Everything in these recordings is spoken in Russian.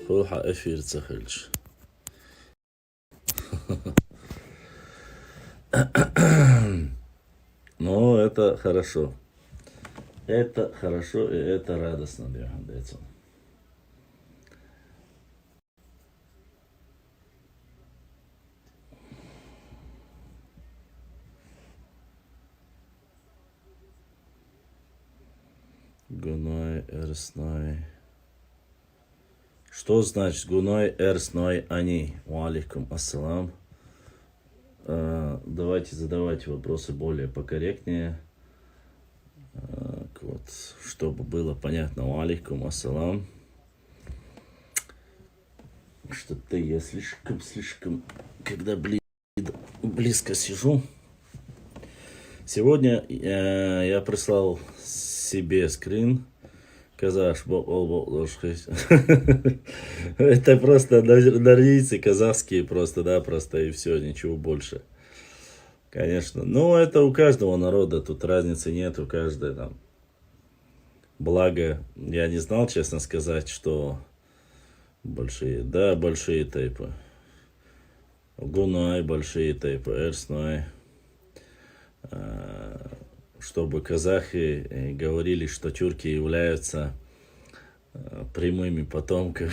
Хулха эфир цехельч. Но это хорошо. Это хорошо и это радостно для Хандейцу. Гуной эрсной. Что значит гуной эрсной они? Уалейкум ассалам. Давайте задавать вопросы более покорректнее. Вот, чтобы было понятно. Уалейкум ассалам. Что-то я слишком, когда близко сижу. Сегодня я прислал себе скрин. Казаш, это просто норвийцы, казахские просто и все, ничего больше. Конечно. Ну, это у каждого народа, тут разницы нет, у каждой там. Благо, я не знал, честно сказать, что большие тейпы. Гунай, большие тейпы, эрсной. Чтобы казахи говорили, что тюрки являются прямыми потомками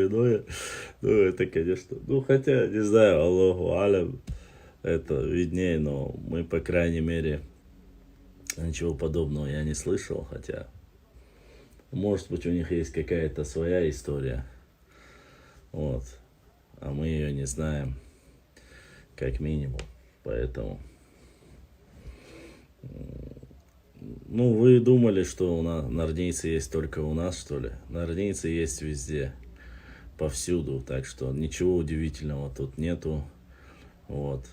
Ноя. Ну, это, конечно, хотя, не знаю, Аллаху алям, это виднее, но мы, по крайней мере, ничего подобного я не слышал, хотя, может быть, у них есть какая-то своя история, вот, а мы ее не знаем, как минимум, поэтому... Ну, вы думали, что норвийцы есть только у нас, что ли? Норвийцы есть везде, повсюду, так что ничего удивительного тут нету. Вот,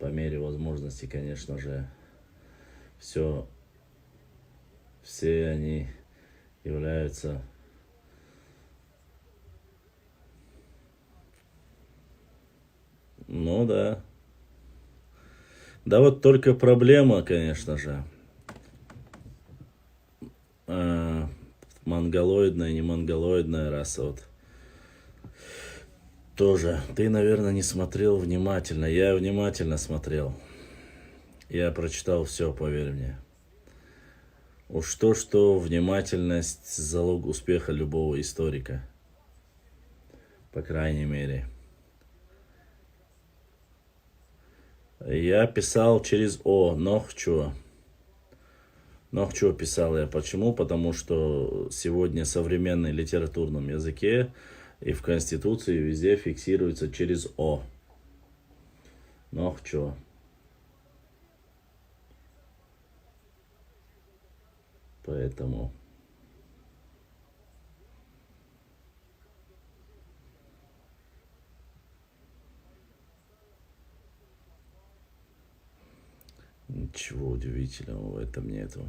по мере возможности, конечно же, все они являются... Ну да. Да вот только проблема, конечно же, монголоидная, не монголоидная раса, вот. Тоже, ты, наверное, не смотрел внимательно, я внимательно смотрел. Я прочитал все, поверь мне. Уж что внимательность залог успеха любого историка. По крайней мере. Я писал через О, Нохчо. Нохчо писал я. Почему? Потому что сегодня в современном литературном языке и в Конституции везде фиксируется через О. Нохчо. Поэтому... Ничего удивительного в этом нету.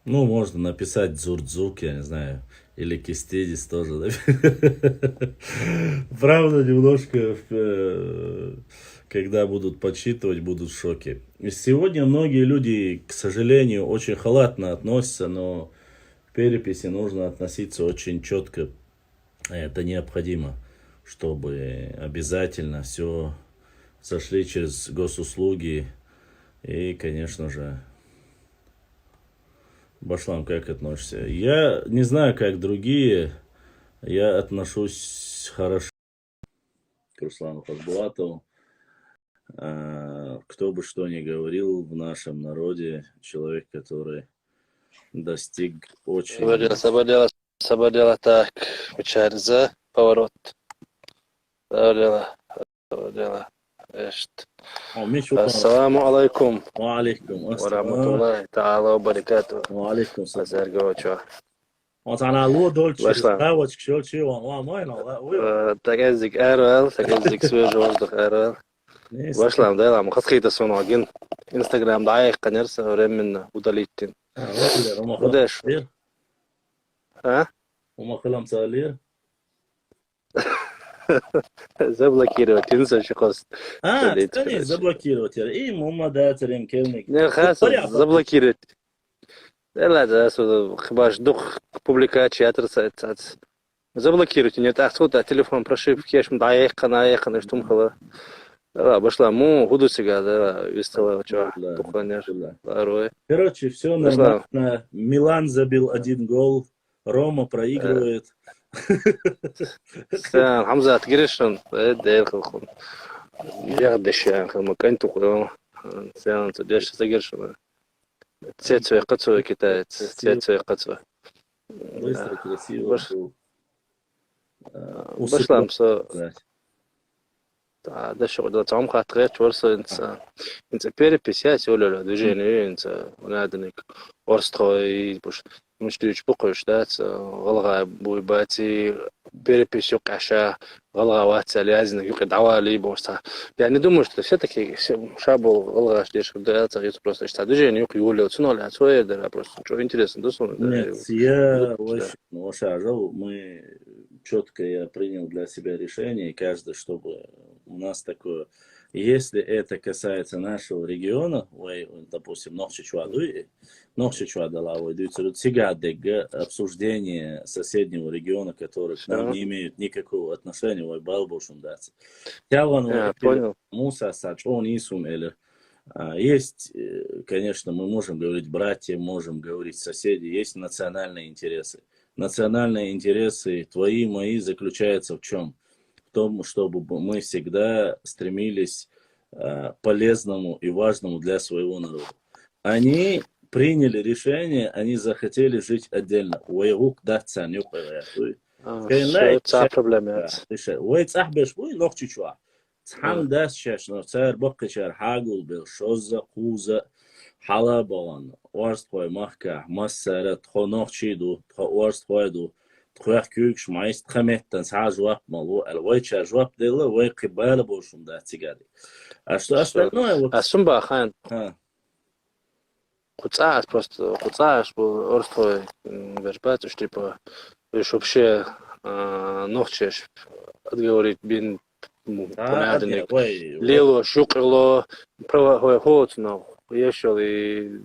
Ну, можно написать Дзурдзук, я не знаю, или Кистедис тоже. Правда, немножко, когда будут подсчитывать, будут в шоке. И сегодня многие люди, к сожалению, очень халатно относятся, но к переписи нужно относиться очень четко. Это необходимо, чтобы обязательно все зашли через госуслуги. И, конечно же, Башлам, как относишься? Я не знаю, как другие. Я отношусь хорошо к Руслану Хасбулатову. Кто бы что ни говорил в нашем народе, человек, который достиг очень... Соболела так, печаль поворот. Соболела. Ассаламу алейкум. Ва алейкум Ва рахматуллахи та'ала ва баракату. Ва алейкум ассалам. Азерговича. Вот она лодоль через Башла. лавочку, чего, Тагазик Эрвел, тагазик свежий воздух Эрвел. Башлам, да, لا مخطخيت الصناعين انستغرام دعايق قنرسة ورمنا ودليتين وداش ها وما خلهم سالير Заблокировать, инса шикост. Они заблокировать. И мума да царем келник. Не, хас, заблокировать. Да ладно, хбаш дух публикации отрицается. Заблокируйте, не так, что телефон прошивки, ешм, да, ехана, что мхала. Да, обошла, худу сега, да, вестала, чё, туханер, второе. Короче, все нормально. Милан забил 1 гол, Рома проигрывает. Sen Hamza atgirishun, deyil qilqin. Yag'dishyan qilma kan tuqro. Sen tudеш загиршун. Цецой қацой китаец, цецой қацой. Быстро, красиво. Башламса. Да, что да там хатret чорса инца перепись я сёлөлө движение инца надник орстрой буш муштуч букуш да голга буйбати перепись каша голга ватса лязин юк давали бошта. Я не думаю, что все-таки шабл голга здесь да это просто что движение юк юлё цуноля цое да просто что интересно да сон. Нет, я очень шажал, мы четко я принял для себя решение, каждый, чтобы у нас такое, если это касается нашего региона, допустим, обсуждение соседнего региона, которые к нам не имеют никакого отношения, Я понял. Есть, конечно, мы можем говорить братья, можем говорить соседи, есть национальные интересы. Национальные интересы твои, мои, заключаются в чем? В том, чтобы мы всегда стремились полезному и важному для своего народа. Они приняли решение, они захотели жить отдельно. Цхан дас шашно цар бакчар хагул бел шоза куза حالا بان ورست خواه محکه مسره تخنق چیدو ورست خواه دو تخواه کیوکش مایست خمیتن سعی جواب مالو الوی چه جواب دیله وی قبال باشم ده تیگری остальное вот Асум бахан. Куцааш просто куцааш был орстой вербат, что типа вообще ночеш отговорить бин понятно. Лило шукало право ход но еще и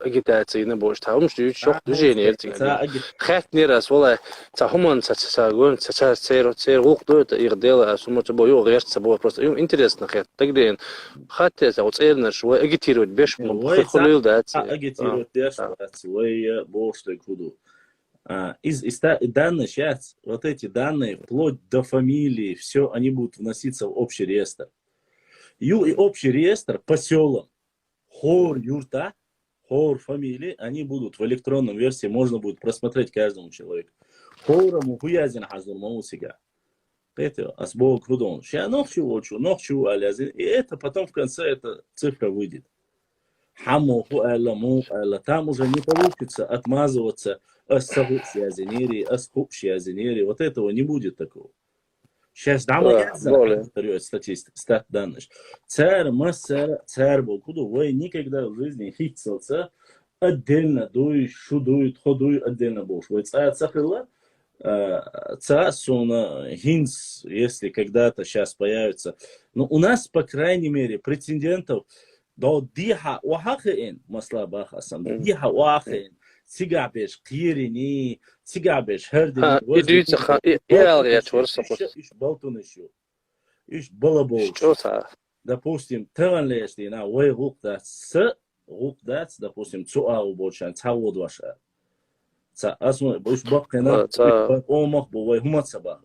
агитация не больше там что еще движение хат не раз вала цахуман цацагон цацацер ухдо это их дело а сумма бою герц собой просто им интересно хат тогда хотя за уцерна что агитировать беш холил да агитировать беш свой больше куду из данных сейчас вот эти данные вплоть до фамилии все они будут вноситься в общий реестр и общий реестр по селам хор юрта, хор фамилии, они будут в электронном версии, можно будет просмотреть каждому человеку. Хорому хуязин хазур маусига. Это асбол крудон. Ща нохчу алязин. И это потом в конце эта цифра выйдет. Хаму хуэла му эла. Там уже не получится отмазываться ас-сагу шиязинери, ас-хуб шиязинери. Вот этого не будет такого. Сейчас стат данных. Царь, массар, царь был куда вы никогда в жизни хитился отдельно дуй, шудует, ходуй отдельно больше. Вы царь цахила, царь сона хинс, если когда-то сейчас появится. Но у нас, по крайней мере, претендентов до диха уахаин, масла бахасам, диха уахаин. Сигабеш кирини, сигабеш хердини. Идите ха, я чурса. Иш болтунешу. Иш балабол. Допустим, транлешли на вой гукдас, допустим, цуау болчан, цавод ваша. Ца асмо, иш бакена, омах бой хуматсабах.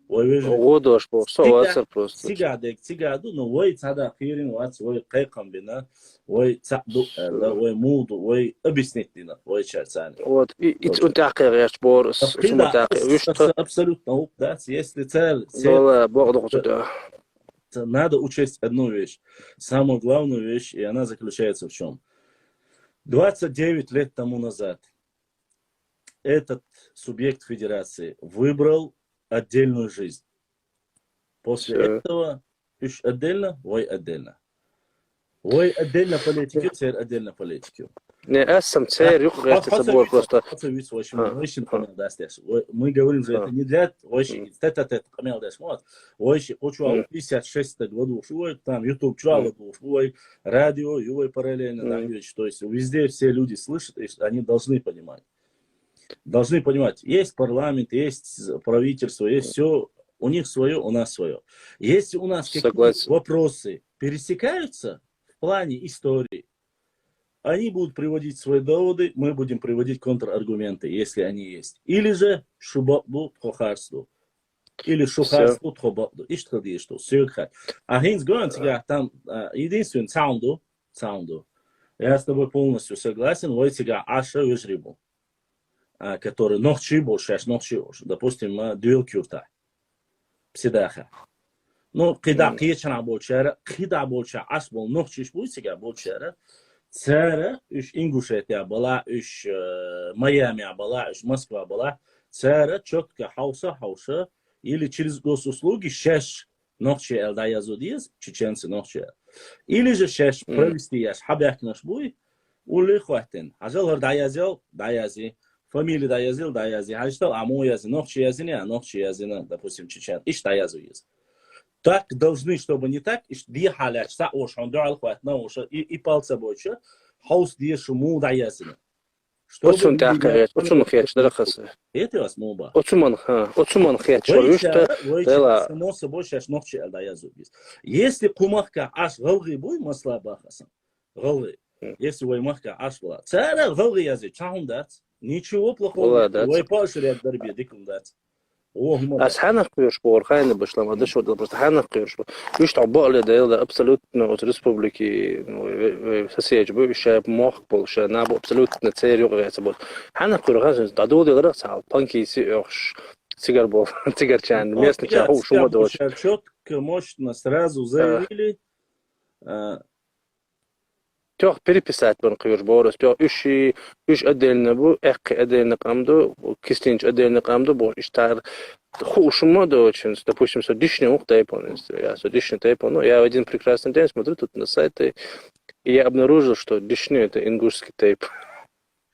Годош бо, соваться просто. Сигаду, но вой цада кирин, вац вой кайкам бина. Ой, цаду, ой, муду, ой, объяснить дина, ой, чарцани. Вот, и унтахер я борс, абсолютно, да, если цель, надо учесть одну вещь, самую главную вещь, и она заключается в чем? 29 лет тому назад этот субъект федерации выбрал отдельную жизнь. После этого отдельно, ой, отдельно. Ой, отдельно политики, теперь отдельно политики. Не, эссам царь, юг, это собой просто. Мы говорим же, это не для очень, это камел даш, вот. Очень, хочу 56 году, там YouTube чувал, радио, его параллельно, то есть везде все люди слышат, и они должны понимать. Должны понимать, есть парламент, есть правительство, есть все, у них свое, у нас свое. Если у нас какие-то вопросы пересекаются в плане истории, они будут приводить свои доводы, мы будем приводить контраргументы, если они есть. Или же шубаблу тхохарству. Или шухарству тхобаблу. И что ты что? Сюрхат. А хинс говорит, там единственный саунду. Я с тобой полностью согласен. Вот тебя аша выжребу. Который ногчи больше, допустим, дуэл кюрта. Псидаха. Ну, когда кечана больше, аш был ногчиш будет сега больше. Цара, уж Ингушетия была, уж Майами была, уж Москва была. Цара четко хауса, или через госуслуги шеш ногчи элдаязудиз, чеченцы ногчи. Или же шеш провести яш хабяк наш буй, ули хватен. Ажал даязи, фамилия даязи. Ажал аму язи, ногчи язина, допустим, чечен. Иш даязуиз. Так должны, чтобы не так, и халяч, он дал хватно, и пальца больше, хаус деши му даясина. Отсюн тяхкает, отсюн хеч, дорохасы. Это вас моба. Отсюн хеч, шорюшта, дела. Само собой, сейчас ногчи даясу. Если кумахка аш галги буй, масла бахасан. Галги. Если ваймахка аш была. Цара галги язык, чахундат. Ничего плохого. Вайпаши ряд дарби, дикундат. Аз ханах кюрш бор хайны башлама да шо да просто ханах кюрш. Үш табале да абсолютно от республики соседи бу ше мох бол ше на абсолютно церю гайса бол. Ханах кюрш да до да сал панки си орш цигар бол цигарчан местный чаху шума доч. Четко, мощно сразу заявили. Тёх переписать бон кюрш борос. Тёх үш отдельно бу эк отдельно камду, кистинч отдельно камду бо иштар хушума да очень, допустим, судишний ух тайпон, я судишний тайпон, ну, я в один прекрасный день смотрю тут на сайты, и я обнаружил, что дишний это ингушский тайп.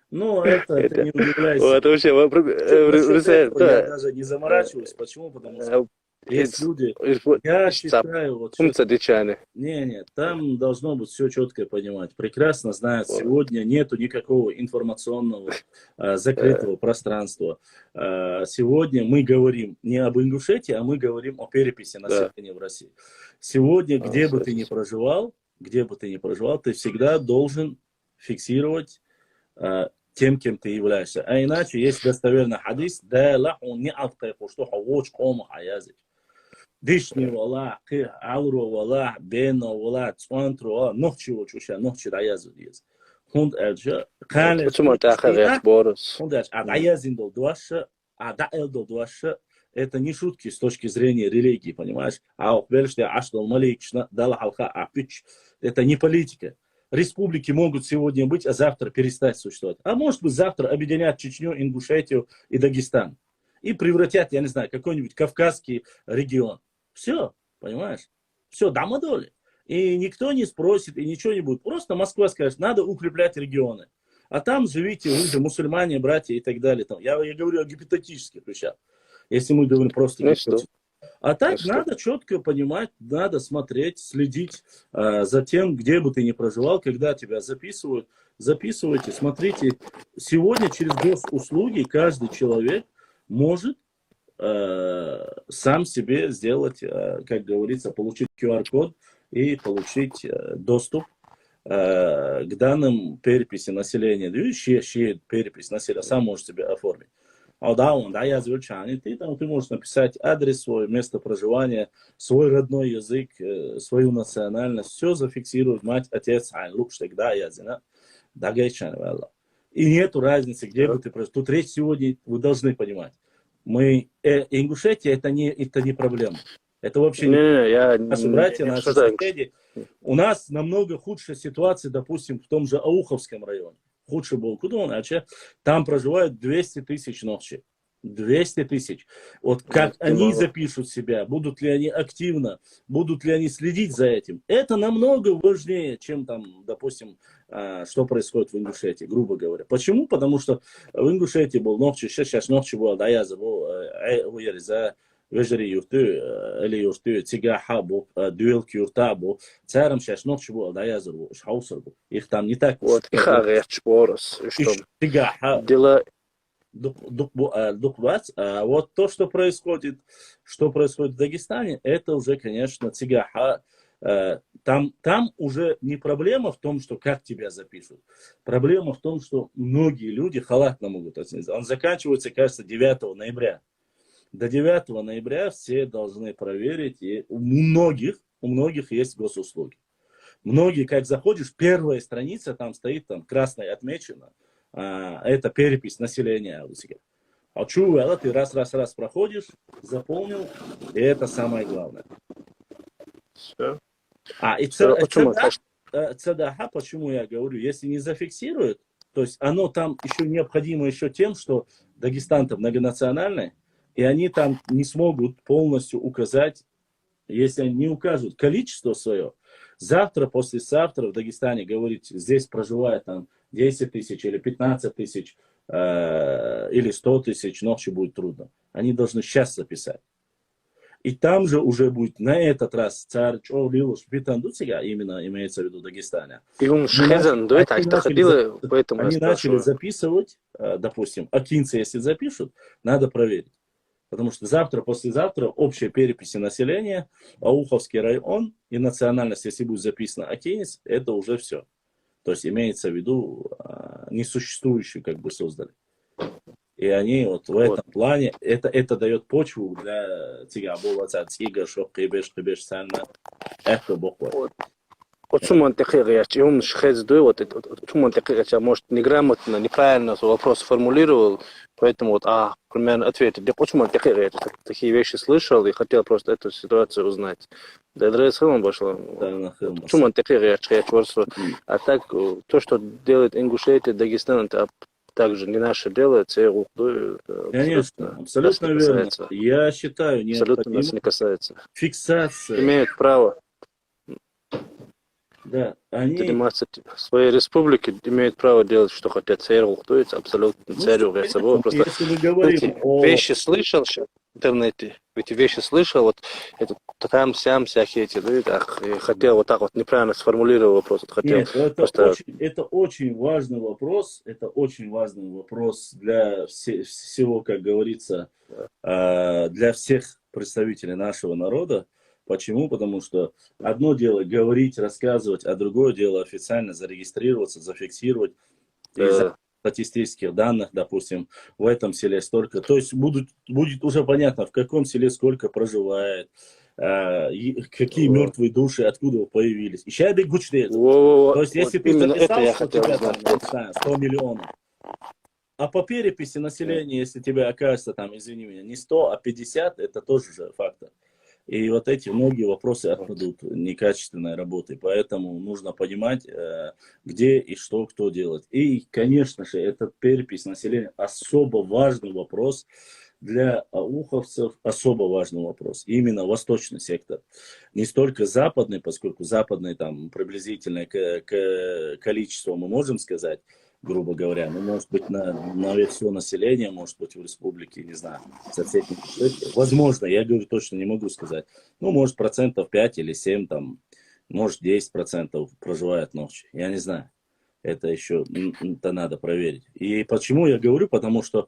Ну, это не удивляйся. Вот, вообще, я даже не заморачиваюсь. Почему? Потому что есть люди, я считаю, вот, не, там должно быть все четко понимать. Прекрасно знают, сегодня нету никакого информационного закрытого пространства. Сегодня мы говорим не об Ингушетии, а мы говорим о переписи населения в России. Сегодня, где бы ты ни проживал, ты всегда должен фиксировать тем, кем ты являешься. А иначе есть достоверный хадис, да лаху не автайку, что хавоч кома хаязик. Дишни вала, алру вала, бено вала, цвантру, нохчи вочуша, нохчи даязу диез. Хунд элджа, кане... Почему ты ахарец, Борис? Хунд элджа, даязин дол дуаша, даэл дол дуаша, это не шутки с точки зрения религии, понимаешь? А уверишь, аш дол маликшна, дала халха апич. Это не политика. Республики могут сегодня быть, а завтра перестать существовать. А может быть, завтра объединят Чечню, Ингушетию и Дагестан. И превратят, я не знаю, какой-нибудь Кавказский регион. Все, понимаешь? Все, дамадоли. И никто не спросит, и ничего не будет. Просто Москва скажет, надо укреплять регионы. А там живите, вы же мусульмане, братья и так далее. Там. Я говорю о гипотетических вещах. Если мы говорим просто гипотетически. А так надо четко понимать, надо смотреть, следить за тем, где бы ты ни проживал, когда тебя записывают. Записывайте, смотрите. Сегодня через госуслуги каждый человек может сам себе сделать, как говорится, получить QR-код и получить доступ к данным переписи населения. Перепись населения сам можешь себе оформить. Я звучание, ты можешь написать адрес свой, место проживания, свой родной язык, свою национальность, все зафиксировать, мать, отец, и нету разницы, где бы ты прожил. Тут речь сегодня, вы должны понимать, Ингушетия это не проблема. Это вообще не наши братья, наши соседи. У нас намного худшая ситуация, допустим, в том же Ауховском районе. Худший был Кудон, там проживают 200 тысяч ногчи. 200 тысяч. Вот как они запишут себя, будут ли они активно, будут ли они следить за этим. Это намного важнее, чем там, допустим, что происходит в Ингушетии, грубо говоря. Почему? Потому что в Ингушетии был ногчи, сейчас ногчи был, да я забыл, за вежери юрты, или юрты, тигаха был, дуэлки юрта был, царам сейчас ногчи был, да я забыл, шаусар был. Их там не так. Вот, их агерчпорос, что тигаха. дела... Вот то, что происходит в Дагестане, это уже, конечно, тигаха. Там уже не проблема в том, что как тебя запишут. Проблема в том, что многие люди халатно могут оценить. Он заканчивается, кажется, 9 ноября. До 9 ноября все должны проверить. И у многих есть госуслуги. Многие, как заходишь, первая страница, там стоит, там красной отмечено. Это перепись населения. А чувствую, ты раз проходишь, заполнил, и это самое главное. Все. И ЦДХ, почему я говорю, если не зафиксируют, то есть оно там еще необходимо еще тем, что Дагестан-то многонациональный, и они там не смогут полностью указать, если они не укажут количество свое, завтра, послезавтра в Дагестане говорить, здесь проживает там 10 тысяч или 15 тысяч или 100 тысяч, ночью будет трудно. Они должны сейчас записать. И там же уже будет на этот раз царь Чоулилуш Питандуцига, именно имеется в виду Дагестане. Они начали записывать, допустим, акинцы, если запишут, надо проверить. Потому что завтра, послезавтра общая перепись населения, Ауховский район и национальность, если будет записано акинец, это уже все. То есть имеется в виду несуществующую как бы создали. И они вот в этом плане, это дает почву для тига болоца, тига, шок, кибеш, сана, это боква. Вот сумма таких, он шхездует, вот сумма таких, может, неграмотно, неправильно вопрос формулировал, поэтому вот, примерно ответить. Вот сумма такие вещи слышал и хотел просто эту ситуацию узнать. Да, драйс хилом пошло. Сумма таких, а так, то, что делает Ингушетия, Дагестан, это также не наше дело, это конечно, абсолютно верно. Я считаю, абсолютно нас не касается. Фиксация. Имеют право. Да, они... 13 своей республики имеют право делать, что хотят. Царь ухтуется, абсолютно царь собой. Просто если мы говорим вещи слышал в интернете, эти вещи слышал, вот это там, сям, всякие эти, я хотел вот так вот неправильно сформулировал вопрос. Хотел Нет, это очень важный вопрос, для всего, как говорится, для всех представителей нашего народа. Почему? Потому что одно дело говорить, рассказывать, а другое дело официально зарегистрироваться, зафиксировать из статистических данных, допустим, в этом селе столько. То есть будет уже понятно, в каком селе сколько проживает, какие мертвые души, откуда появились. И сейчас гучные. То есть если ты записал, что тебя там, не знаю, 100 миллионов, а по переписи населения, если тебя окажется там, извини меня, не 100, а 50, это тоже же фактор. И вот эти многие вопросы отпадут некачественной работы. Поэтому нужно понимать, где и что кто делает. И, конечно же, этот перепись населения особо важный вопрос для ауховцев, особо важный вопрос. Именно восточный сектор. Не столько западный, поскольку западный там приблизительное количество мы можем сказать, грубо говоря, ну, может быть, на все население, может быть, в республике, не знаю, соседних. Возможно, я говорю, точно не могу сказать. Ну, может, 5% или 7%, там, может, 10% проживает ночью. Я не знаю. Это еще надо проверить. И почему я говорю? Потому что,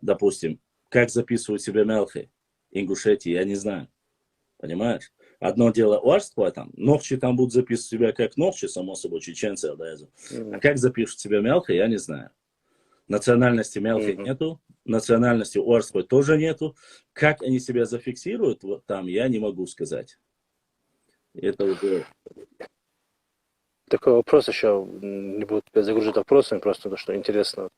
допустим, как записывают себя мелхи, Ингушетии, я не знаю. Понимаешь? Одно дело уарство, там, ногчи там будут записывать себя как ногчи, само собой, чеченцы, а как запишут себя мелко, я не знаю. Национальности мелки нету, национальности уарства тоже нету. Как они себя зафиксируют, вот там, я не могу сказать. Это уже... Такой вопрос еще, не буду тебя загружать вопросами, просто то, что интересно.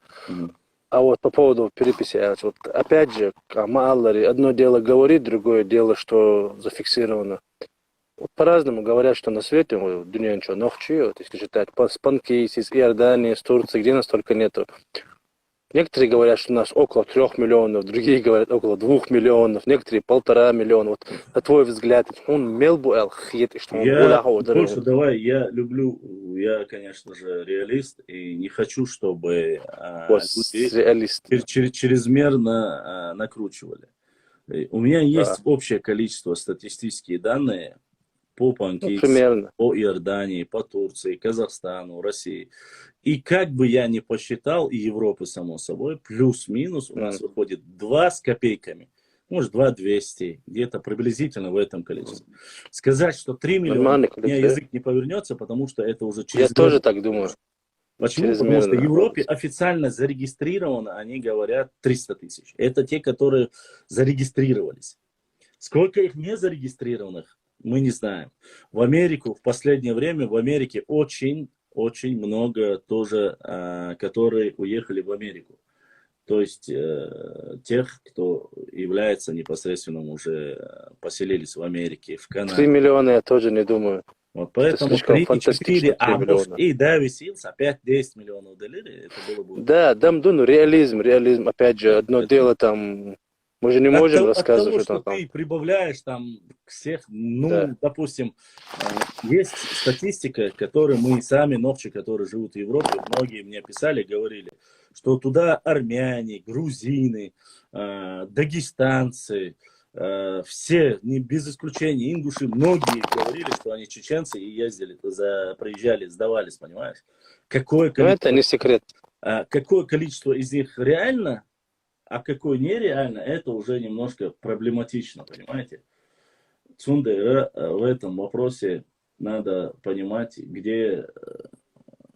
А вот по поводу переписи, вот опять же, Маллари, одно дело говорит, другое дело, что зафиксировано. Вот по-разному говорят, что на свете, в Дуне ничего, ногчи, вот если считать, с Панки, из Иордании, с Турции, где нас только нету. Некоторые говорят, что у нас около 3 миллионов, другие говорят около 2 миллионов, некоторые 1,5 миллиона. Вот на твой взгляд, он мелбу эл хит, что он Я гуляху больше давай, я, конечно же, реалист и не хочу, чтобы люди реалист. чрезмерно накручивали. У меня Да. есть общее количество статистические данные по Ну, Панкейкс, примерно. по Иордании, по Турции, Казахстану, России. И как бы я ни посчитал, и Европы, само собой, плюс-минус у нас выходит 2 с копейками. Может, 2 200, где-то приблизительно в этом количестве. Сказать, что 3 миллиона, Нормальный у меня количество. язык не повернется, потому что это уже Я чрезмерно. тоже так думаю. Почему? Потому что в Чрезмерно. Европе официально зарегистрировано, они говорят, 300 тысяч. Это те, которые зарегистрировались. Сколько их не зарегистрированных, мы не знаем. В Америку в последнее время, в Америке очень много тоже, которые уехали в Америку. То есть тех, кто является непосредственно уже поселились в Америке, в 3 Канаде. миллиона я тоже не думаю. Вот Это поэтому слишком 3 и 4, фантастично, 3 может миллиона. и да, висился, опять 10 миллионов удалили, это было бы... Да, ну, реализм, опять же, одно дело там, мы же не можем От рассказывать, того, что что там. ты прибавляешь там всех, Да. допустим, есть статистика, которую мы сами, новчи, которые живут в Европе, многие мне писали, говорили, что туда армяне, грузины, дагестанцы, все, не без исключения, ингуши, многие говорили, что они чеченцы и ездили, проезжали, сдавались, понимаешь? Но это не секрет. Какое количество из них реально, а какой нереально, это уже немножко проблематично, понимаете? Цунде, в этом вопросе надо понимать, где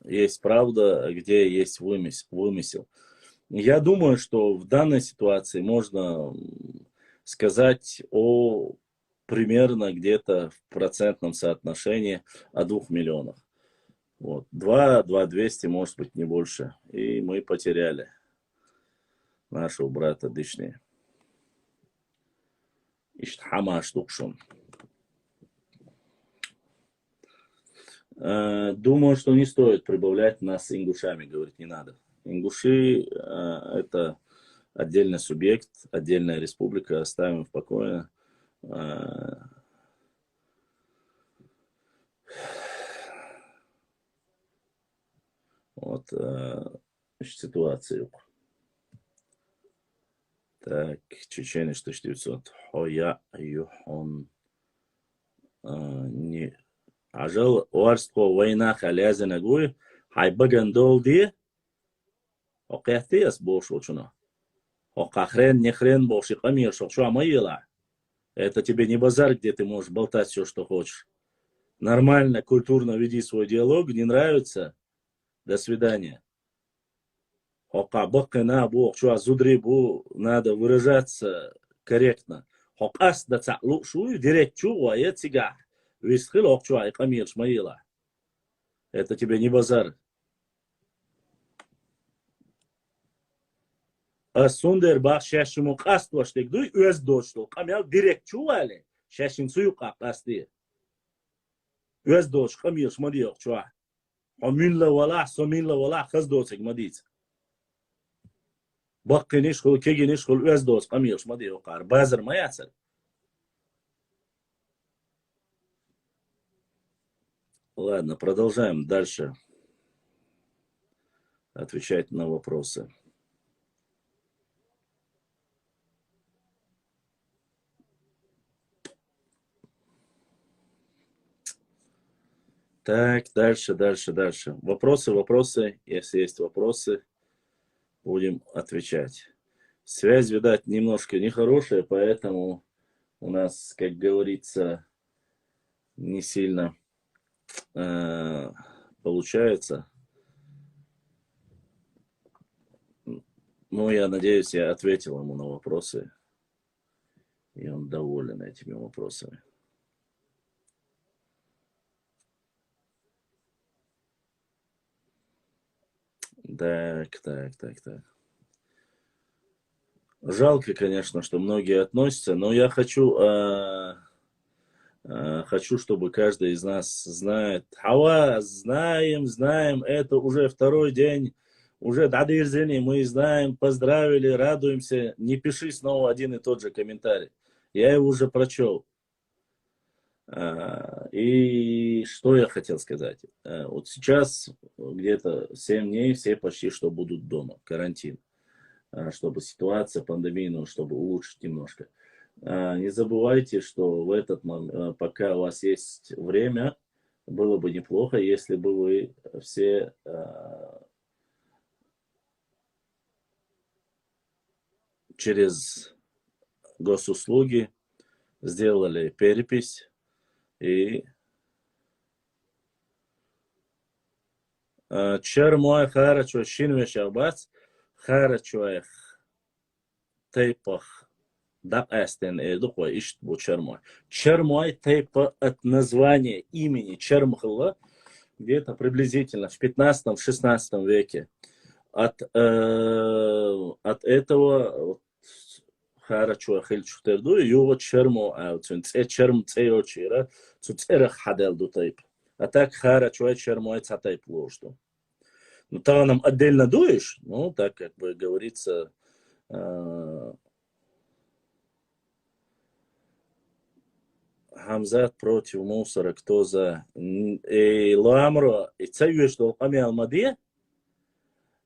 есть правда, где есть вымысел. Я думаю, что в данной ситуации можно сказать о примерно где-то в процентном соотношении о 2 миллионах. Вот. 2 200, может быть, не больше. И мы потеряли нашего брата Дышни. Иштхама штукшун. Думаю, что не стоит прибавлять нас с ингушами, говорить не надо. Ингуши это отдельный субъект, отдельная республика, оставим в покое. Вот ситуацию. Так, Чеченец 1900. Хоя Юхон. Не. Ажал Уарско война халяза гуй. Хайбаган долди. Окяхтес бош учуно. Окахрен нехрен боши камир шокшу амайла. Это тебе не базар, где ты можешь болтать все, что хочешь. Нормально, культурно веди свой диалог. Не нравится? До свидания. Окабакана бу, что зудри бу, надо выражаться корректно. Окас да цаклу шу, директ чу, а я цигар. Висхил окчу, а камир шмаила. Это тебе не базар. Сундер бах шашиму каст ваштек дуй, уэс дочло. Камял директ чу, али. Шашин сую капасти. Уэс доч, камир шмади окчу. Аминла вала, соминла вала, хаз доцек мадиц. Баккиниш хул, кегиниш хул, уэс доч, камир шмади окар. Базар маяцер. Ладно, продолжаем дальше отвечать на вопросы. Так, дальше. Вопросы. Если есть вопросы, будем отвечать. Связь, видать, немножко нехорошая, поэтому у нас, как говорится, не сильно получается. Но я надеюсь, я ответил ему на вопросы. И он доволен этими вопросами. Так. Жалко, конечно, что многие относятся, но я хочу, чтобы каждый из нас знает. Хава, знаем, это уже второй день Уже дадырзени, мы знаем, поздравили, радуемся. Не пиши снова один и тот же комментарий. Я его уже прочел. И что я хотел сказать? Вот сейчас где-то 7 дней все почти что будут дома, карантин, чтобы ситуация пандемийную, чтобы улучшить немножко. Не забывайте, что в этот момент, пока у вас есть время, было бы неплохо, если бы вы все через госуслуги сделали перепись и чермой харачо шинвешах бац, харачо тейпах даб эстен эдухой ишт бу чермой. Чермой тейпа от названия имени Чермхла где-то приблизительно в 15-16 веке. От этого харачо хельчутерду его чермо аутун черм цеочира цуцерах хадел ду тейп. А так харачо чермой цатейп ложду. Ну, там нам отдельно дуешь, ну, так, как бы говорится, Хамзат против мусора, кто за. И Ламро, и цаюешь до Ками Алмадия,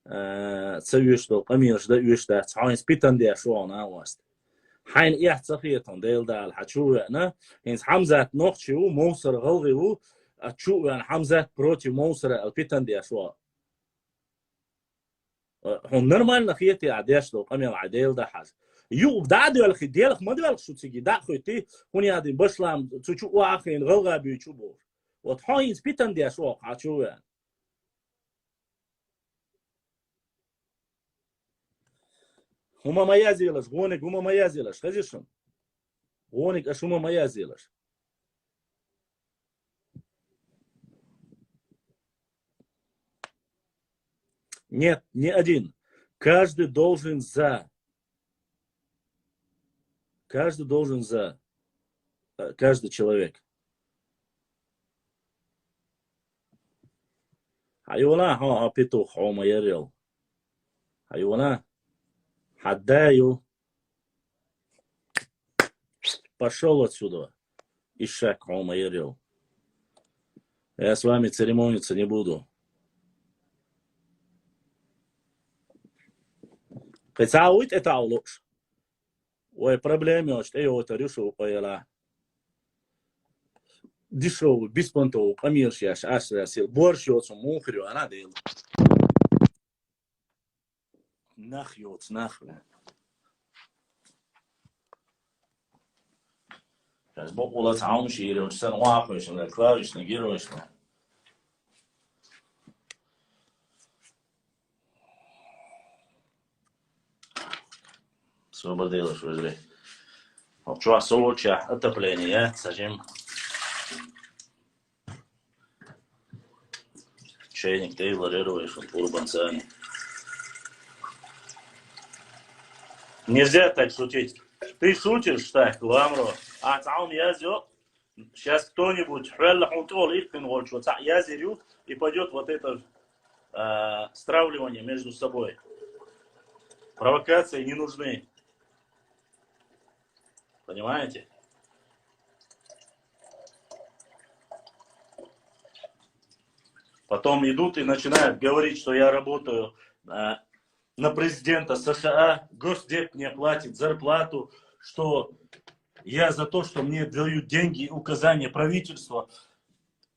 цаюешь до Ками Ждаюешь, да, цаин спитан дия шуан аваст. حين يحتقيتهم ديل دال حشونا إن حمزة نقشوا موسر غلغوا أتشوا عن حمزة بروتي موسر البيتن دي أشوا هم نرمال نخيتي عديش لو قمي العديل ده حاج يو بدعدي ولا خديلك ما دي شو تيجي دا خوتي هوني هادي بشلام تشو واخين غلغا بيشوبور وتحاين بيتن دي أشوا حشوا هما ما يزيلش غونك هما ما يزيلش خزيشم غونك أشوما ما يزيلش Нет, не один. Каждый должен за. Каждый должен за. Каждый человек. Хайона ха петух хома ярил. Хайона хаддаю. Пошел отсюда. Ишак хома ярил. Я с вами церемониться не буду. Пецауит это аулуш. Ой, проблемы, что я вот решу, поела. Дешевый, беспонтовый, камирший, аж сил. Борщ, вот, мухрю, она дел. Нахьёц, нахрен. Сейчас Бог улац аумшире, вот сан уахуешь, на клавиш, на героиш. Освободилось уже. Обчуа солоча, отопление, сажем. Чайник тейлорируешь, урбан сани. Нельзя так шутить. Ты шутишь так, Ламро. А там язё. Сейчас кто-нибудь язерю и пойдет вот это стравливание между собой. Провокации не нужны. Понимаете? Потом идут и начинают говорить, что я работаю на президента США, Госдеп мне платит зарплату, что я за то, что мне дают деньги и указания правительства,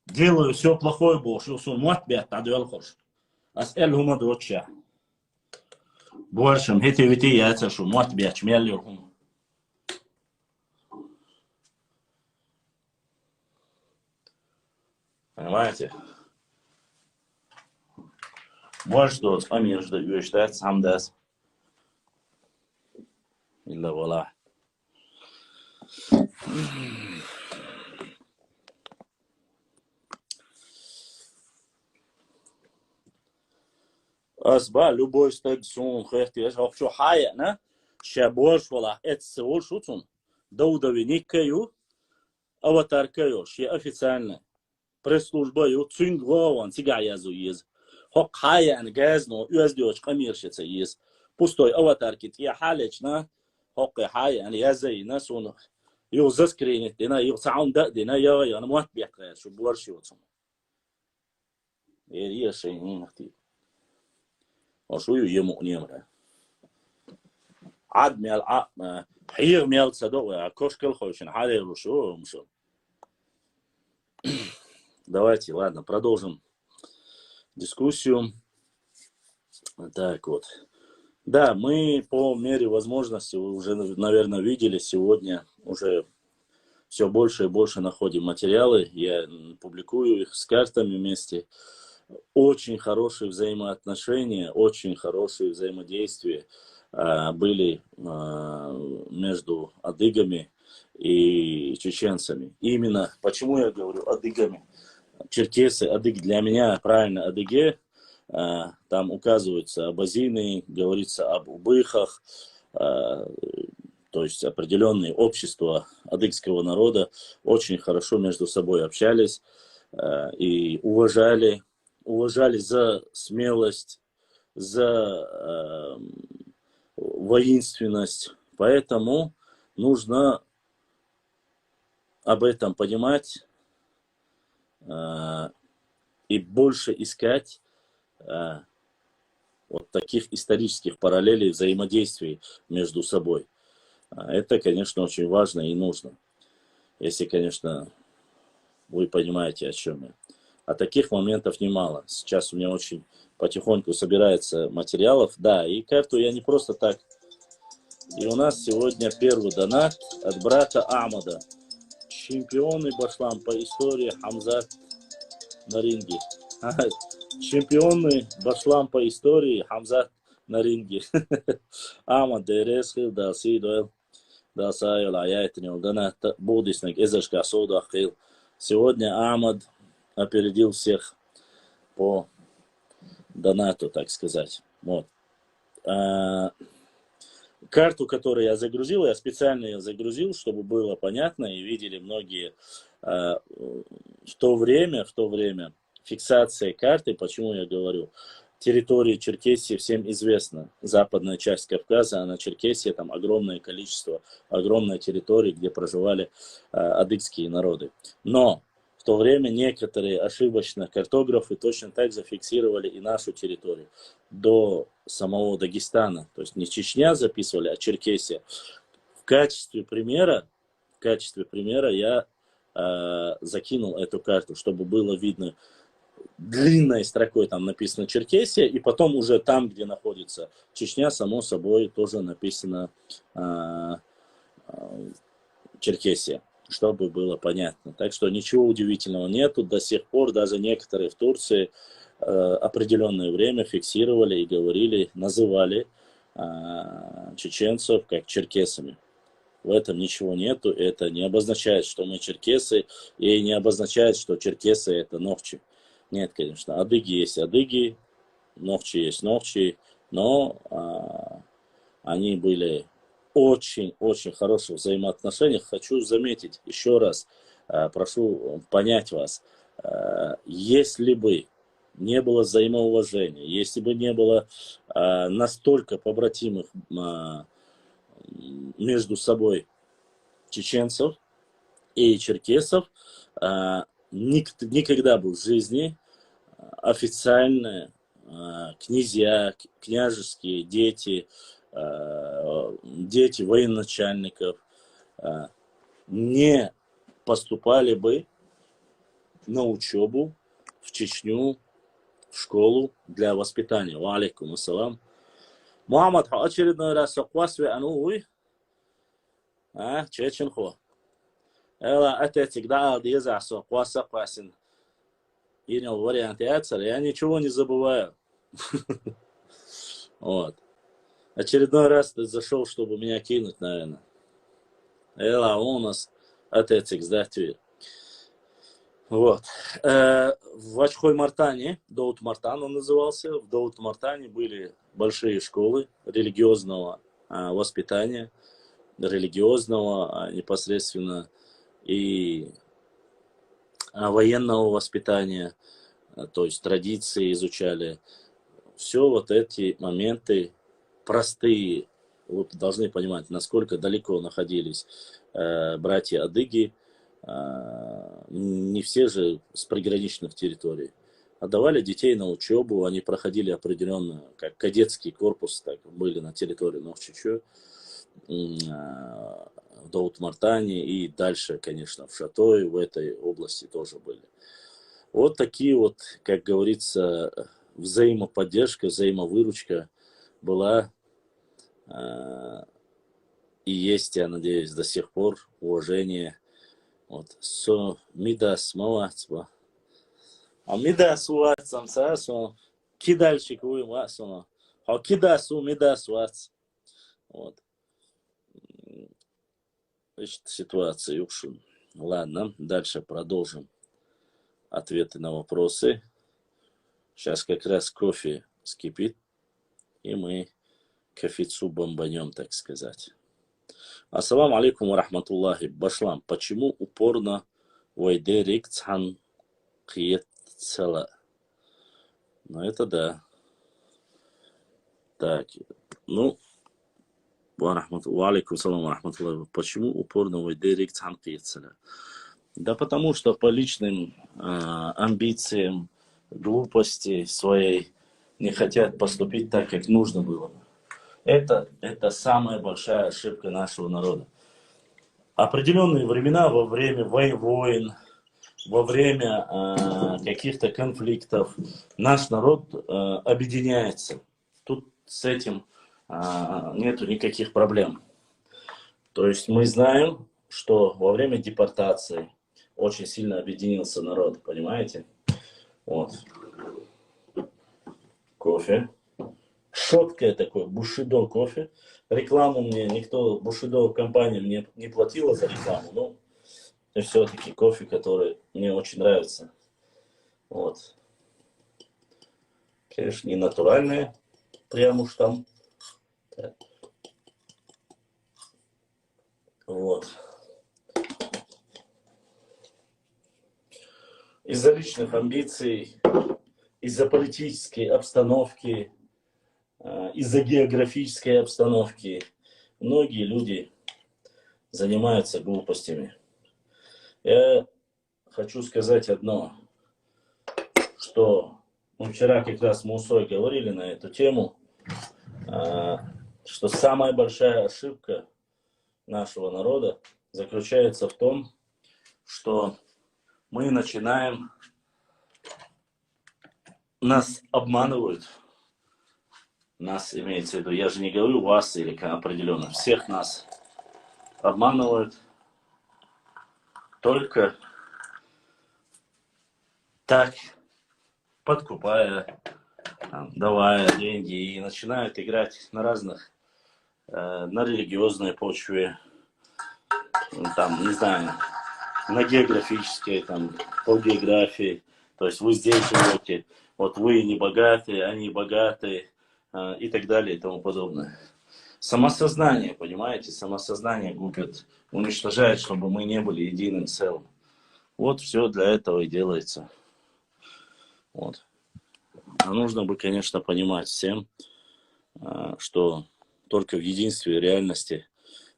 делаю все плохое, больше. Больше, эти ведь я это что, мать бьяч, миллион. Понимаете? Больше тот, амир ждет, юштат, сам даст. Или вуаля. Асба, любой стык сун, хехти, хочу хая, на? Шабош вуаля, это сеул шутун. Даудови никаю, аватаркаю, ши официально. Пресс-служба ю цинг вован, сига язу ез. Hok hayan gazno üzdioch kamirshitsa is. Пустой аватар кит я халечна hok hayan yazayna sun يو زسكرين دينا يو ساوند دينا يا أنا موت بيحكي شو بورشي وصم هي شيء نختي وشو يمو نيمرة عاد ميال حير ميال صدق كوش كل خوشن حالي وشو مشو давайте ладно продолжим дискуссию так вот да мы по мере возможности вы уже наверное видели сегодня уже все больше и больше находим материалы, я публикую их с картами вместе. Очень хорошие взаимоотношения, очень хорошие взаимодействия были между адыгами и чеченцами. Именно, почему я говорю адыгами? Черкесы, адыги, для меня правильно адыге, там указываются абазины, говорится об убыхах, то есть определенные общества адыгского народа очень хорошо между собой общались и уважали за смелость, за воинственность. Поэтому нужно об этом понимать и больше искать вот таких исторических параллелей взаимодействий между собой. Это, конечно, очень важно и нужно. Если, конечно, вы понимаете, о чем я. А таких моментов немало. Сейчас у меня очень потихоньку собирается материалов. Да, и карту я не просто так. И у нас сегодня первый донат от брата Амада. Чемпионы Башлам по истории Хамзат на ринге. Чемпионы Башлам по истории Хамзат на ринге. Амад Дересхил, да, Сидуэл. Да, Сайол, Аяйтни, Донат, Будиснек, Эзешка, Сода, Хил. Сегодня Амад опередил всех по донату, так сказать. Вот. Карту, которую я загрузил, я специально ее загрузил, чтобы было понятно и видели многие в то время фиксация карты, почему я говорю, территории Черкесии всем известно. Западная часть Кавказа, а на Черкесии там огромное количество, огромная территория, где проживали адыгские народы. Но в то время некоторые ошибочно картографы точно так зафиксировали и нашу территорию до самого Дагестана. То есть не Чечня записывали, а Черкесия. В качестве примера я закинул эту карту, чтобы было видно. Длинной строкой там написано Черкесия, и потом уже там, где находится Чечня, само собой тоже написано Черкесия, чтобы было понятно. Так что ничего удивительного нету. До сих пор даже некоторые в Турции определенное время фиксировали и говорили, называли чеченцев как черкесами. В этом ничего нету. Это не обозначает, что мы черкесы, и не обозначает, что черкесы это нохчи. Нет, конечно, адыги есть адыги, нохчи есть нохчи, но они были очень хороших взаимоотношениях. Хочу заметить еще раз, прошу понять вас, если бы не было взаимоуважения, если бы не было настолько побратимых между собой чеченцев и черкесов, никогда бы в жизни официально князья, княжеские дети, дети военачальников не поступали бы на учебу в Чечню, в школу для воспитания. Ва алейкум ассалам. Мухаммад, очередной раз соквасви ануй, чеченхо. Эла атетик да деза сокваса квасин. Принял вариант Яцера, я ничего не забываю. Вот. Очередной раз ты зашел, чтобы меня кинуть, наверное. Эла у нас атетик сдать. Вот. В Ачхой-Мартане, Даут-Мартан он назывался, в Даут-Мартане были большие школы религиозного воспитания, религиозного непосредственно и военного воспитания. то есть традиции изучали. Все вот эти моменты простые. Вот должны понимать, насколько далеко находились братья-адыги. Не все же с приграничных территорий. Отдавали детей на учебу, они проходили определенно, как кадетский корпус, так были на территории Новчичу, в Даут-Мартане и дальше, конечно, в Шатое, в этой области тоже были. Вот такие вот, как говорится, взаимоподдержка, взаимовыручка была и есть, я надеюсь, до сих пор уважение. Вот. Со мидас мавацба. А мидас вацам сасо. Кидальщик вы васоно. А кидасу мидас вац. Вот. Значит, ситуация ушим. Ладно, дальше продолжим ответы на вопросы. Сейчас как раз кофе скипит, и мы кофейцу бомбанем, так сказать. Ассаламу алейкум ва рахматуллахи. Башлам, почему упорно вайдерик цхан киет цела? Ну, это да. Так, ну, ва алейкум салам ва рахматуллахи. Почему упорно вайдерик цхан киет цела? Да потому что по личным амбициям, глупости своей не хотят поступить так, как нужно было. Это самая большая ошибка нашего народа. Определенные времена, во время войн, во время каких-то конфликтов, наш народ объединяется. Тут с этим нету никаких проблем. То есть мы знаем, что во время депортации очень сильно объединился народ, понимаете? Вот. Кофе. Шоткое такое, Бушидо кофе. Рекламу мне никто, Бушидо компания мне не платила за рекламу, но это все-таки кофе, который мне очень нравится. Вот. Конечно, не натуральное, прям уж там. Так. Вот. Из-за личных амбиций, из-за политической обстановки, из-за географической обстановки многие люди занимаются глупостями. Я хочу сказать одно, что вчера как раз мы с Усой говорили на эту тему, что самая большая ошибка нашего народа заключается в том, что мы начинаем, нас обманывают, нас имеется в виду, я же не говорю вас или определенно, всех нас обманывают только так, подкупая, давая деньги и начинают играть на разных, на религиозной почве, там, не знаю, на географической, там, по географии. То есть вы здесь живете, вот вы не богатые, они богатые, и так далее и тому подобное. Самосознание, понимаете, самосознание губит, уничтожает, чтобы мы не были единым целым. Вот все для этого и делается. Вот. А нужно бы, конечно, понимать всем, что только в единстве реальности,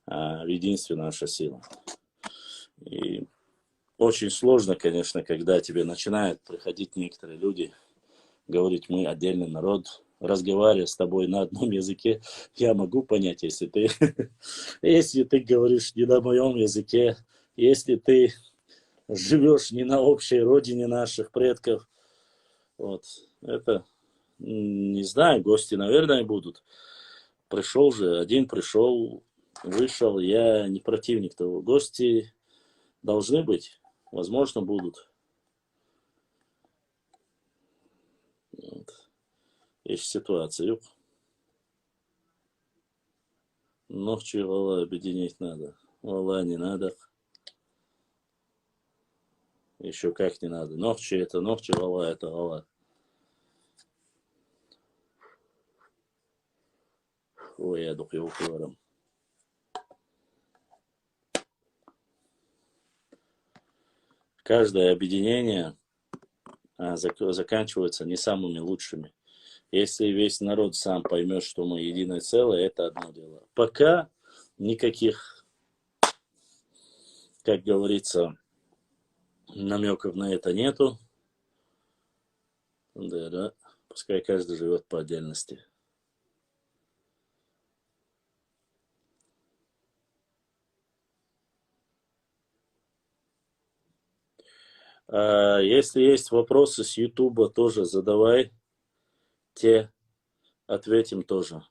в единстве наша сила. И очень сложно, конечно, когда тебе начинают приходить некоторые люди, говорить, мы отдельный народ, разговаривая с тобой на одном языке, я могу понять, если ты говоришь не на моем языке, если ты живешь не на общей родине наших предков. Вот. Это, не знаю, гости, наверное, будут. Пришел же, один пришел, вышел, я не противник того. Гости должны быть, возможно, будут. Вот. Есть ситуация. Ногчи вала объединить надо. Вала не надо. Еще как не надо. Ногчи это ногчи, вала это вала. Ой, я дух его кваром. Каждое объединение, заканчиваются не самыми лучшими. Если весь народ сам поймет, что мы единое целое, это одно дело. Пока никаких, как говорится, намеков на это нету. Да. Пускай каждый живет по отдельности. Если есть вопросы с Ютуба, тоже задавай. Те ответим тоже.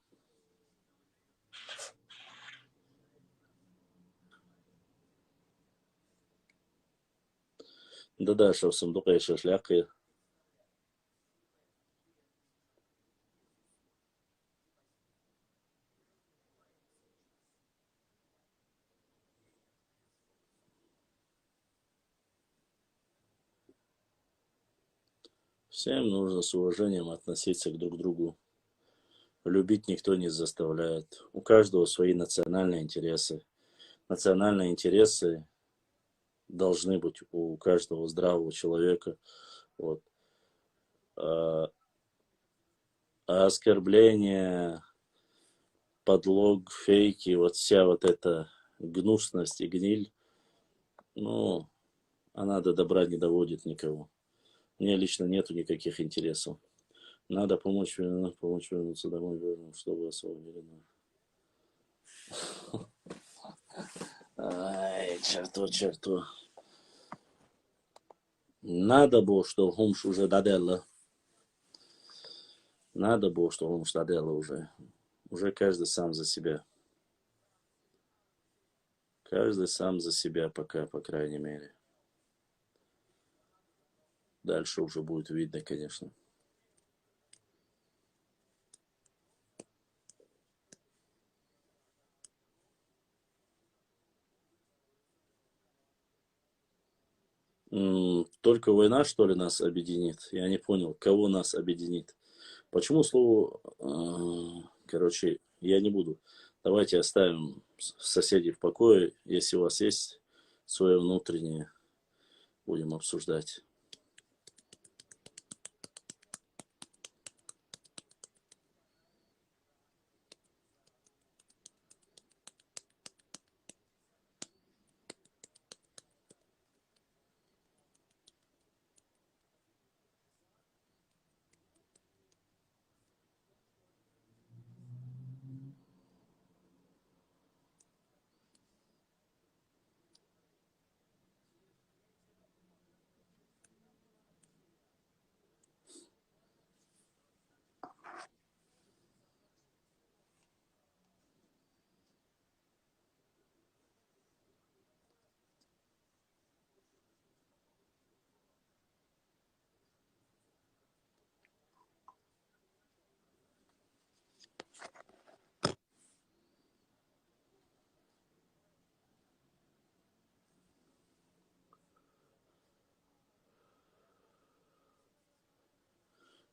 Да, что в сундуке еще шляпки. Всем нужно с уважением относиться друг к другу. Любить никто не заставляет. У каждого свои национальные интересы. Национальные интересы должны быть у каждого здравого человека. Вот. А оскорбление, подлог, фейки, вот вся вот эта гнусность и гниль, ну, она до добра не доводит никого. Мне лично нету никаких интересов. Надо помочь вернуться домой, чтобы освободили. Ай, черту. Надо было, что Хомш уже доделал. Надо было, что Хомш доделал уже. Уже каждый сам за себя. Каждый сам за себя пока, по крайней мере. Дальше уже будет видно, конечно. Только война, что ли, нас объединит? Я не понял, кого нас объединит. Почему слово... Короче, я не буду. Давайте оставим соседей в покое. Если у вас есть свое внутреннее, будем обсуждать.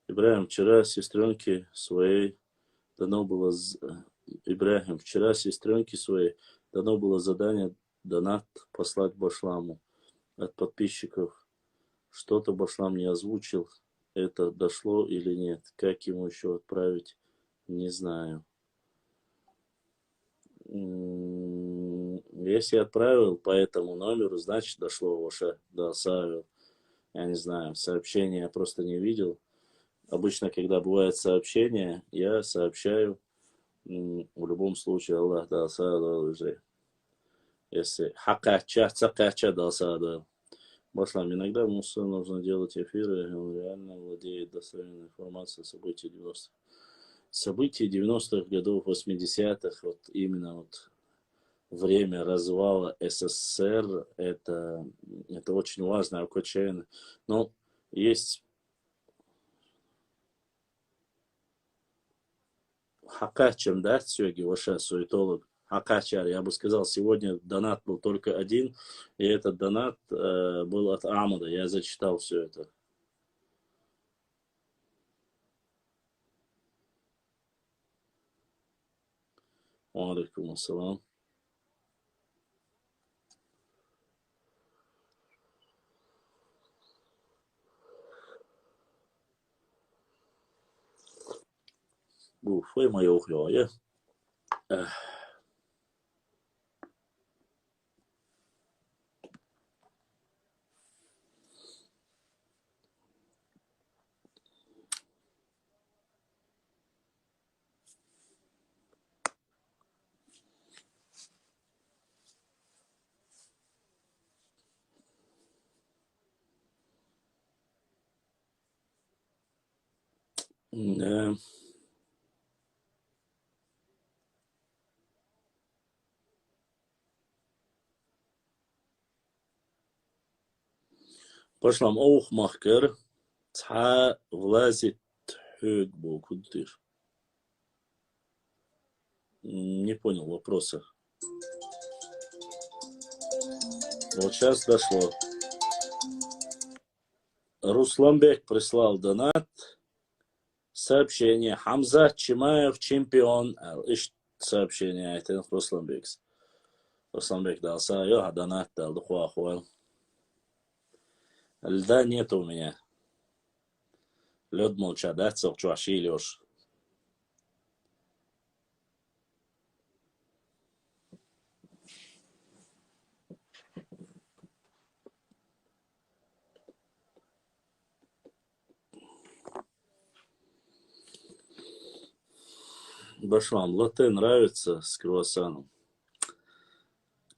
Ибрахим, вчера сестренке своей дано было... Ибрахим, вчера сестренке своей дано было задание донат послать Башламу от подписчиков. Что-то Башлам не озвучил. Это дошло или нет? Как ему еще отправить? Не знаю. Если отправил по этому номеру, значит дошло ваше, доставил. Я не знаю, сообщение я просто не видел. Обычно, когда бывает сообщение, я сообщаю. В любом случае, Аллах доставил уже. Если хакача, цакача доставил. Башлам, иногда Муса нужно делать эфиры, он реально владеет достоверной информацией о событиях 90-х. События 90-х годов, 80-х, вот именно вот время развала СССР, это очень важно, окончательно. Но есть хакачем, да, Сёги, ваша суетолог, хакачар, я бы сказал, сегодня донат был только один, и этот донат был от Амада, я зачитал все это. Алейкум ассалам. foi maior o ja. Да. Пошлам Оухмахкер, Ца влазит Хёгбо Кудыр. Не понял вопроса. Вот сейчас дошло. Русланбек прислал донат. Сообщение. Хамза Чимаев чемпион. Иш сообщение. Это Русланбек. Русланбек дал сайо, донат дал духуахуэл. Льда нет у меня. Лед молчат, цокчуаши лёш. Башлам, латте нравится с круассаном.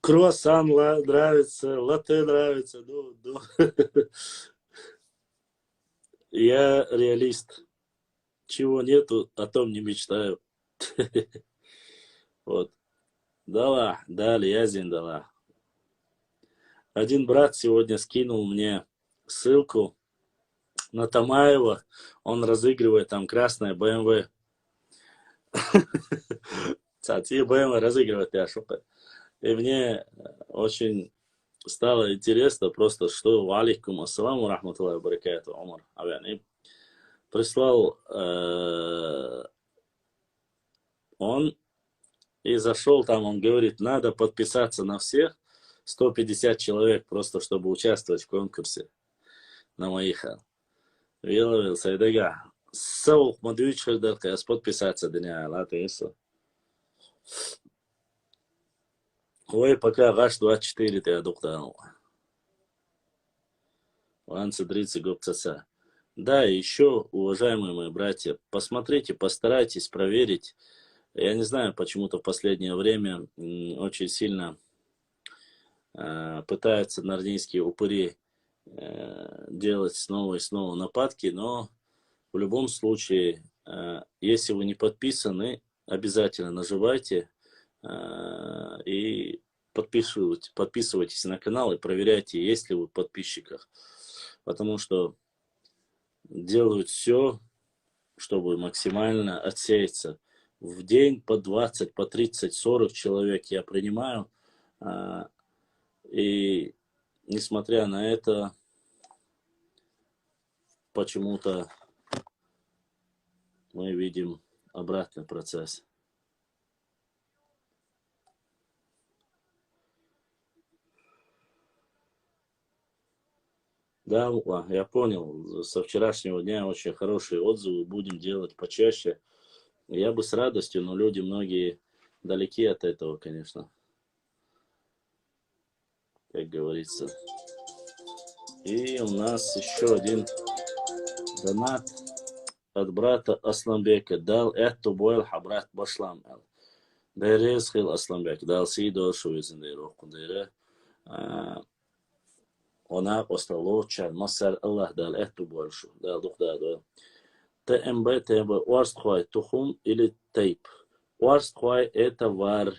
Круассан нравится, латте нравится. Ну. Я реалист. Чего нету, о том не мечтаю. Вот. Дала, дали, язин дала. Один брат сегодня скинул мне ссылку на Тамаева. Он разыгрывает там красное BMW. Кстати, BMW разыгрывает, я шутка. И мне очень стало интересно просто, что алейкум ассаламу рахматуллахи ва баракату, Умар Авиани. Прислал он и зашел там, он говорит, надо подписаться на всех, 150 человек, просто чтобы участвовать в конкурсе на моих. Виловил Сайдега. Саук мадвич хардалка, подписаться дня, лата есть. Ой, пока гаш 24 ты адуктанул. Ван цедрицы гопцаса. Да, и еще, уважаемые мои братья, посмотрите, постарайтесь проверить. Я не знаю, почему-то в последнее время очень сильно пытаются нордийские упыри делать снова и снова нападки, но в любом случае, если вы не подписаны, обязательно нажимайте и подписывайтесь на канал и проверяйте, есть ли вы в подписчиках. Потому что делают все, чтобы максимально отсеяться. В день по 20, по 30, 40 человек я принимаю. И несмотря на это, почему-то мы видим обратный процесс. Да, я понял. Со вчерашнего дня очень хорошие отзывы. Будем делать почаще. Я бы с радостью, но люди многие далеки от этого, конечно. Как говорится. И у нас еще один донат от брата Асламбека. Дал эту бойл хабрат башлам. Дайрез хил Асламбек. Дал сидо шуизендейро кундейре. Она осталось чан. Масар Аллах дал эту больше. Дал дух дал. ТМБ, уарстхвай тухум или тейп. Уарстхвай это вар.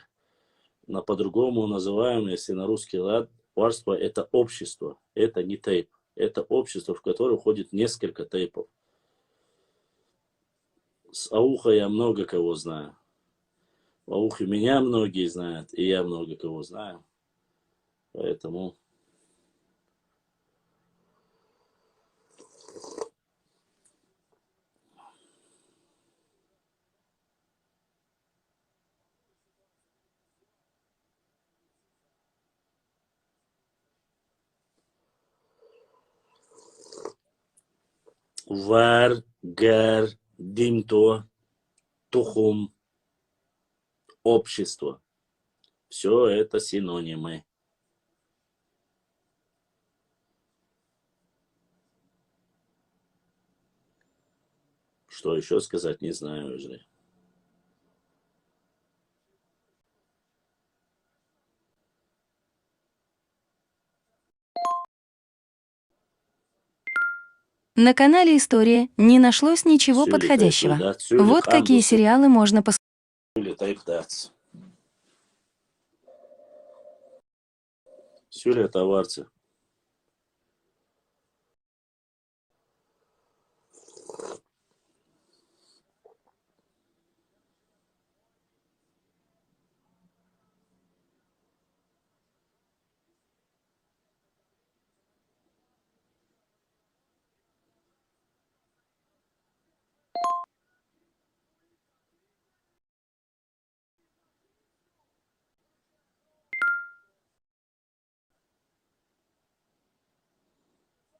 На по-другому называем, если на русский лад, уарстхвай это общество. Это не тейп. Это общество, в которое входит несколько тейпов. С ауха я много кого знаю. В аухе меня многие знают, и я много кого знаю. Поэтому... Вар, гар, димто. тухум, общество. Все это синонимы. Что еще сказать, не знаю уже. На канале «История» не нашлось ничего подходящего. Вот какие сериалы можно посмотреть. Сюля товарцы.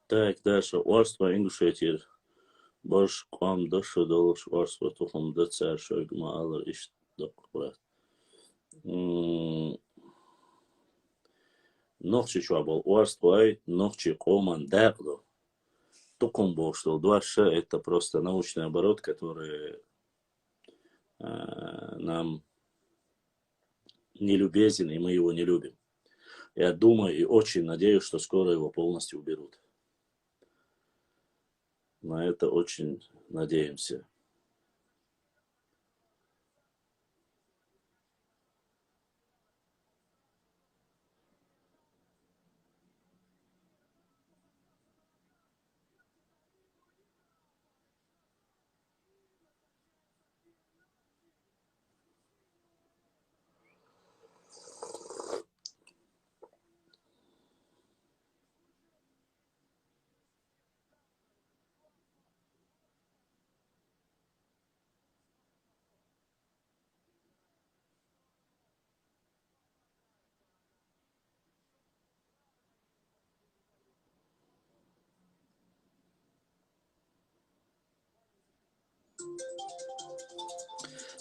Так, дальше. Орство ингушетир. Бош ком дошу долуш орство тухум дцар шойгма алыр иш докурат. Нохчи чуабол орство ай, нохчи коман дагло. Тукум боштол. Дваша это просто научный оборот, который нам не любезен, и мы его не любим. Я думаю и очень надеюсь, что скоро его полностью уберут. На это очень надеемся.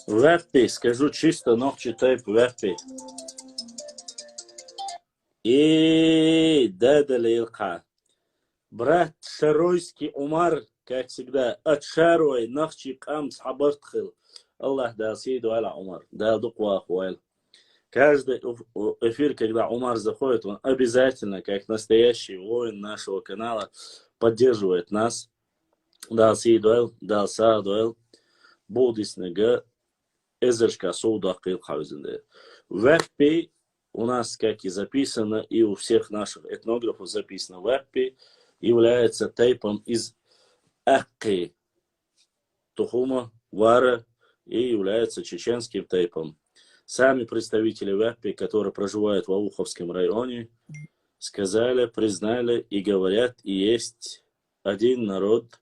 Веппи, скажу чисто, ногчи тайп веппи. И дадали илка. Брат Шаройский Умар, как всегда, от Шарой ногчи кам схабартхил. Аллах дал сейду аля Умар, дал дуква ахуэль. Каждый эфир, когда Умар заходит, он обязательно, как настоящий воин нашего канала, поддерживает нас. Дал сейду дал саадуэль. Будиснега. Эзершка соуда кылхаузенде. Веппи у нас, как и записано, и у всех наших этнографов записано, веппи является тайпом из акки, тухума, вара, и является чеченским тайпом. Сами представители веппи, которые проживают в Ауховском районе, сказали, признали и говорят, и есть один народ,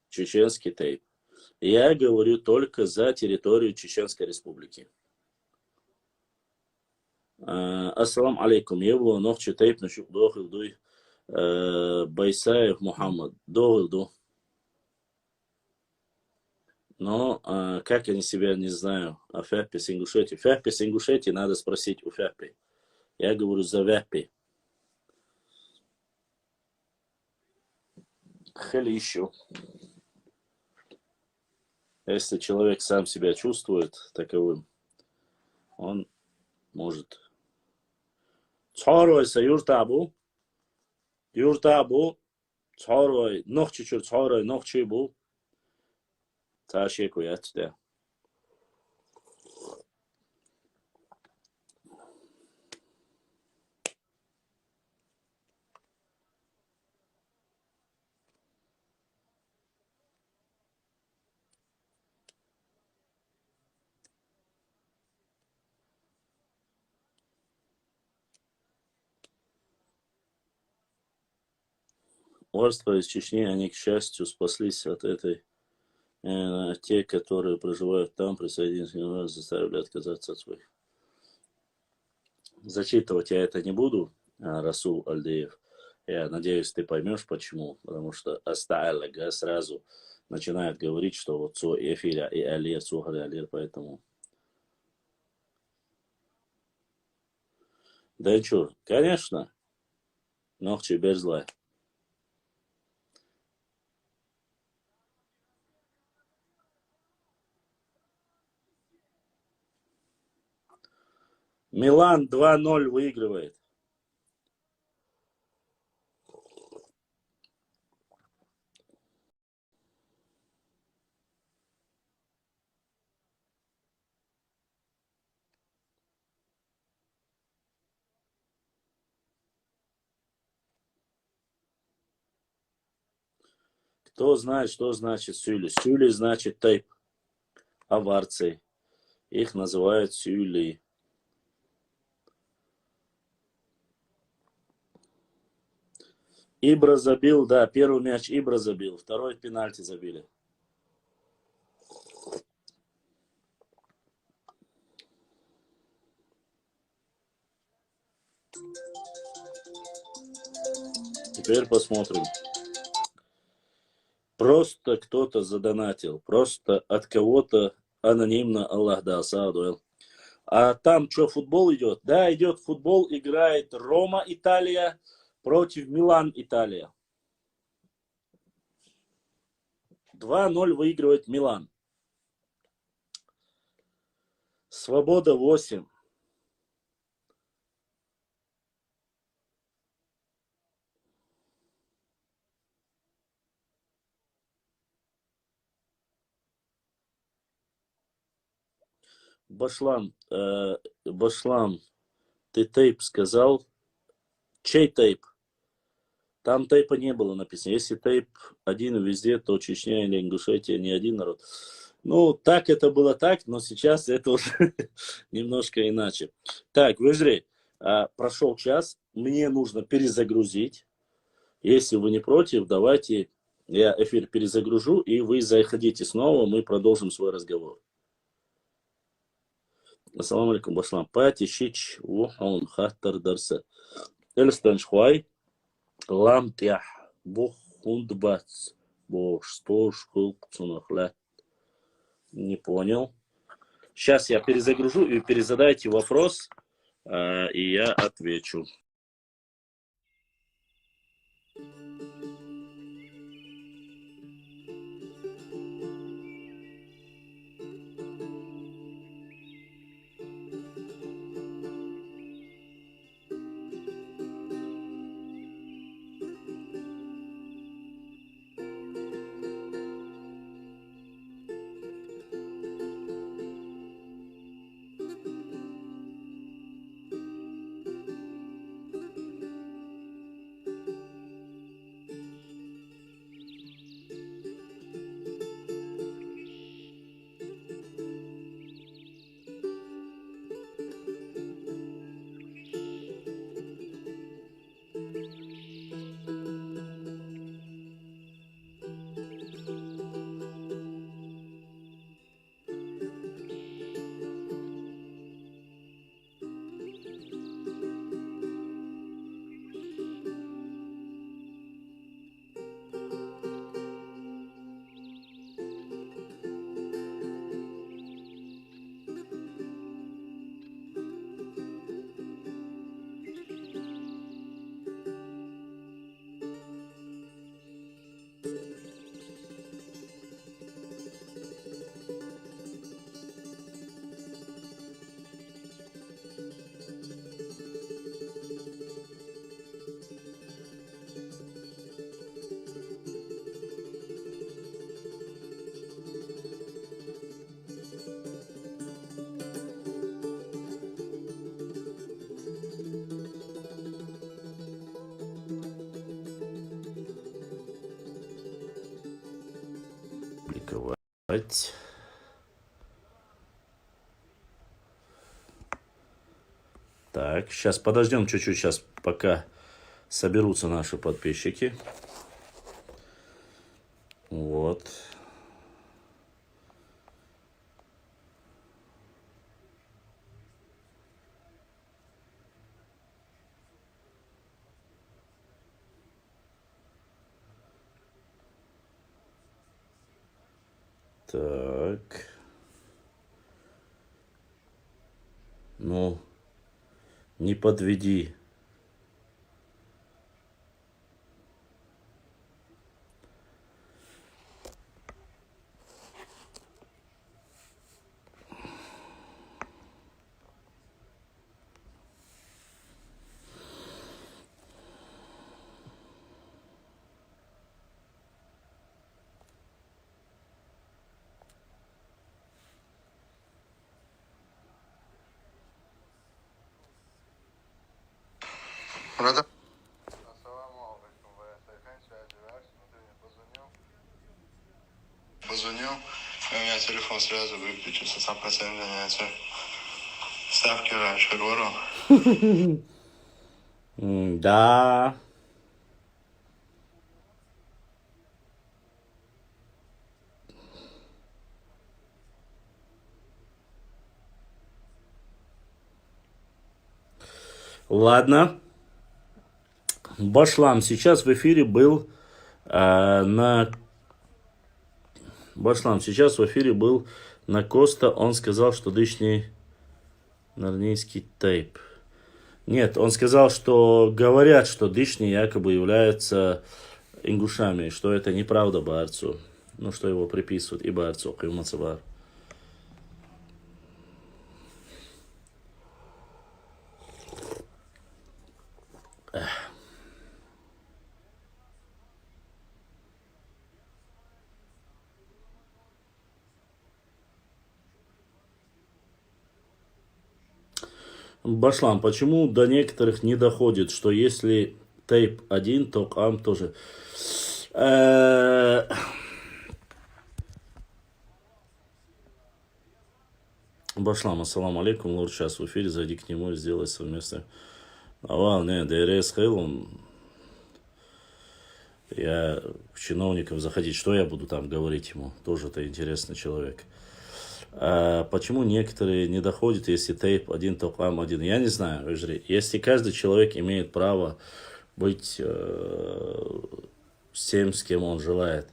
чеченский тайп. Я говорю только за территорию Чеченской Республики. Ассалам алейкум. Евло нохчи тейп нашук дохил дуй Байсаев Мухаммад. Дохил ду. Но как они себя, не знаю, о Фяппе с Ингушетии. Фяппе с Ингушетии надо спросить у Фяппе. Я говорю за Вяппе. Халищу. Если человек сам себя чувствует таковым, он может. Царой са юртабу, царой, нохчи чур царой, нохчи бу, ташеку ятте. Орства из Чечни, они, к счастью, спаслись от этой. Те, которые проживают там, присоединились, заставили отказаться от своих. Зачитывать я это не буду, Расул Альдеев. Я надеюсь, ты поймешь, почему. Потому что оставили сразу начинают говорить, что вот со эфира и алир, сухарь алир, поэтому... Да и что, конечно, ногчи без зла. Милан 2-0 выигрывает. Кто знает, что значит сюли? Сюли значит тейп. Аварцы. Их называют сюли. Ибра забил, да, первый мяч Ибра забил, второй пенальти забили. Теперь посмотрим. Просто кто-то задонатил, просто от кого-то анонимно Аллах дал, саадуэл. А там что, футбол идет? Да, идет футбол, играет Рома, Италия против Милан, Италия. 2-0 выигрывает Милан. Свобода 8. Башлам, ты тейп сказал. Чей тейп? Там тейпа не было написано. Если тейп один везде, то Чечня или Ингушетия не один народ. Ну, так это было так, но сейчас это уже немножко иначе. Так, Вежри, прошел час, мне нужно перезагрузить. Если вы не против, давайте я эфир перезагружу, и вы заходите снова, мы продолжим свой разговор. Ассаламу алейкум, башлам. Пати, шич, вухон, хаттар, дарса. Эльстан шхуай, лам тях, бух, хундбац, бош, стош, хулк, цунахля. Не понял. Сейчас я перезагружу и перезадайте вопрос, и я отвечу. Публиковать. Так, сейчас подождем чуть-чуть, сейчас пока соберутся наши подписчики. Вот. Так. Ну, не подведи. Надо. Позвонил, и у меня телефон сразу выключился, сам процент занятия. Ставки раньше говорю. Да. Ладно. Башлам сейчас в эфире был Башлам сейчас в эфире был на Коста. Он сказал, что дышний нарнийский тейп. Нет, он сказал, что говорят, что дышни якобы являются ингушами, что это неправда барцу. Ну, что его приписывают и барцу, и мацабар. Башлам, почему до некоторых не доходит, что если тейп один, то кам тоже? Башлам, ассаламу алейкум, лорд сейчас в эфире, зайди к нему и сделай совместно. Авал, не, ДРС Хейл, я к чиновникам заходить, что я буду там говорить ему, тоже это интересный человек. Почему некоторые не доходят, если тейп один, то кам один? Я не знаю, если каждый человек имеет право быть с тем, с кем он желает,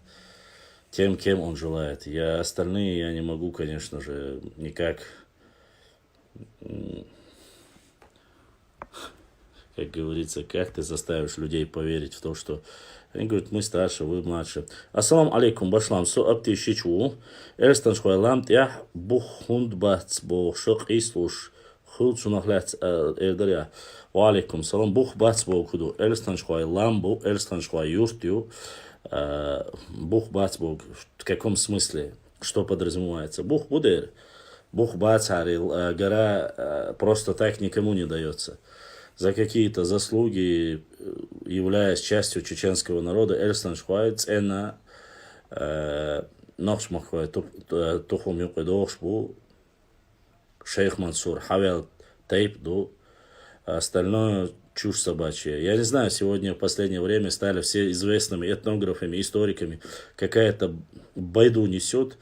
тем, кем он желает. Остальные я не могу, конечно же, никак, как говорится, как ты заставишь людей поверить в то, что они говорят, мы старше, вы младше. Ассалам алейкум, башлам, со апти шичу, эрстан шхуайлам, тях бухунд бац, бо шок ислуш, худ сунахлят эрдаря. Ва алейкум, салам, бух бац, бо куду, эрстан шхуайлам, бо эрстан шхуай юртю, бух бац, бо, в каком смысле, что подразумевается? Бух будер, бух бац, гора просто так никому не дается. За какие-то заслуги, являясь частью чеченского народа, Эльстан Шхуайц, Эна, Нохшмахуай, Тухум Юкидошбу, Шейх Мансур, Хавел Тейпду, остальное чушь собачья. Я не знаю, сегодня в последнее время стали все известными этнографами, историками, какая-то байду несет.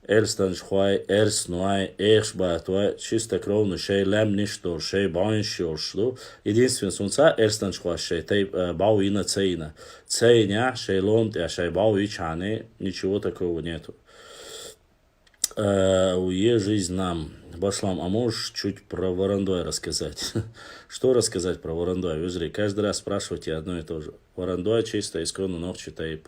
Эльстан Шхуай, Эрснуай, Эхшбатуай, чистокровно, шей лям ничто, шей бауншор, что. Единственное сунца, Эльстан Шхуай, шей тей бауина цейна. Цейня, шей ломт, а шей бауичане, ничего такого нету. Уе жизнь нам. Башлам, а можешь чуть про Варандуай рассказать? Что рассказать про Варандуай? Вы каждый раз спрашиваете одно и то же. Варандуай чисто, исконно, ногчи тейп.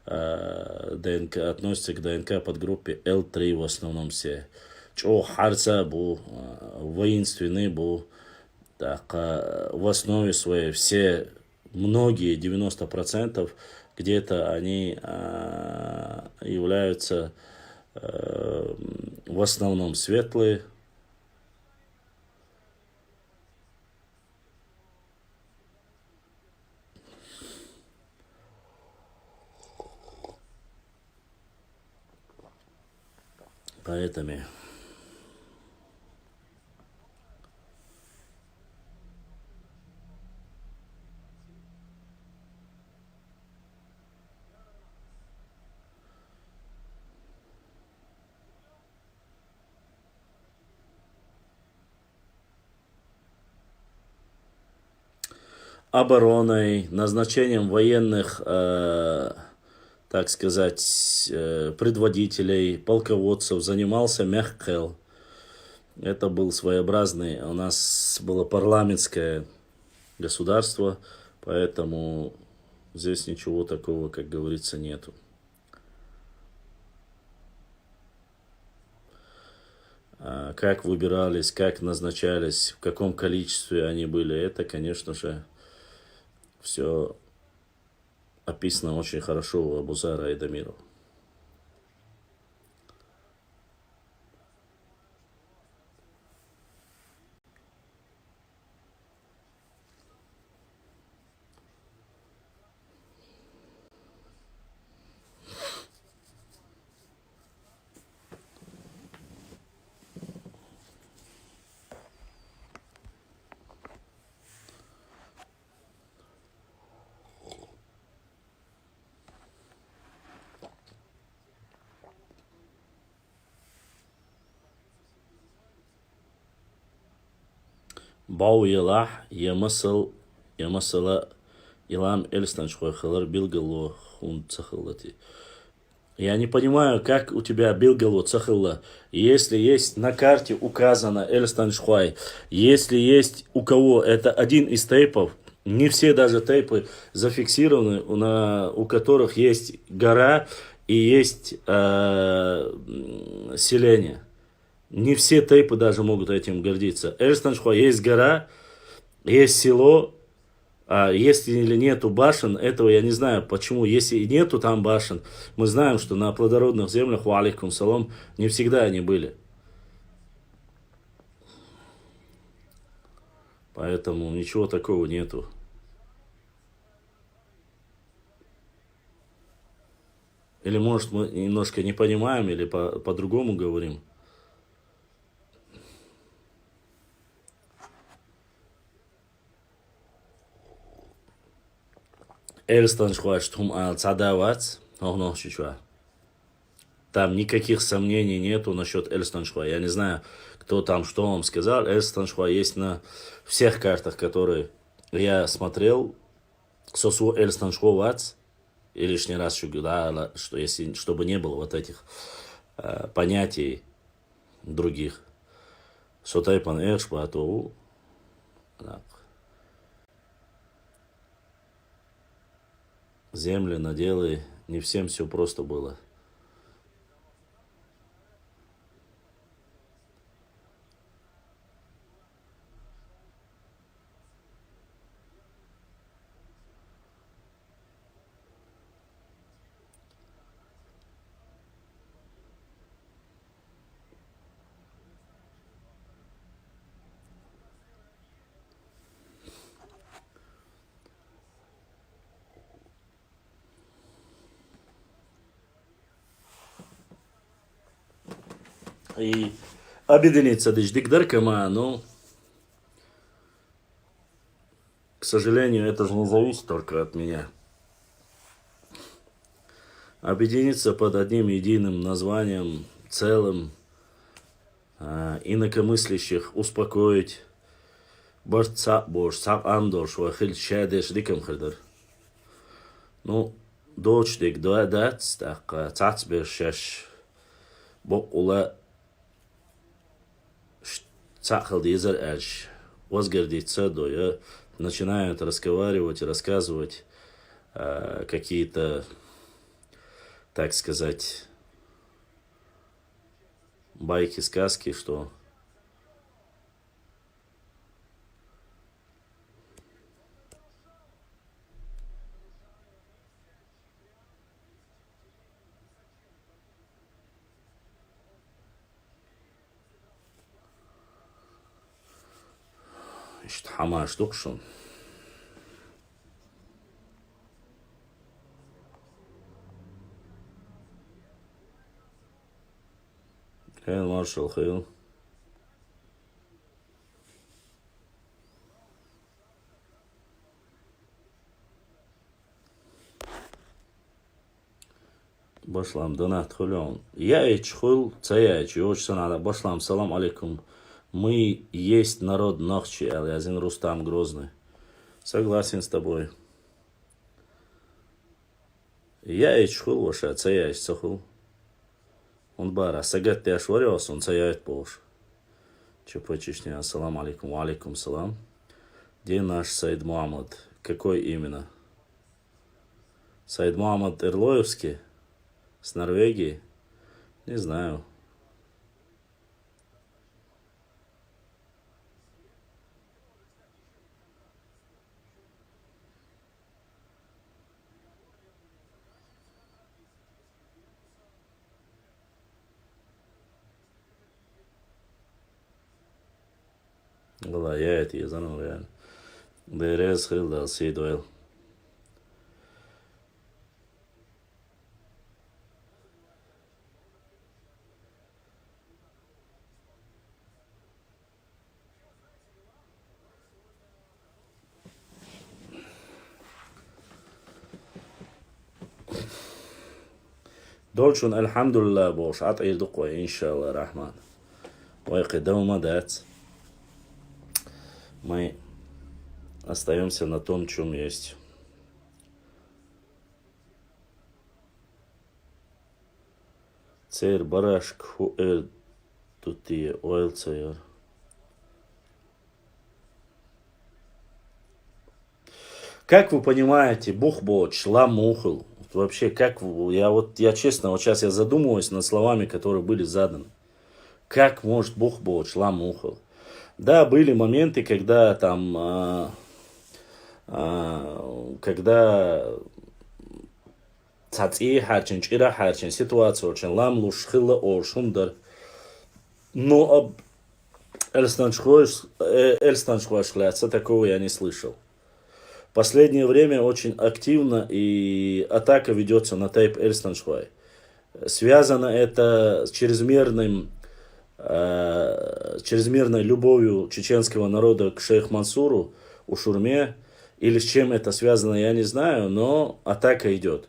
ДНК относится к ДНК подгруппе L3 в основном все. Чо харца был, воинственный был, так, в основе своей все, многие, 90% где-то они являются в основном светлые. Поэтому обороной, назначением военных так сказать, предводителей, полководцев занимался Мехкел. Это был своеобразный, у нас было парламентское государство, поэтому здесь ничего такого, как говорится, нету. Как выбирались, как назначались, в каком количестве они были, это, конечно же, все описано очень хорошо у Абу-Зара и Дамирова. Бау елах емысыл илам эльстаншхой хылыр билгало хун цахылати. Я не понимаю, как у тебя билгало цахылла, если есть на карте указано эльстаншхой, если есть у кого это один из тейпов, не все даже тейпы зафиксированы, у которых есть гора и есть селение. Не все тейпы даже могут этим гордиться. Эльстаншхуа есть гора, есть село, а если или нету башен, этого я не знаю почему. Если и нету там башен, мы знаем, что на плодородных землях, ва алейкум салам, не всегда они были. Поэтому ничего такого нету. Или может мы немножко не понимаем, или по-другому говорим. Эльстаншхуа штум цадавац, там никаких сомнений нету насчет Эльстаншхуа. Я не знаю, кто там что вам сказал. Эльстаншхуа есть на всех картах, которые я смотрел. Сосу Эльстаншхуац. И лишний раз еще говорю, что если, чтобы не было вот этих понятий других. Сотайпан Эльшба, то земли, наделы, не всем все просто было. И объединиться дыждикдаркама, но, к сожалению, это же не зависит только от меня. Объединиться под одним единым названием, целым, инакомыслящих успокоить. Ну, дочдик, дуадат, так, цацбершаш, бокула, цахал дизер эш, возгордиться, доя, начинают разговаривать и рассказывать какие-то, так сказать, байки, сказки, что işte hamaştık şun. Хейл, маршал, хейл. Başlam donat хулон. Я ичхул, цаяч, очень надо. Başlam, салам алейкум. Мы есть народ ночи, Алязин Рустам Грозный. Согласен с тобой. Я ичхул ваша, цая ичсахул. Он бара, сагат ты ашвариос, он цая итбош. Чупа Чечня, ассаламу алейкум, ва алейкум салам. Где наш Саид Мухаммад? Какой именно? Саид Мухаммад Эрлоевский? С Норвегии? Не знаю. Valla я это yazanım yani. Berez hılda Seydwell. Dolçun elhamdülillah boş. At ayırdık ve inşallah rahman. Ve кедаума дать. Мы остаемся на том, чем есть. Цейр барашк хуэр тутие ойл цейр. Как вы понимаете, бухбоч, ламухл, вообще, как я честно, вот сейчас я задумываюсь над словами, которые были заданы. Как может бухбоч, ламухл? Да, были моменты, когда там, когда цаци харчин, чира харчин, ситуация очень ламлуш, хилла ошундар. Но эльстаншхуашляться такого я не слышал. В последнее время очень активно и атака ведется на Тайп Эльстаншхуай. Связано это с чрезмерной любовью чеченского народа к шейх Мансуру, Ушурме, или с чем это связано, я не знаю, но атака идет.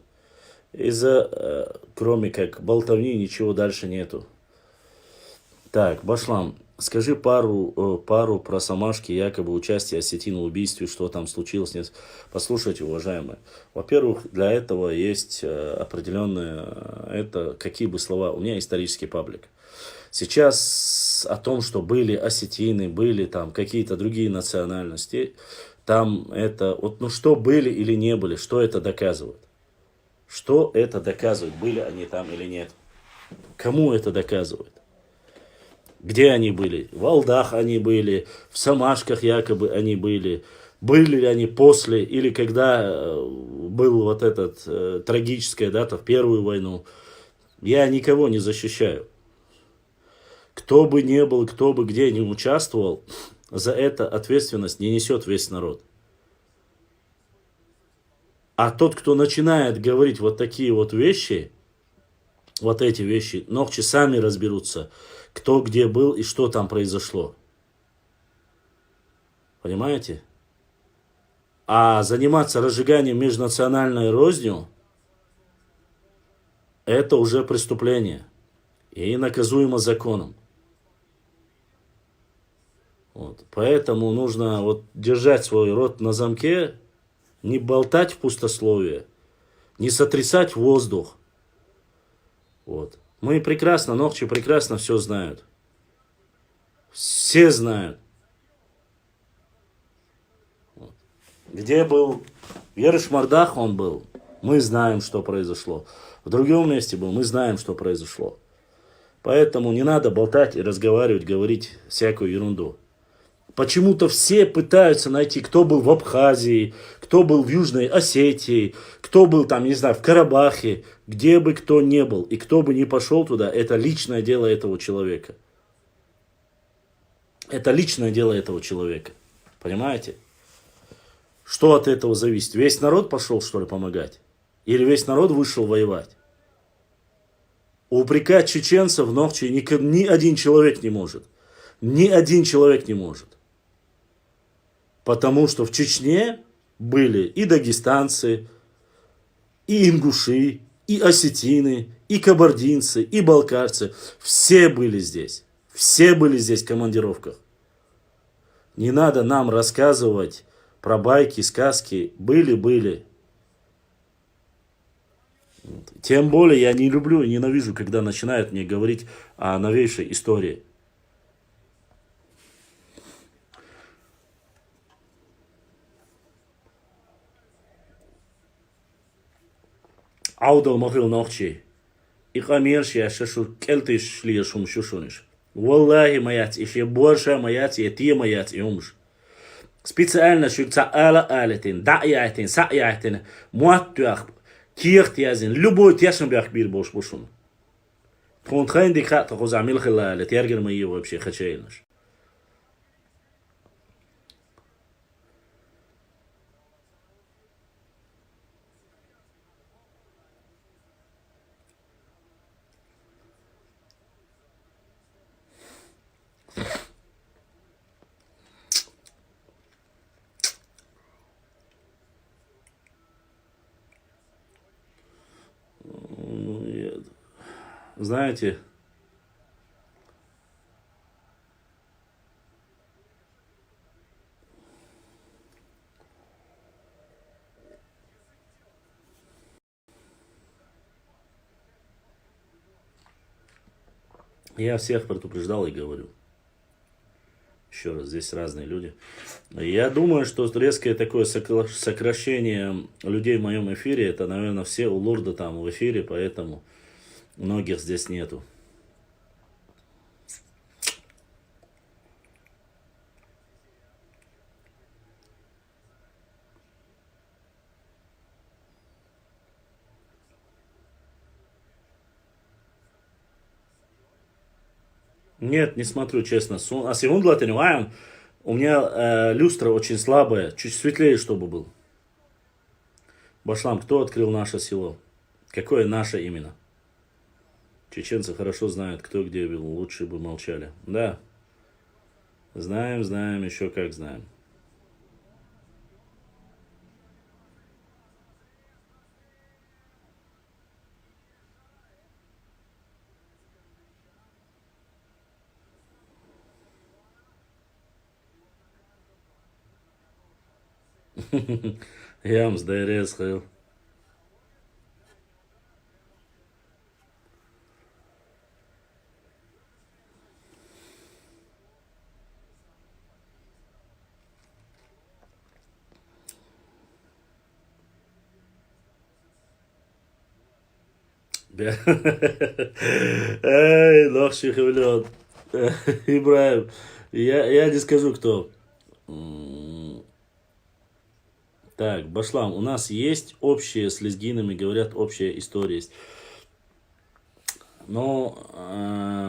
Кроме как болтовни, ничего дальше нету. Так, Башлам, скажи пару про Самашки, якобы участие осетин в убийстве, что там случилось. Нет. Послушайте, уважаемые. Во-первых, для этого есть определенные, какие бы слова. У меня исторический паблик. Сейчас о том, что были осетины, были там какие-то другие национальности, там это, вот, ну что были или не были, что это доказывает? Что это доказывает, были они там или нет? Кому это доказывает? Где они были? В Алдах они были, в Самашках якобы они были. Были ли они после или когда был вот этот трагическая дата в Первую войну? Я никого не защищаю. Кто бы ни был, кто бы где ни участвовал, за это ответственность не несет весь народ. А тот, кто начинает говорить вот такие вот вещи, вот эти вещи, ногчи сами разберутся, кто где был и что там произошло. Понимаете? А заниматься разжиганием межнациональной рознью, это уже преступление и наказуемо законом. Вот. Поэтому нужно вот держать свой рот на замке, не болтать в пустословие, не сотрясать воздух. Вот. Мы прекрасно, ногчи прекрасно все знают. Все знают. Вот. Где был Ерыш-Мардах, он был. Мы знаем, что произошло. В другом месте был, мы знаем, что произошло. Поэтому не надо болтать и разговаривать, говорить всякую ерунду. Почему-то все пытаются найти, кто был в Абхазии, кто был в Южной Осетии, кто был там, не знаю, в Карабахе, где бы кто ни был, и кто бы ни пошел туда, это личное дело этого человека. Это личное дело этого человека. Понимаете? Что от этого зависит? Весь народ пошел, что ли, помогать? Или весь народ вышел воевать? Упрекать чеченцев в ногчи ни один человек не может. Ни один человек не может. Потому что в Чечне были и дагестанцы, и ингуши, и осетины, и кабардинцы, и балкарцы. Все были здесь. Все были здесь в командировках. Не надо нам рассказывать про байки, сказки. Были. Тем более я не люблю и ненавижу, когда начинают мне говорить о новейшей истории. Аудал махил нахчи. Ich амерши, я шашу кельтиш шли шум шушуниш. Валлахи маят, еще больше маят, и те маят, и умш. Специально шукца алатин, даятин, саятин, муаттуах, киртязин, любой тяшнбях бир бош бошун. Тхонтхайн дикат хозамил хилале, тергер мои вообще хачейнаш. Знаете, я всех предупреждал и говорю. Еще раз, здесь разные люди. Я думаю, что резкое такое сокращение людей в моем эфире, это, наверное, все у Лурда там в эфире, поэтому многих здесь нету. Нет, не смотрю, честно. А сегодня Латиневаем, у меня люстра очень слабая, чуть светлее, чтобы был. Башлам, кто открыл наше село? Какое наше именно? Чеченцы хорошо знают, кто где был, лучше бы молчали. Да, знаем, знаем, еще как знаем. Ямс, ДРС, хэл. Эй, нахши хвилен. Ибраим. Я не скажу, кто. Так, Башлам, у нас есть общее с лезгинами, говорят, общая история есть. Но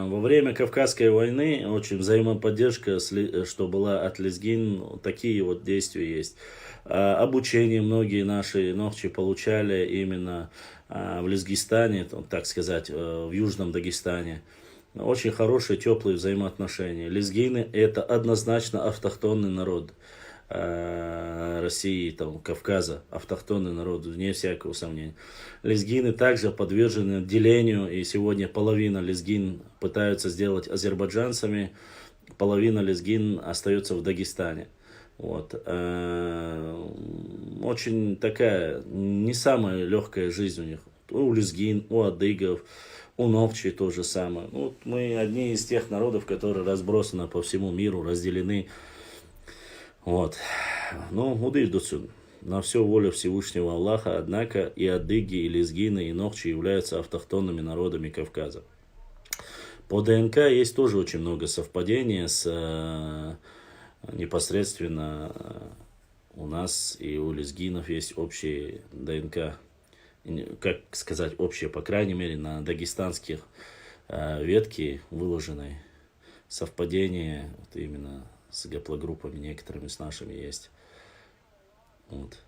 во время Кавказской войны очень взаимоподдержка, что была от лезгин, такие вот действия есть. Обучение многие наши нохчи получали именно в Лезгистане, так сказать, в Южном Дагестане. Очень хорошие, теплые взаимоотношения. Лезгины это однозначно автохтонный народ России, там, Кавказа, автохтонный народ, вне всякого сомнения. Лезгины также подвержены делению, и сегодня половина лезгин пытаются сделать азербайджанцами, половина лезгин остается в Дагестане. Вот. Очень такая, не самая легкая жизнь у них. У лезгин, у адыгов, у новчей то же самое. Вот мы одни из тех народов, которые разбросаны по всему миру, разделены. Вот. Ну, удыждутся. На все воля Всевышнего Аллаха, однако и адыги, и лезгины, и нохчи являются автохтонными народами Кавказа. По ДНК есть тоже очень много совпадений с непосредственно у нас и у лезгинов есть общие ДНК, как сказать, общие, по крайней мере, на дагестанских ветки выложенной совпадение вот именно с гаплогруппами некоторыми с нашими есть. Вот.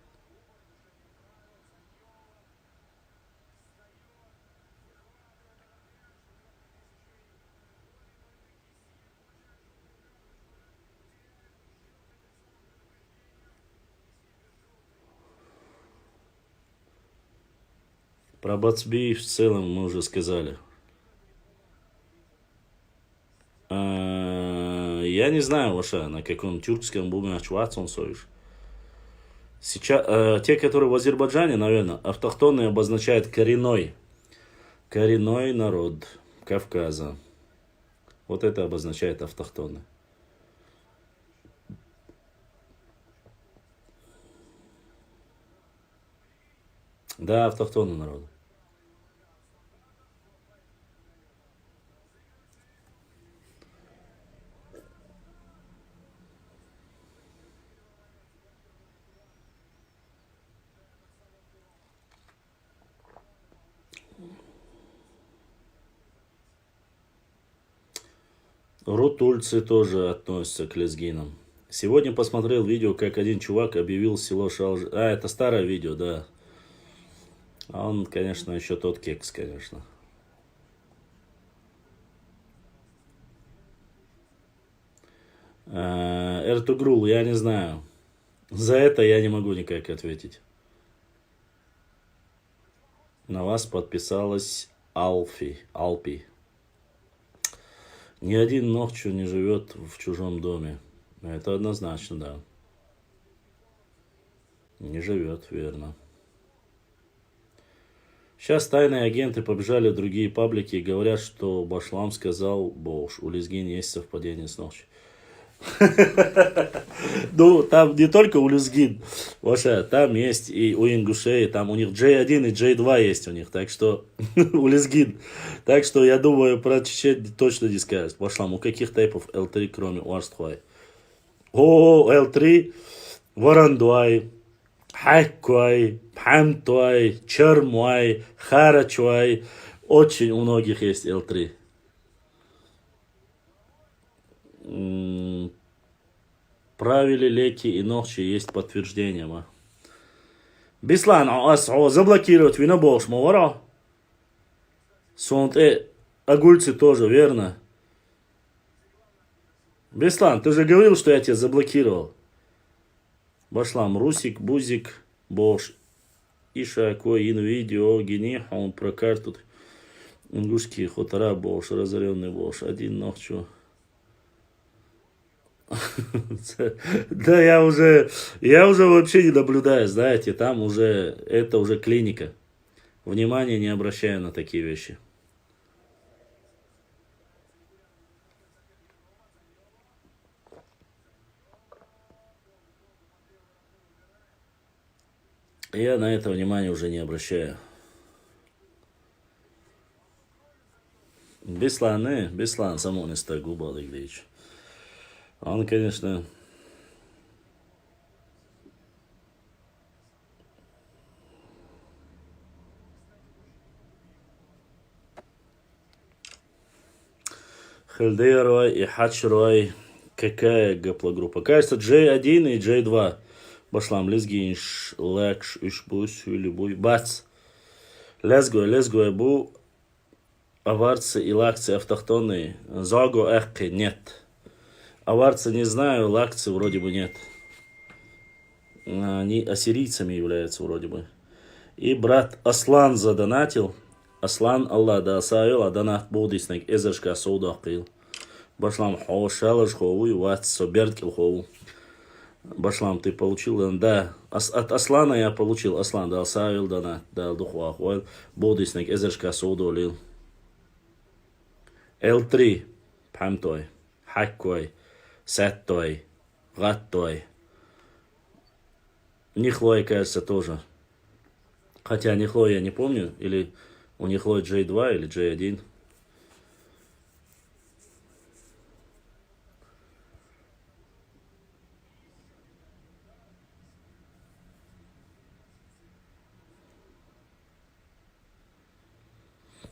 Про Бацби в целом мы уже сказали. Я не знаю, Ваша, на каком тюркском бумаге он союз. Сейчас, те, которые в Азербайджане, наверное, автохтонный обозначает коренной. Коренной народ Кавказа. Вот это обозначает автохтонный. Да, автохтонный народ. Рутульцы тоже относятся к лезгинам. Сегодня посмотрел видео, как один чувак объявил село Шалж... А, это старое видео, да. А он, конечно, еще тот кекс, конечно. Эртугрул, я не знаю. За это я не могу никак ответить. На вас подписалась Алпи. Ни один ногчу не живет в чужом доме. Это однозначно, да. Не живет, верно. Сейчас тайные агенты побежали в другие паблики и говорят, что Башлам сказал, Бош, у Лезгин есть совпадение с ночью. Ну, там не только у Лезгин, там есть и у ингушей, там у них J1 и J2 есть у них, так что у Лезгин. Так что я думаю, про чечен точно не скажет. Башлам, у каких тайпов L3, кроме Уарствай? О, L3, Варандуай, Хайкуай, Пхамтуай, Чермуай, Харачуай. Очень у многих есть L3. Правили леки и ногчи есть подтверждение, ма. Беслан, заблокировать виноболш, мавара. Сонт, огульцы тоже, верно? Беслан, ты же говорил, что я тебя заблокировал. Башлам, Русик, Бузик, Бош. Иша, кой, инвидео, гени, он про карту. Ингушский хутора, Бош, разоренный Бош. Один ногчу. Да, я уже вообще не наблюдаю, знаете, там уже, это уже клиника. Внимания не обращаю на такие вещи. Я на это внимание уже не обращаю. Беслан, само не стал губа, Алексеевич. Он, конечно... Хельдейрой и Хачрой. Какая гаплогруппа? Кажется, J1 и J2. Башлам, лезгинш, лекш, ишбус, любой. Бац. Лезгой, бу. Аварцы и лакцы автохтонные. Заго эхки нет. Аварцы не знаю, лакцы вроде бы нет. Они ассирийцами являются вроде бы. И брат Аслан задонатил. Аслан Аллах да асавил, а донат бодиснек эзершка соудах кил. Башлам хо шалаш хову и ват соберткил хову. Башлам, ты получил? Да. От Аслана я получил. Аслан да асавил донат. Да духва хову. Бодиснек эзершка соудолил. L3. Памтой. Хаккой. Сеттой. Гаттой. Нихлой, кажется, тоже. Хотя Нихлой я не помню. Или у Нихлой J2 или J1.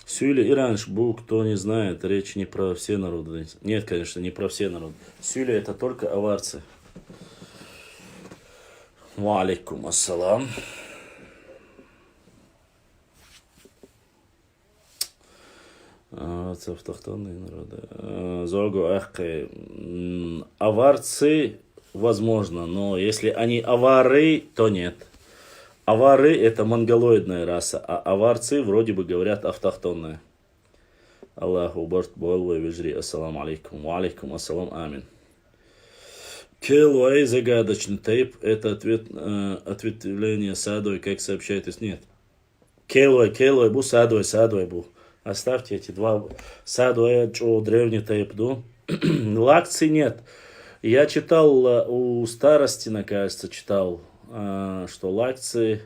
Сюли и Ранш, Бу, кто не знает, речь не про все народы. Нет, конечно, не про все народы. Сюли это только аварцы. Ва алейкум ассалам. Это автохтонные народы. Зогу ахкай. Аварцы возможно, но если они авары, то нет. Авары это монголоидная раса, а аварцы вроде бы говорят автохтонная. Аллаху барт бойлвай вижри, ассаламу алейкум, ва алейкум ассалам, амин. Келуай загадочный тейп. Это ответвление садой, как сообщает из нет. Келуай бу, садой бу. Оставьте эти два. Садой, что древний тейп, ду. Лакций нет. Я читал у Старостина, кажется, читал, что лакцы,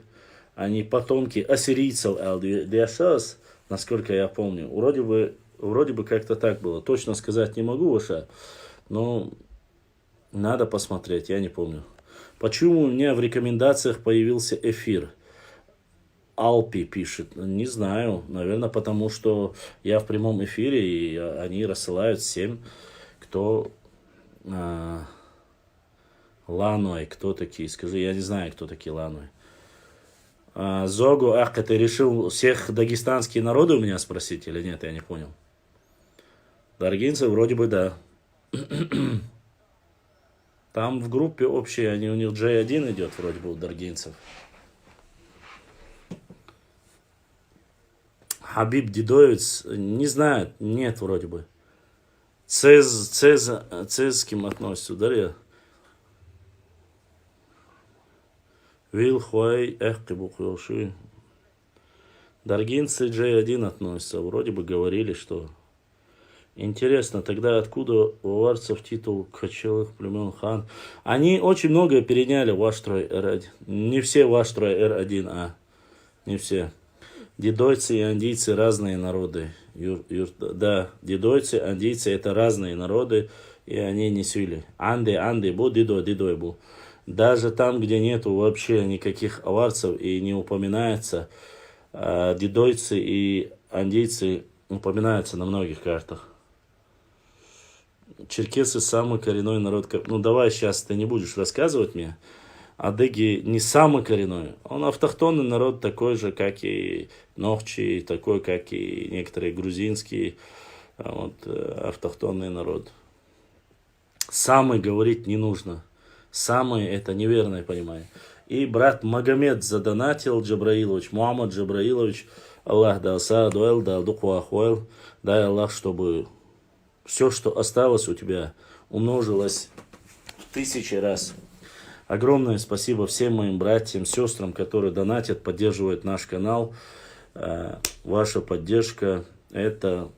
они потомки ассирийцев Элдиашас, насколько я помню. Вроде бы как-то так было. Точно сказать не могу, Ваша, но надо посмотреть, я не помню. Почему у меня в рекомендациях появился эфир? Алпи пишет. Не знаю. Наверное, потому что я в прямом эфире, и они рассылают всем, кто... Ланой. Кто такие? Скажи, я не знаю, кто такие Ланой. Зогу, ты решил всех дагестанские народы у меня спросить или нет? Я не понял. Даргинцы вроде бы да. Там в группе общей, у них J1 идет вроде бы у даргинцев. Хабиб Дидоевец, не знаю, нет вроде бы. Цез с кем относится, Дарья? Вил Хуай, Кибухуоши. Даргинцы J1 относятся. Вроде бы говорили, что... Интересно, тогда откуда у варцев титул кочевых племен хан? Они очень многое переняли в Ваштрой R1. Не все Ваштрой R1, а не все. Дидойцы и андийцы разные народы. Да, дидойцы, андийцы это разные народы, и они не сюли. Анды, бу, дидой, бу. Даже там, где нету вообще никаких аварцев и не упоминается, дидойцы и андийцы упоминаются на многих картах. Черкесы самый коренной народ. Ну давай сейчас ты не будешь рассказывать мне. Адыги не самый коренной. Он автохтонный народ, такой же, как и Нохчи, такой, как и некоторые грузинские. Автохтонный народ. Самый говорить не нужно. Самый это неверное понимание. И брат Магомед задонатил Джабраилович, Мухаммад Джабраилович, Аллах дал саадуэл, дал духуахуэл, дай Аллах, чтобы все, что осталось у тебя, умножилось в 1000 раз. Огромное спасибо всем моим братьям, сестрам, которые донатят, поддерживают наш канал. Ваша поддержка – это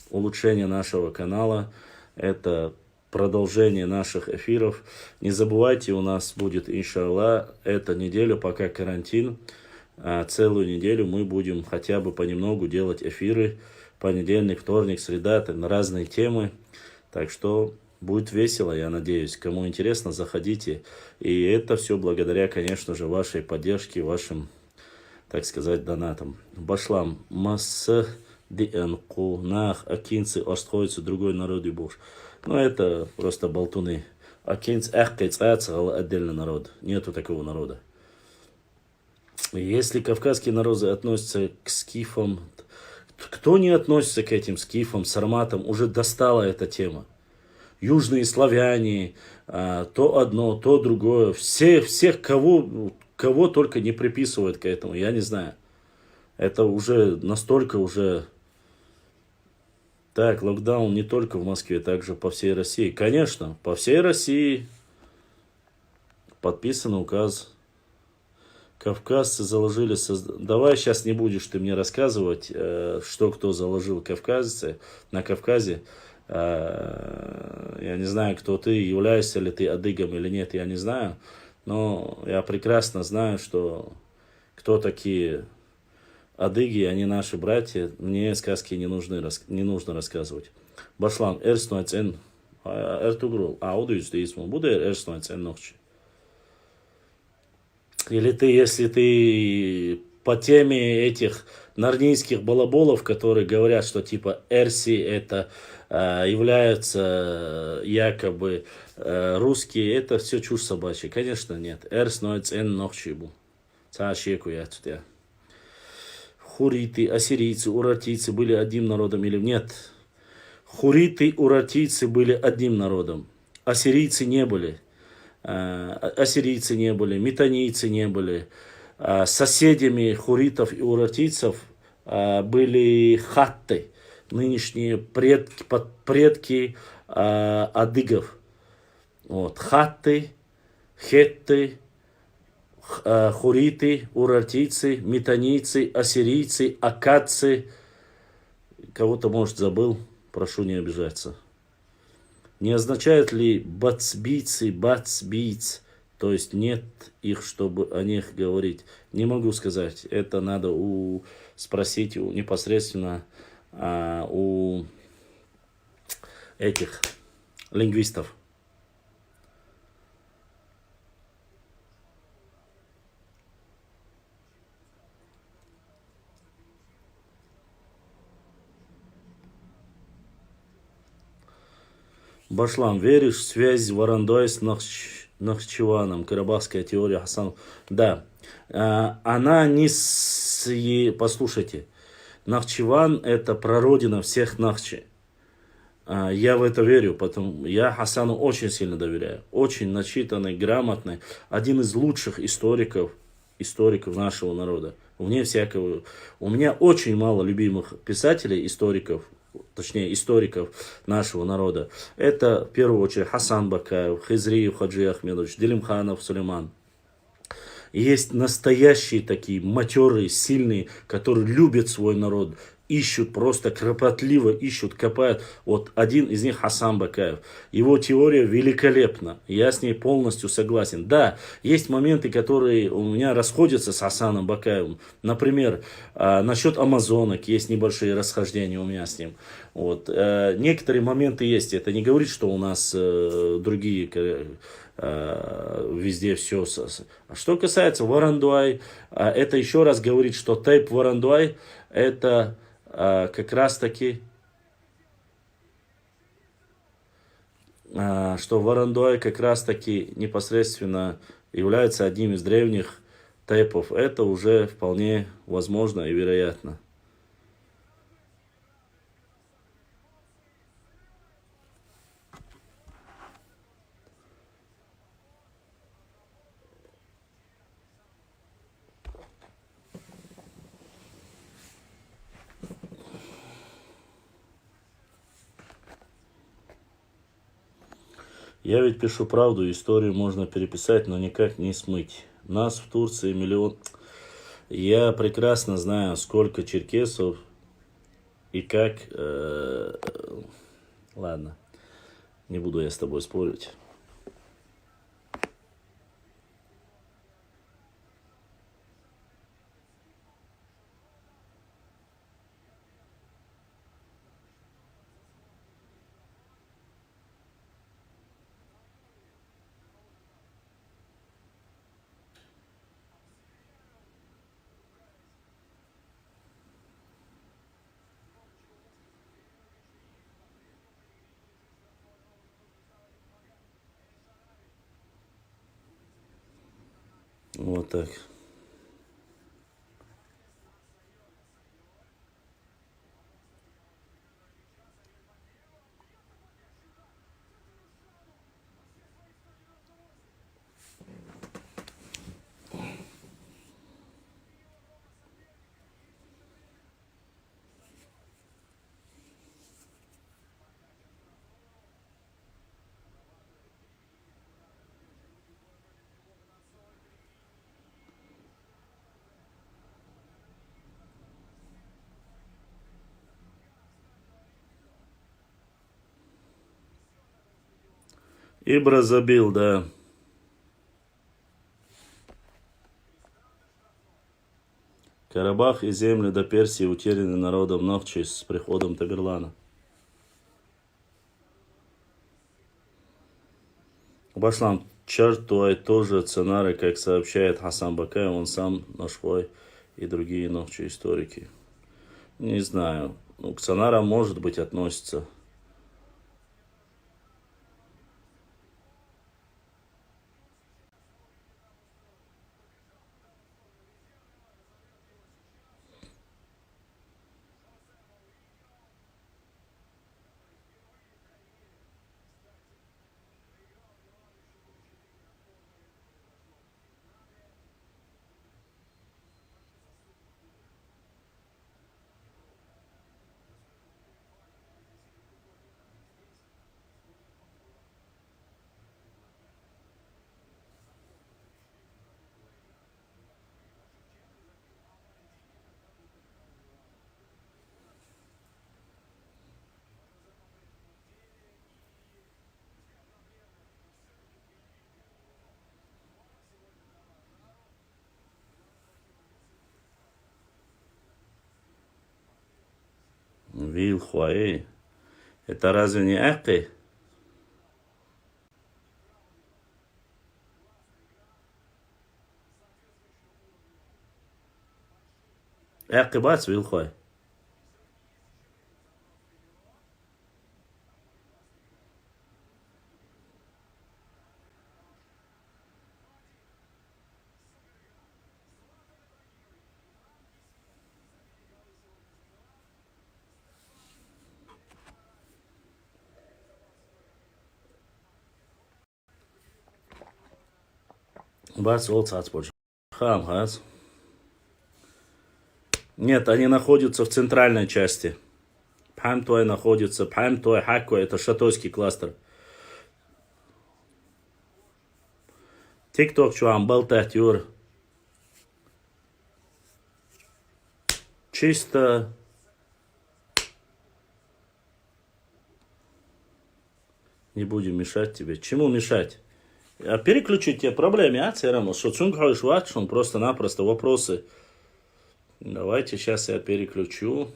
улучшение нашего канала, это продолжение наших эфиров. Не забывайте, у нас будет, иншаллах, эту неделю, пока карантин, целую неделю мы будем хотя бы понемногу делать эфиры. Понедельник, вторник, среда, на разные темы. Так что будет весело, я надеюсь. Кому интересно, заходите. И это все благодаря, конечно же, вашей поддержке, вашим, так сказать, донатам. Башлам, масса диэнку, нах, акинцы, остроится другой народ и бож. Ну, это просто болтуны. Акинцы, отдельный народ. Нету такого народа. Если кавказские народы относятся к скифам, кто не относится к этим скифам, сарматам, уже достала эта тема. Южные славяне, то одно, то другое. Всех, кого только не приписывают к этому, я не знаю. Это уже настолько уже... Так, локдаун не только в Москве, также по всей России. Конечно, по всей России подписан указ. Кавказцы заложили... Давай сейчас не будешь ты мне рассказывать, что кто заложил кавказцы на Кавказе. Я не знаю, кто ты, являешься ли ты адыгом или нет, я не знаю. Но я прекрасно знаю, что кто такие адыги, они наши братья. Мне сказки не нужно рассказывать. Башлам, эрснуэцэн, эртугрул, аудуюсь дейсму, буду эрснуэцэн нохчи. Или ты, если ты по теме этих нарнийских балаболов, которые говорят, что типа Эрси это являются якобы русские, это все чушь собачья. Конечно, нет. Эрс ноец эн нохчибу. Цаашеку я тут я. Хуриты, ассирийцы, уратийцы были одним народом или нет? Хуриты, уратийцы были одним народом. Ассирийцы не были. Ассирийцы не были, метанийцы не были. Соседями хуритов и уратийцев были хатты, нынешние предки адыгов. Вот, хатты, хетты, хуриты, урартийцы, метанийцы, ассирийцы, акадцы. Кого-то, может, забыл, прошу не обижаться. Не означает ли бацбийцы, бацбийц, то есть нет их, чтобы о них говорить? Не могу сказать. Это надо спросить непосредственно у этих лингвистов. Башлам, веришь в связь Варандой с Нахчеваном? Карабахская теория Хасан. Да. Она не с... Послушайте. Нахчеван это прародина всех Нахчи. Я в это верю, потому я Хасану очень сильно доверяю. Очень начитанный, грамотный. Один из лучших историков нашего народа. Вне всякого. У меня очень мало любимых писателей, историков нашего народа. Это, в первую очередь, Хасан Бакаев, Хизриев Хаджи Ахмедович, Делимханов Сулейман. Есть настоящие такие матерые, сильные, которые любят свой народ, ищут просто кропотливо, ищут, копают. Вот один из них Хасан Бакаев. Его теория великолепна. Я с ней полностью согласен. Да, есть моменты, которые у меня расходятся с Хасаном Бакаевым. Например, насчет амазонок есть небольшие расхождения у меня с ним. Вот. Некоторые моменты есть. Это не говорит, что у нас другие везде все. А что касается Варандуай, это еще раз говорит, что тайп Варандуай это как раз таки, что Варандуай как раз таки непосредственно является одним из древних тайпов. Это уже вполне возможно и вероятно. Я ведь пишу правду, историю можно переписать, но никак не смыть. Нас в Турции миллион... Я прекрасно знаю, сколько черкесов и как... Ладно, не буду я с тобой спорить. Вот так. Ибра забил, да. Карабах и земли до Персии утеряны народом Нахчи с приходом Тамерлана. Башлам, Чартуай тоже ценары, как сообщает Хасан Бакаев, он сам Нашхой и другие Нахчи историки. Не знаю. К ценарам может быть относится. Вилхуай. Это разве не Аки? Аки бац Вилхуай. Бац, волцацпоч. Хам, хас. Нет, они находятся в центральной части. Пхамтуай находится, Пхамтуай, Хакуай, это шатойский кластер. Тикток чуам болтать, Юр. Чисто. Не будем мешать тебе. Чему мешать? А переключить тебе проблемы, а, Церамус? Что цунгхой шватшун, просто-напросто вопросы. Давайте сейчас я переключу.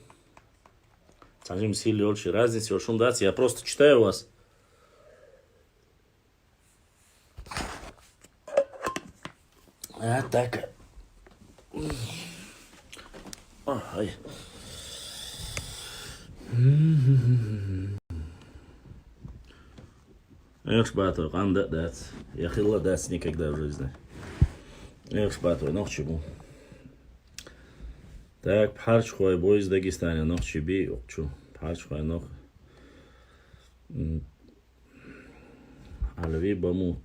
Сажим сильно очень разницы, шум дать. Я просто читаю вас. А так. Ай. Эх, шпатой, канда дать. Я хилла дать никогда в жизни. Эх, шпатой, ну к чему? Так, Пхарчхуай, бой из Дагестана, нох чиби, окчу. Пхарчхуай, нох. Алви бамут.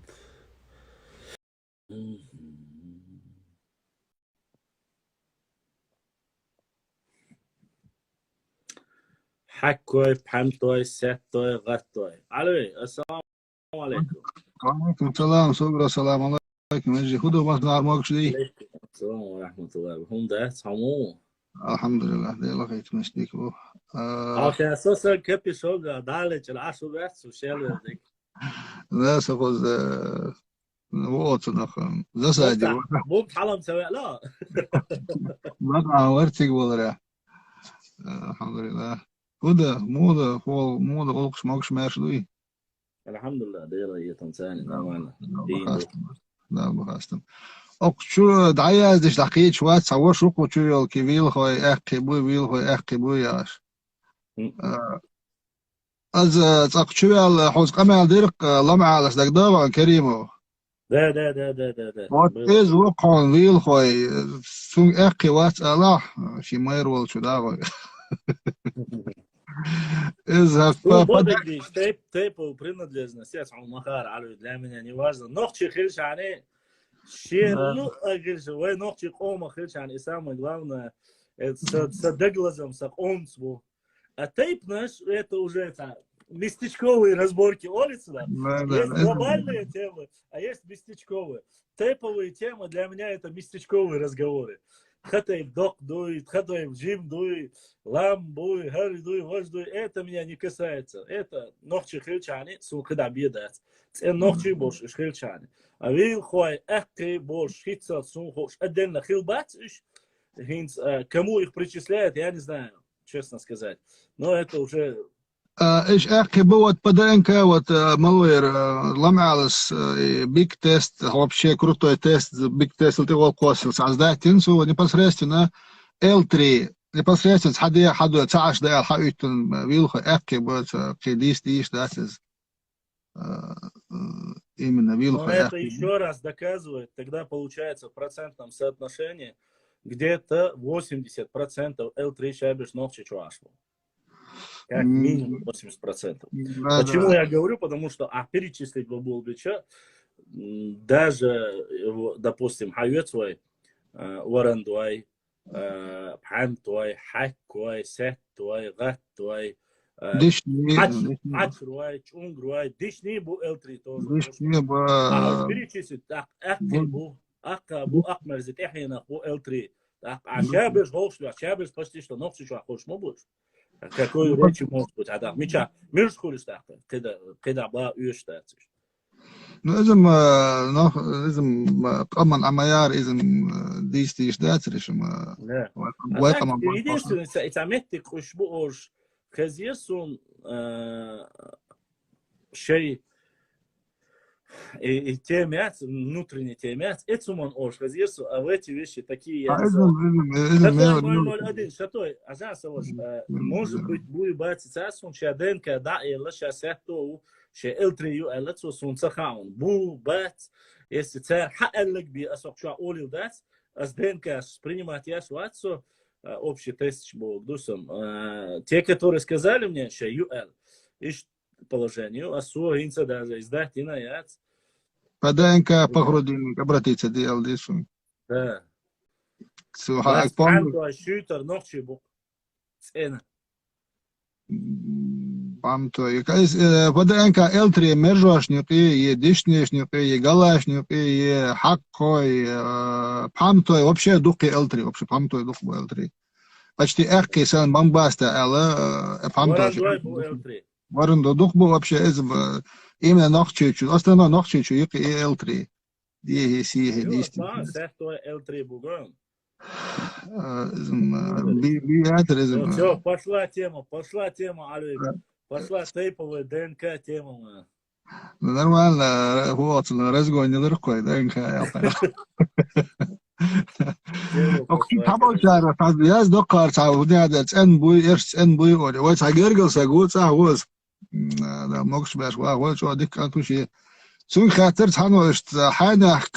Хаккой, Пхамтой, Сеттой, Гаттой. Алви, ассаламу алейкум. وعليكم السلام صبرا السلام عليكم اجي خذوا بس نهار ما قشدي السلام ورحمة الله. هم ده سامو. الحمد لله دي الله خيت مشتيك بو عشان أساسا كبي شوقة دالج العشر بس وشيل ذيك. لا سقوز وقت نخ لا سادي مو بحلم سواء لا. بقى ورتك ولا الحمد لله خذ موضة قلقش ماكش ماشي دوي الحمد لله ديرا يتنساني نعم لا بخاستم شو دعيا دش دقيقة شوية تصور شو قلت شو كيفيل خوي أخي بوي ويل خوي أخي بوي ياش از تقشوي الحوز قمع ديرك لمع على سدك دابا كريمو ده واتيز وقعون ويل خوي سون أخي وات الله شي ماير ولا شو داغو اذهب подожди тейпу принадлежность я сам махар алю для меня не важно ногти хилшани шерлу агирши вай ногти кома хилшани самое главное это с деглазом с онсбу а тейп наш это уже это местечковые разборки улицы да? Есть глобальные темы а есть местечковые тейповые темы для меня это местечковые разговоры Хатаев док дует, хатаев джим дует, лам буй, хари дуй, ваш дуй. Это меня не касается. Это ногчи хилчани, сукада бедать. Это ногчи бош хилчани. А вил хуай эхты бош хитца сунхош. Отдельно хилбать, кому их причисляют, я не знаю, честно сказать. Но это уже... ايش اخي بوت بدأنك وت مالوير لمعلس بيك тест вообще крутой тест биг тест اللي هو قوس создать تنسو непосредственно L3 непосредственно حد 19 دقيقة حقيقة вилхо اخي بوت قديس ديش داتز именно вилхо это еще раз доказывает, тогда получается в процентном соотношении где-то 80% L3 шабиш ногчи чуашло. Как минимум 80%. Почему я говорю? Потому что перечислить Бабулбича, даже, допустим, Хайветвай, Варандвай, Пхамтвай, Хаквай, Сеттвай, Гаттвай, Ачрвай, Чунгрвай, Дишни бу L3 тоже. Перечислить, Акка бу Акмерзит, Эхина бу L3. Шабиш голшлю, Шабиш почти что ногти чуахош мобуш. Какой речи может быть? Адам, меча, мирс хулистах, когда ба уйштатиш. Ну, изм قمن عميار изм ديستيش داترش единственное, это метик ушбуш хазирсун шей и темят, внутренний темят, это он ош хазирсу, а в эти вещи такие, я не знаю. Шатой 001, шатой, а зараз может быть, будет батицасун, шаденка, да, и лаша сахтоу, шелтрию, элацу сунцахаун, бу, бат, если царь хаэллик би асокшуа олил дать, аз денка принимать я швацу, общий тест был дусом. Те, которые сказали мне, что юэл, ищ положению, а су инца даже издать и на яц. Паденка погрудинник, обратиться дел дисун. Да. Суха Бас панто шютер ночи бук. Цена. Памто. Паденка элтри мержошники, е дишнишники, е галашники, е хаккой, памто, вообще духи элтри, вообще памто и дух элтри. Почти эхки сан бомбаста, але памто. Варен дух был вообще именно нохчичу, основной нохчичу, и элтри. Die zie je die. Zegt toch L3 Буган? Все, пошла тема, Алик. Пошла тейповая ДНК тема. Нормально, вот, разгонил рукой, ДНК. Табачара, я доктор, تعودنا ان بوي ارش ان بوي ولا تاجرجل ساغو تاوز да могш баш ва вот что дик антуши سون خاطر تانو اشت حانخ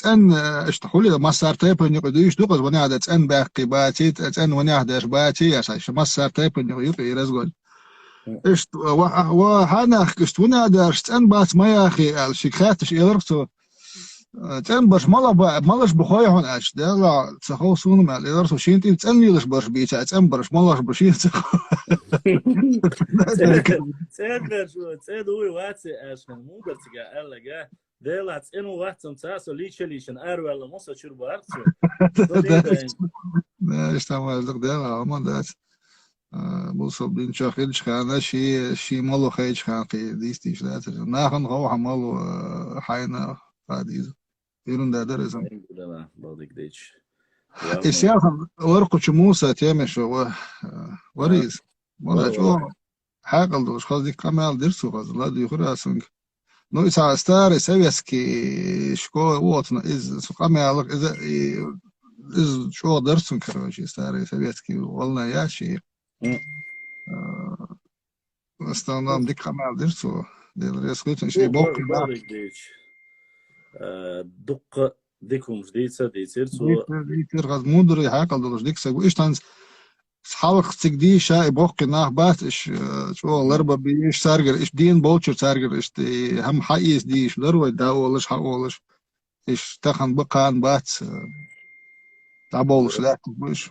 تن اشت حولي مسار تايب نقديش دوقز وني هذا تن باقي باتي تن وني هذا باتي اساس مسار تايب نقدي رزقل اشت وحانخ اشت وني هذا تن بات ما يا اخي الشيخاتش يرقصو تن باش مالش بخوي هون اش ده لا تخو سون ما يرقصو شينتي تن يلش باش بيتا تن باش مالش بشين Цед уйвацы ашман мударцга аллага делац ину ватсам цасо личелишен арвала моса чурбарцу. Да, что мы дела, а мы дать. Был собран чахил чхана ши малу хай чханки дистиш да. Нахан гоо малу хайна фадиз. Ирун да дерезам. Да, балдик дич. Исяхан ورقو чмуса темешо وريز. ولا شو حاجة دوش خلاص دي كمال درسو خلاص لا دي خراسنج نو إسا ستار سويسكي شكو وطن إز سقامالك إز شو درسن كروشي ستار سويسكي والله يا شيء استخدام دي كمال درسو دي ريسكوتن شيء بوك دق ديكم جديدة ديتيرسو ديتير غاز مودري حاجة دوش ديك سوي إيش تانس حالق تقدي شاي بوقي ناه بات إيش شو لربا بيش سارجر إيش دين بولشر سارجر إيش هم حقيس دي إيش دروي داولش حقولش إيش تخن بقان بات تعبولش لا تبوش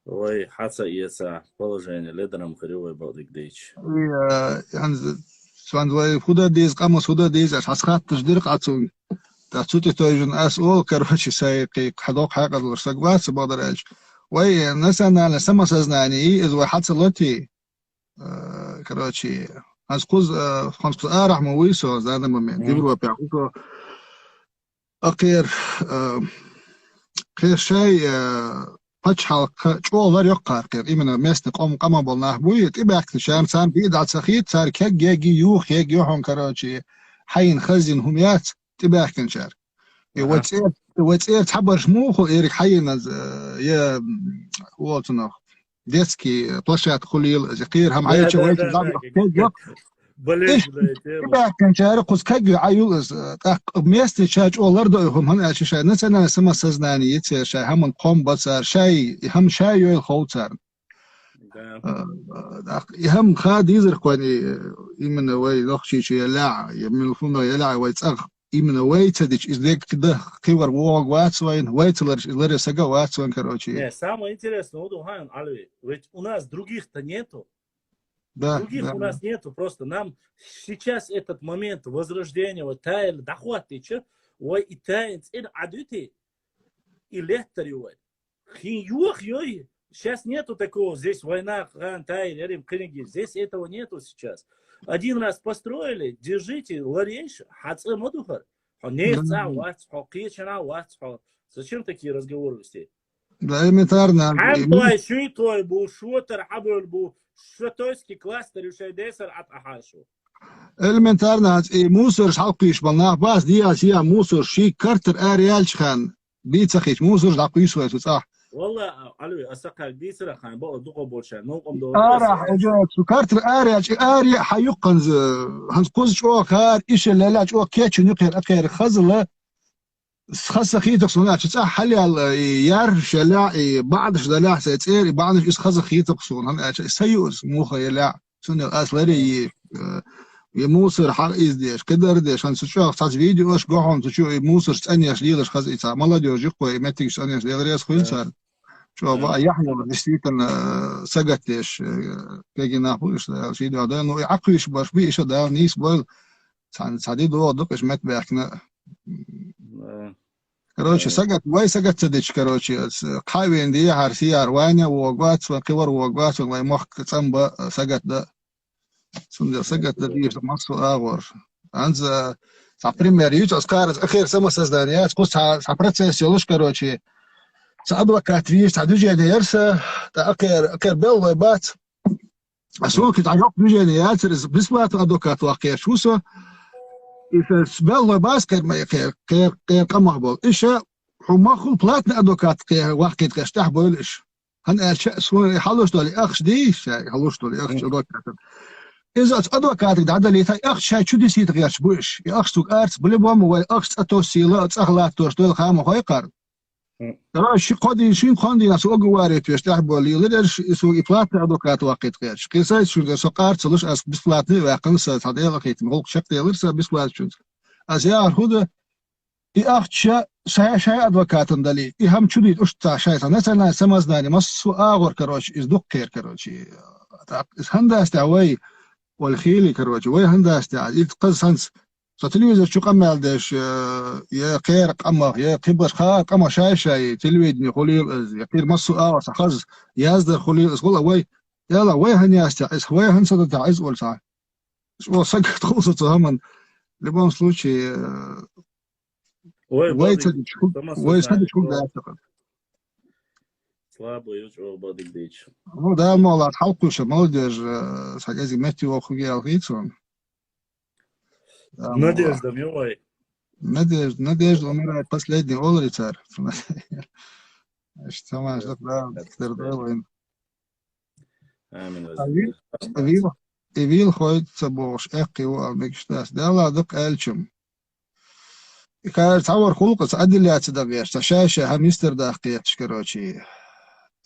Ой, хаца иеца положение ледером хрювой балдик дейч. يعني سواء خدا ديز قاموس خدا ديز عش حسخات تجدير قاتون تاتوتي توجن أسئول كروشي سايقي حدوق حاجة الورساق بات بقدر أج وي نسأنا لسما سزناني إذ واحد سلوتي كروشي أسقوز خمس آرح مويسو زانا ممين ديبروا بيعقوكو أقير قير شاي بچحال چولار يقار قير إيمنا ميسن قام بولناه بوي تبعك شام سان بيد على سخيت صار كيك يجي يوحون كروشي حين خزين هميات تبعك نشار واتسير تحبر شموخو إيرك حين يا واتنا ديسكي بلاشات خليل زقير هم عايش ويت بلش تبعك نشار قص كاجو عيوز ميست شاج اولر دوهم هم اش شاي نسنا سما سزناني يتسير شاي هم قوم بصار شاي هم شاي يل خوتر هم خاد يزر قوني يمن وي لوخشي شي لا يمن الفنا يلا ويتصغ يمن وي تدش ازدك كده كيور ووغ واتسوين вейтилер сага ватсвин короче. Самое интересное, Удухан, Алви, ведь у нас других-то нету. Да, других да. У нас нету, просто нам сейчас этот момент возрождения, вот тайл, доход ты че, ой, и таинц, и адюти, и леттари, ой. Хин юх, йой. Сейчас нету такого, здесь война, хан, тай, рим, книги, здесь этого нету сейчас. Один раз построили, держите, ларейш, хацэ модухар. Зачем такие разговоры вести? Да, элементарно. عم طوي شو طوي بو شو ترحبل بو شو تويسكي كلاستر وشي ديسر عط أحاشو. Elementarna i musor halqish balnach bas dia sia musor shi karter areal chan bitsakhish musor daqish wa صح والله علوي أسقى ديسر خان بقى دقة بولشة نوقم دو ara hajat su karter areal area hayqanz hans qoz jo kar ish la la jo kech nuqir akher khazla خاصة خيتك صناعة صح حلي يار شلاع بعض شلاع سيتير بعض إيش خاصة خيتك صناعة سيوس مو خيلاع سنة أصلي يموسر حق إزديش كدر ديش هن سشوف تاج فيديو إيش قاهم تشوف موسر ثانية شليلش خز إيش ما لا ديوجي قوي متى ثانية شليل رياس خوين صار شو بقى يحيى بسيطن سجت إيش كيجي ناقوش شيء هذا إنه يعقلش باش بيش ده نيس بول سعدي دو دق إيش مت بيحكنا كروش سجت واي سجت سدش كروش قاوين دي هارسي أروانيا ووقات وكبر ووقات والله مخ تسمى سجت ده سند سجت ديش مصر آور أنز سافرين يوتش أسكار أخير سما سزدانيات قص سافرت سيلوش كروشي سأدوا كاتريش تعدوجي ديرسة أخير بيل بات أسوق تعجب دوجي ديات بس بات أدوا كات واقير شوسه إذا بيل باس كير قمقبل إيش حما خل بلاتنا أدوا كات واقير كشتح بولش هن أشياء سوون حلوش دولي أخش ديش حلوش دولي أخش أدوا كات إذا أدوكاتك دعدا لي تاي أخش شاي شو دي سيت غيرش بوش يأخش توك أرتس بلي بوام وي أخش أتوسيلا أخلات توش دول خام خوي قار ترى شي قدي شين خاندي ناس أقواري توش تحبوا لي ليش سو إفلات أدوكات واقيت غيرش قيساي شو سقارت سلوش أس بسفلاتني واقن سات هذا لقيت مغلق شق يلرس بسفلات شو أزيار هذا يأخش شاي أدوكات دالي يهم شو دي أشتا شاي مثلا سمزناني مس آغور كروش إزدق كير كروشي هندا استعوي والخيلي كروجي وي هندا استعاد يتقز هنس فتلفزيون شو قمال داش يا خير قمه يا قبش خا قمه شاي تلفزيون خليل يا خير مصو اوس خز يازد خليل اسقول وي يلا وي هني استعاد وي هنس تعز ولا ساعه شو سقط خلصت هم لبون سلوشي وي تدش وي تدش كل ده اعتقد слабо يوجو بدك ديش هو ده الموضوع حلقه молодежь ساجازي متي وخوجي الغيتون Надежда милой. Надежда умирает последний улицар. Что маш да ктердовин. Амин. Evil ходит собош эқи وأمكشتاس. ده لا دق ألشم. كان تصور خلقة عدلات دقيش تشاشة هم يستر دقيق شكروشي.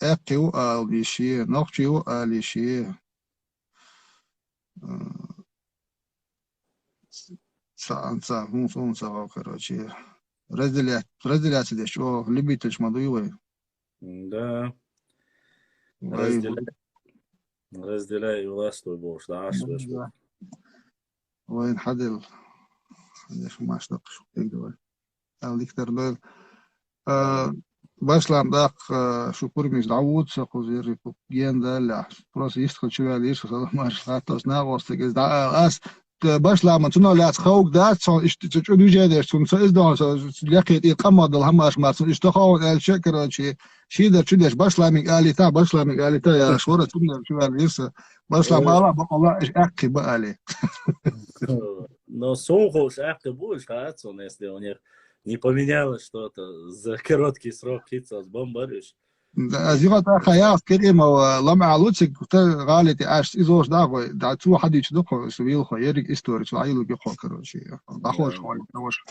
أقي وأليشي نقشي وأليشي. سا مو سا короче разделять здесь что любитель мадуевой да разделяй властвуй бож да وين حدل ليش ما اشتق شو تقدر الدكتور دول باشلام داق شكر مش دعوت سقو زير جين ده لا بروس يستخدم شو ليش وصل ما شاتوس ناقص تجز دا اس باشلام انتو لا تخوك دا تشو جادر تون سايز دون لقيت يقمض الهماش ما تون اشتخو الشكر شي ده شدش باشلام قال لي تا باشلام قال لي تا يا شورة تون شو ليش باشلام الله والله ايش اكي بقى لي но сухош будешь хатсон, если у них не поменялось что-то за короткий срок кицас бомбариш. زيغة خياف كلمة ولمع لوتسك غالتي عاش إزوش داغو دعتو حد يشدقه سبيل خيرك إستوري سعيلو بيقو كروشي أخوش خوي نوش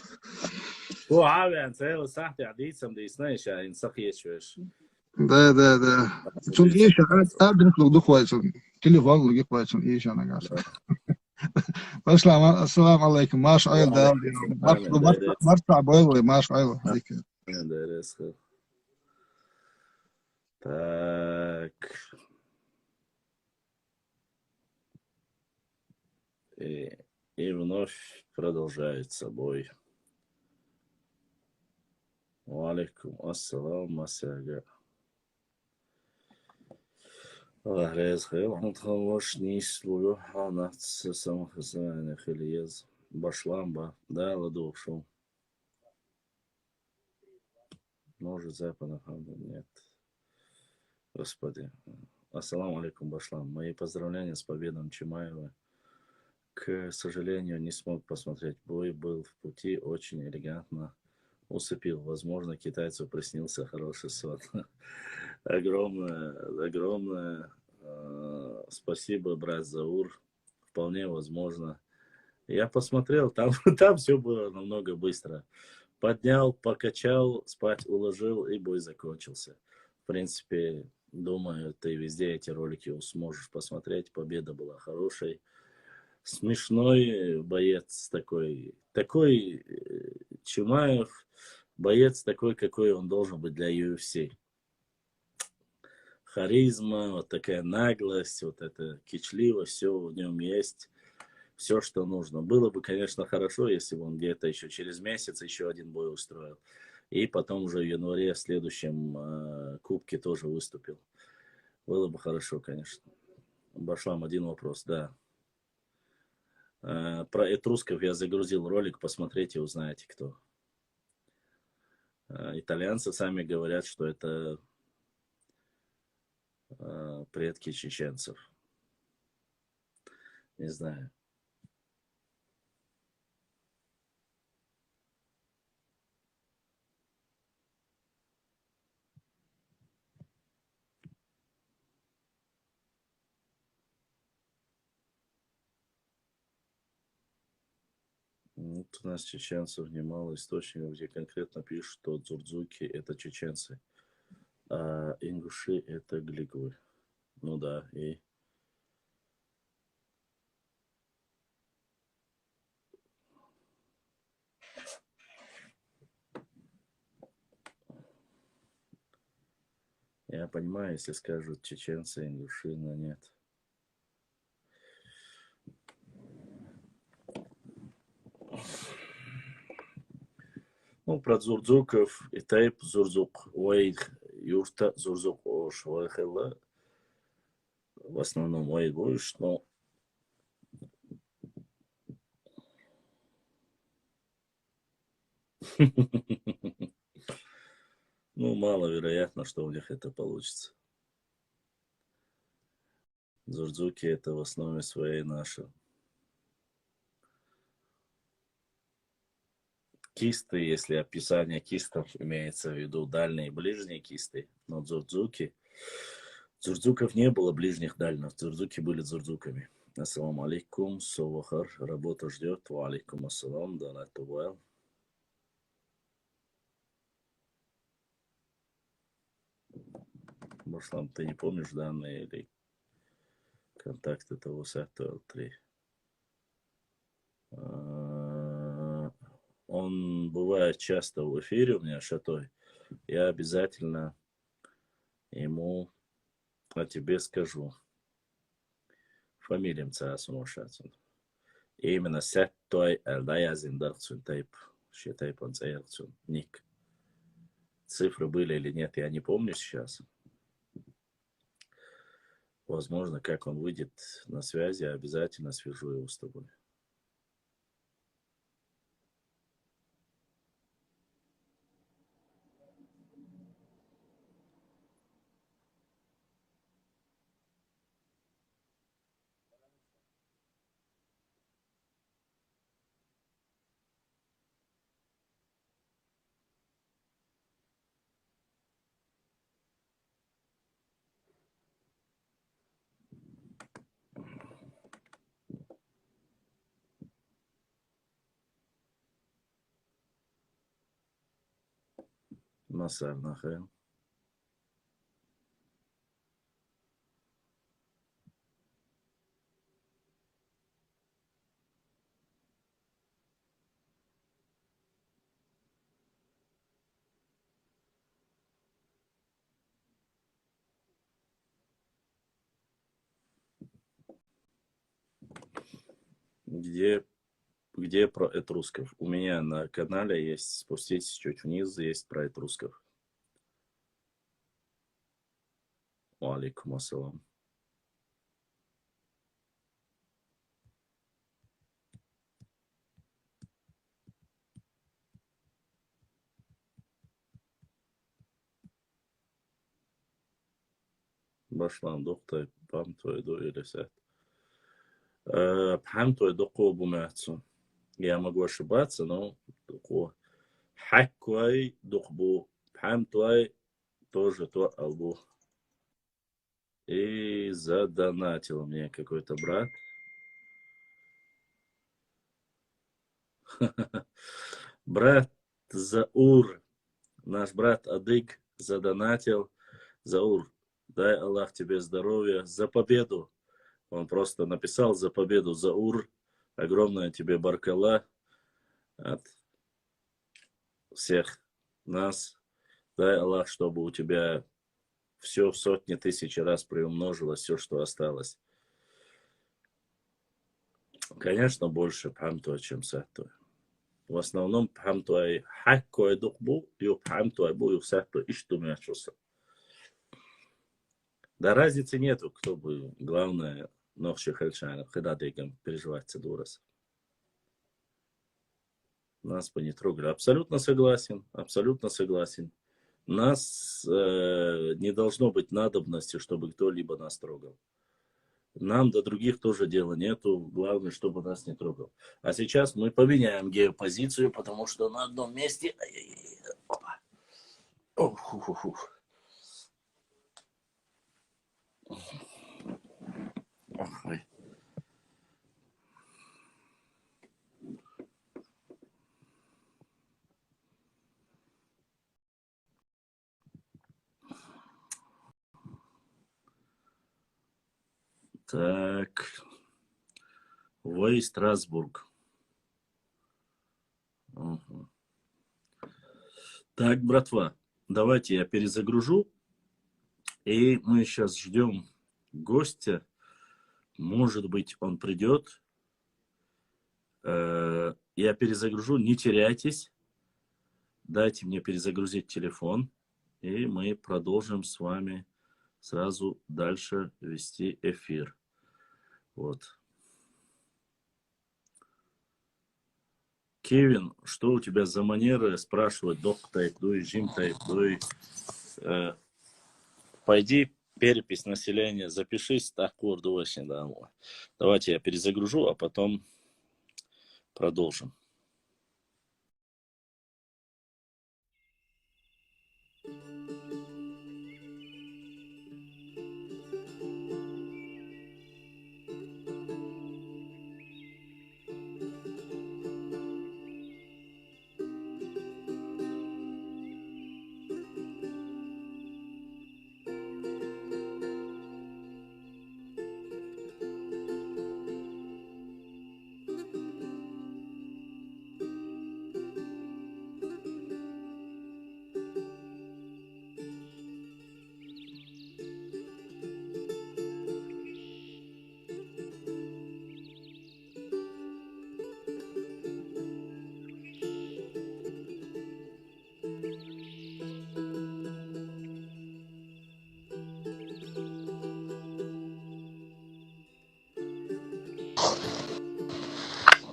هو عابي عن سيل ساحتي عديسم دي سنايش يعني نسقية شويش ده تون إيش أدرك لو دخوة كل فاغ لقي قوة إيش أنا قاعد السلام عليكم ماش عيل ده مرتع بويلي ماش عيل هذيك Так. И вновь продолжается бой. Валикум ассалам масяга. Рез хэл хантхамош нислую ханат самохазана хелиез башламба да ладушо. Может запана нет. Господи. Ассаламу алейкум, Башлам. Мои поздравления с победой Чимаева. К сожалению, не смог посмотреть бой. Был в пути, очень элегантно усыпил. Возможно, китайцу приснился хороший сон. Огромное спасибо, брат Заур. Вполне возможно. Я посмотрел, там все было намного быстро. Поднял, покачал, спать уложил, и бой закончился. В принципе, думаю, ты везде эти ролики сможешь посмотреть. Победа была хорошей. Смешной боец такой. Чимаев, боец такой, какой он должен быть для UFC. Харизма, вот такая наглость, вот эта кичливость, все в нем есть. Все, что нужно. Было бы, конечно, хорошо, если бы он где-то еще через месяц еще один бой устроил. И потом уже в январе в следующем кубке тоже выступил. Было бы хорошо, конечно. Башлам, один вопрос, да. Про этрусков я загрузил ролик, посмотрите, узнаете, кто. Итальянцы сами говорят, что это предки чеченцев. Не знаю. Вот у нас чеченцев немало источников, где конкретно пишут, что дзурдзуки это чеченцы, а ингуши это глиговы. Ну да, и я понимаю, если скажут чеченцы, ингуши, но нет. Ну, про зурдзуков и тайп зурдзук. Ой, юрта зурдзук швахела. В основном ой будешь, но ну, маловероятно, что у них это получится. Зурдзуки это в основе своей наши. Кисты, если описание кистов имеется в виду дальние и ближние кисты, но дзурдзуки, дзурдзуков не было ближних дальних, дзурдзуки были дзурдзуками. Ассаламу алейкум, совахар, работа ждет, ва алейкум ассалам, да well. Башлам, ты не помнишь данные или контакты того сайта L3? Он бывает часто в эфире у меня, Шатой. Я обязательно ему о тебе скажу. Фамилиям сумасшедшим. И именно Сеттой Элдаязин Дарцун Тейп. Считай, он ник. Цифры были или нет, я не помню сейчас. Возможно, как он выйдет на связи, я обязательно свяжу его с тобой. Масар нахай. Где про этрусков? У меня на канале есть, спуститесь чуть вниз, есть про этрусков. Алейкум ассалам. Башлан доктай, памтой до или сет. Памтой доко бумятсу. Я могу ошибаться, но доко. Хаквай докбу. Памтой тоже то албу. И задонатил мне какой-то брат. Брат Заур, наш брат Адык задонатил. Заур, дай Аллах тебе здоровья за победу. Он просто написал за победу, Заур. Огромное тебе баркала от всех нас. Дай Аллах, чтобы у тебя все в сотни тысяч раз приумножилось, все, что осталось. Конечно, больше пхамтуа, чем сахтуа. В основном пхамтуа хаккуа духбу, и пхамтуа бу, и сахтуа иштумячуса. Да разницы нету, кто бы, главное, нохши хальчанов, когда дегам переживать цедурас. Нас бы не трогали. Абсолютно согласен, абсолютно согласен. Нас не должно быть надобности, чтобы кто-либо нас трогал. Нам до других тоже дела нету. Главное, чтобы нас не трогал. А сейчас мы поменяем геопозицию, потому что на одном месте... Ой. Так. Вой, Страсбург. Угу. Так, братва, давайте я перезагружу. И мы сейчас ждем гостя. Может быть, он придет. Я перезагружу. Не теряйтесь. Дайте мне перезагрузить телефон. И мы продолжим с вами сразу дальше вести эфир. Вот. Кевин, что у тебя за манеры спрашивать док-тайп, дуй, жим-тайп, дуй. Пойди перепись населения, запишись, так очень, да. Давайте я перезагружу, а потом продолжим.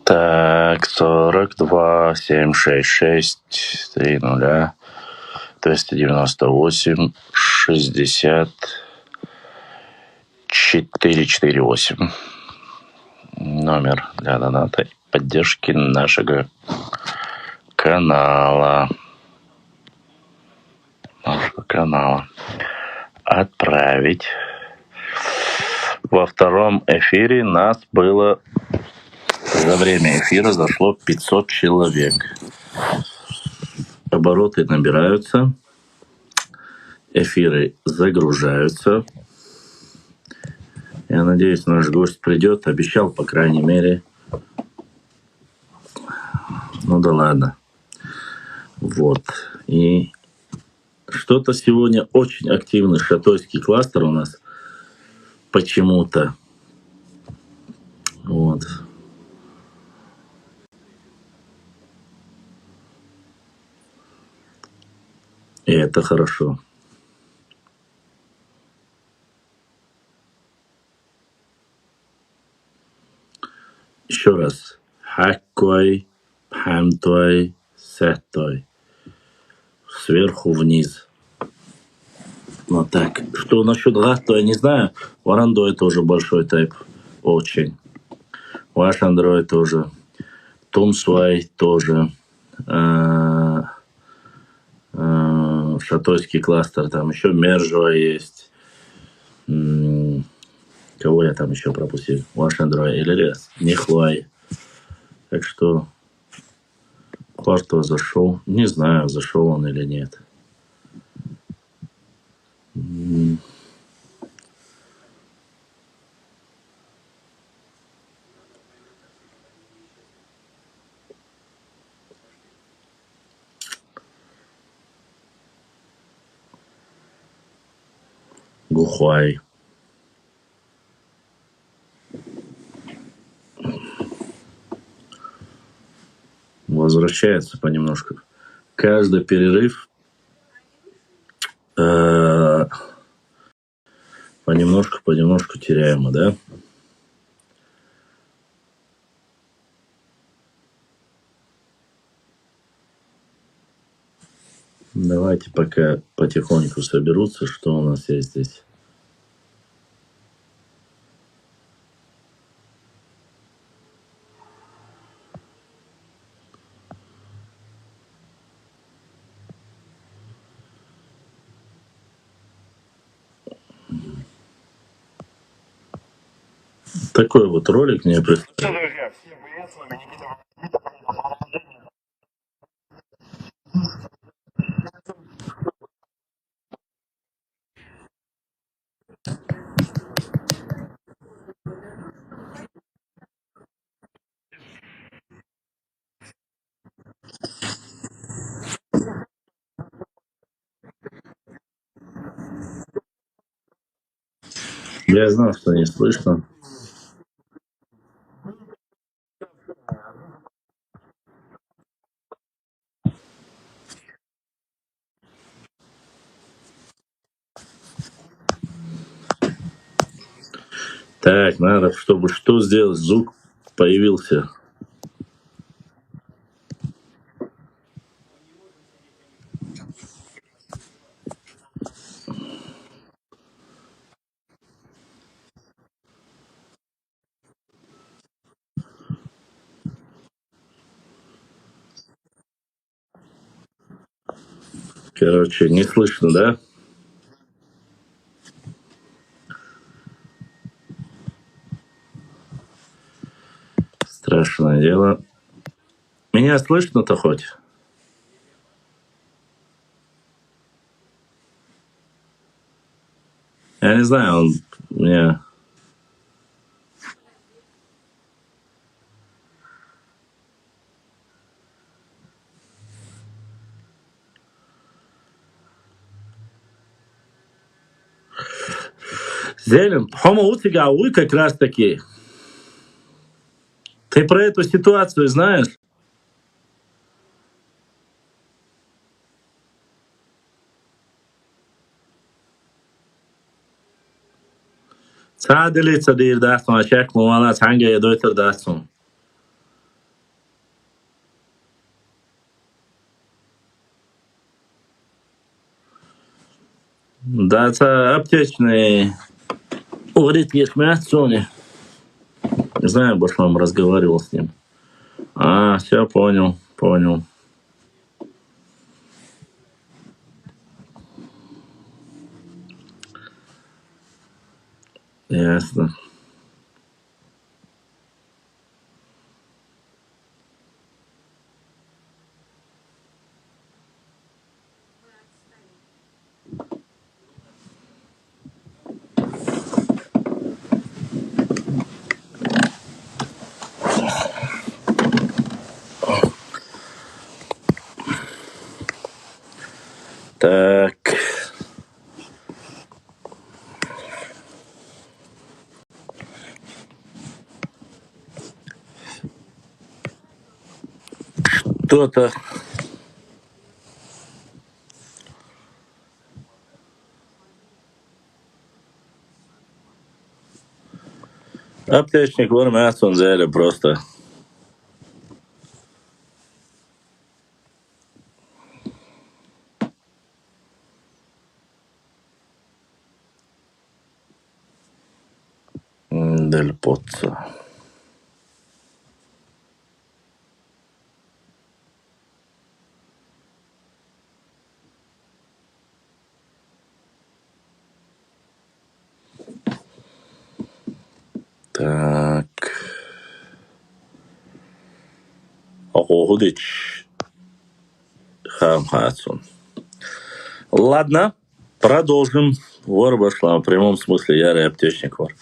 Так, 42, 766, 30, 298, 60, 448. Номер для доната и поддержки нашего канала. Отправить. Во втором эфире нас было... За время эфира зашло 500 человек. Обороты набираются. Эфиры загружаются. Я надеюсь, наш гость придет. Обещал, по крайней мере. Ну да ладно. Вот. И что-то сегодня очень активный шатойский кластер у нас. Почему-то. Вот. И это хорошо. Еще раз. Хаккой, пхамтой, сеттой. Сверху вниз. Вот так. Что насчет Гасту, я не знаю. У Android тоже большой тайп. Очень. Ваш Android тоже. Тумсвай тоже. Шатойский кластер. Там еще Мержуа есть. Кого я там еще пропустил? Ваш Android или Лес? Нихуай. Так что Квартова зашел. Не знаю, зашел он или нет. Гухуай. Возвращается понемножку. Каждый перерыв понемножку теряемо, да? Давайте пока потихоньку соберутся, что у нас есть здесь. Такой вот ролик мне представили. Я знал, что не слышно. Так, надо, чтобы что сделать, звук появился. Короче, не слышно, да? Страшное дело. Меня слышно-то хоть? Я не знаю, он мне... Зелен, Хома Утига, уй, как раз таки. Ты про эту ситуацию знаешь? Sadeli Sadir Daston, Check Moana Tanga и Дойтер Дастон. Да, это аптечный урит Ешмяцуни. Не знаю, больше вам разговаривал с ним. Все, понял. Ясно. Так. Кто-то... Аптечник Вормяцун взяли просто. Дель Поццо. Так. Гудич. Хамхацун. Ладно, продолжим. Вор вошла в прямом смысле ярый аптечник вор.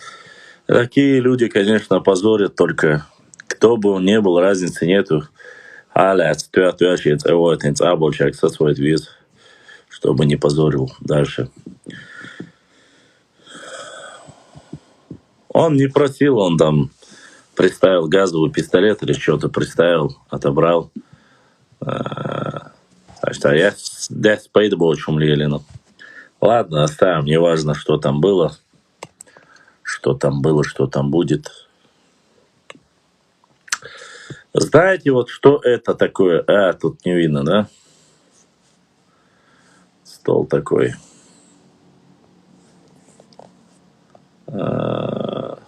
Такие люди, конечно, позорят только. Кто бы он ни был, разницы нету. Аляц, тюащиц, эвотинц, аболчак со свой виз, чтобы не позорил дальше. Он не просил, он там приставил газовый пистолет или что-то приставил, отобрал. Так что я здесь пойду больше Лелину. Ладно, оставим, неважно, что там было. Что там было, что там будет. Знаете, вот что это такое? Тут не видно, да? Стол такой. Так.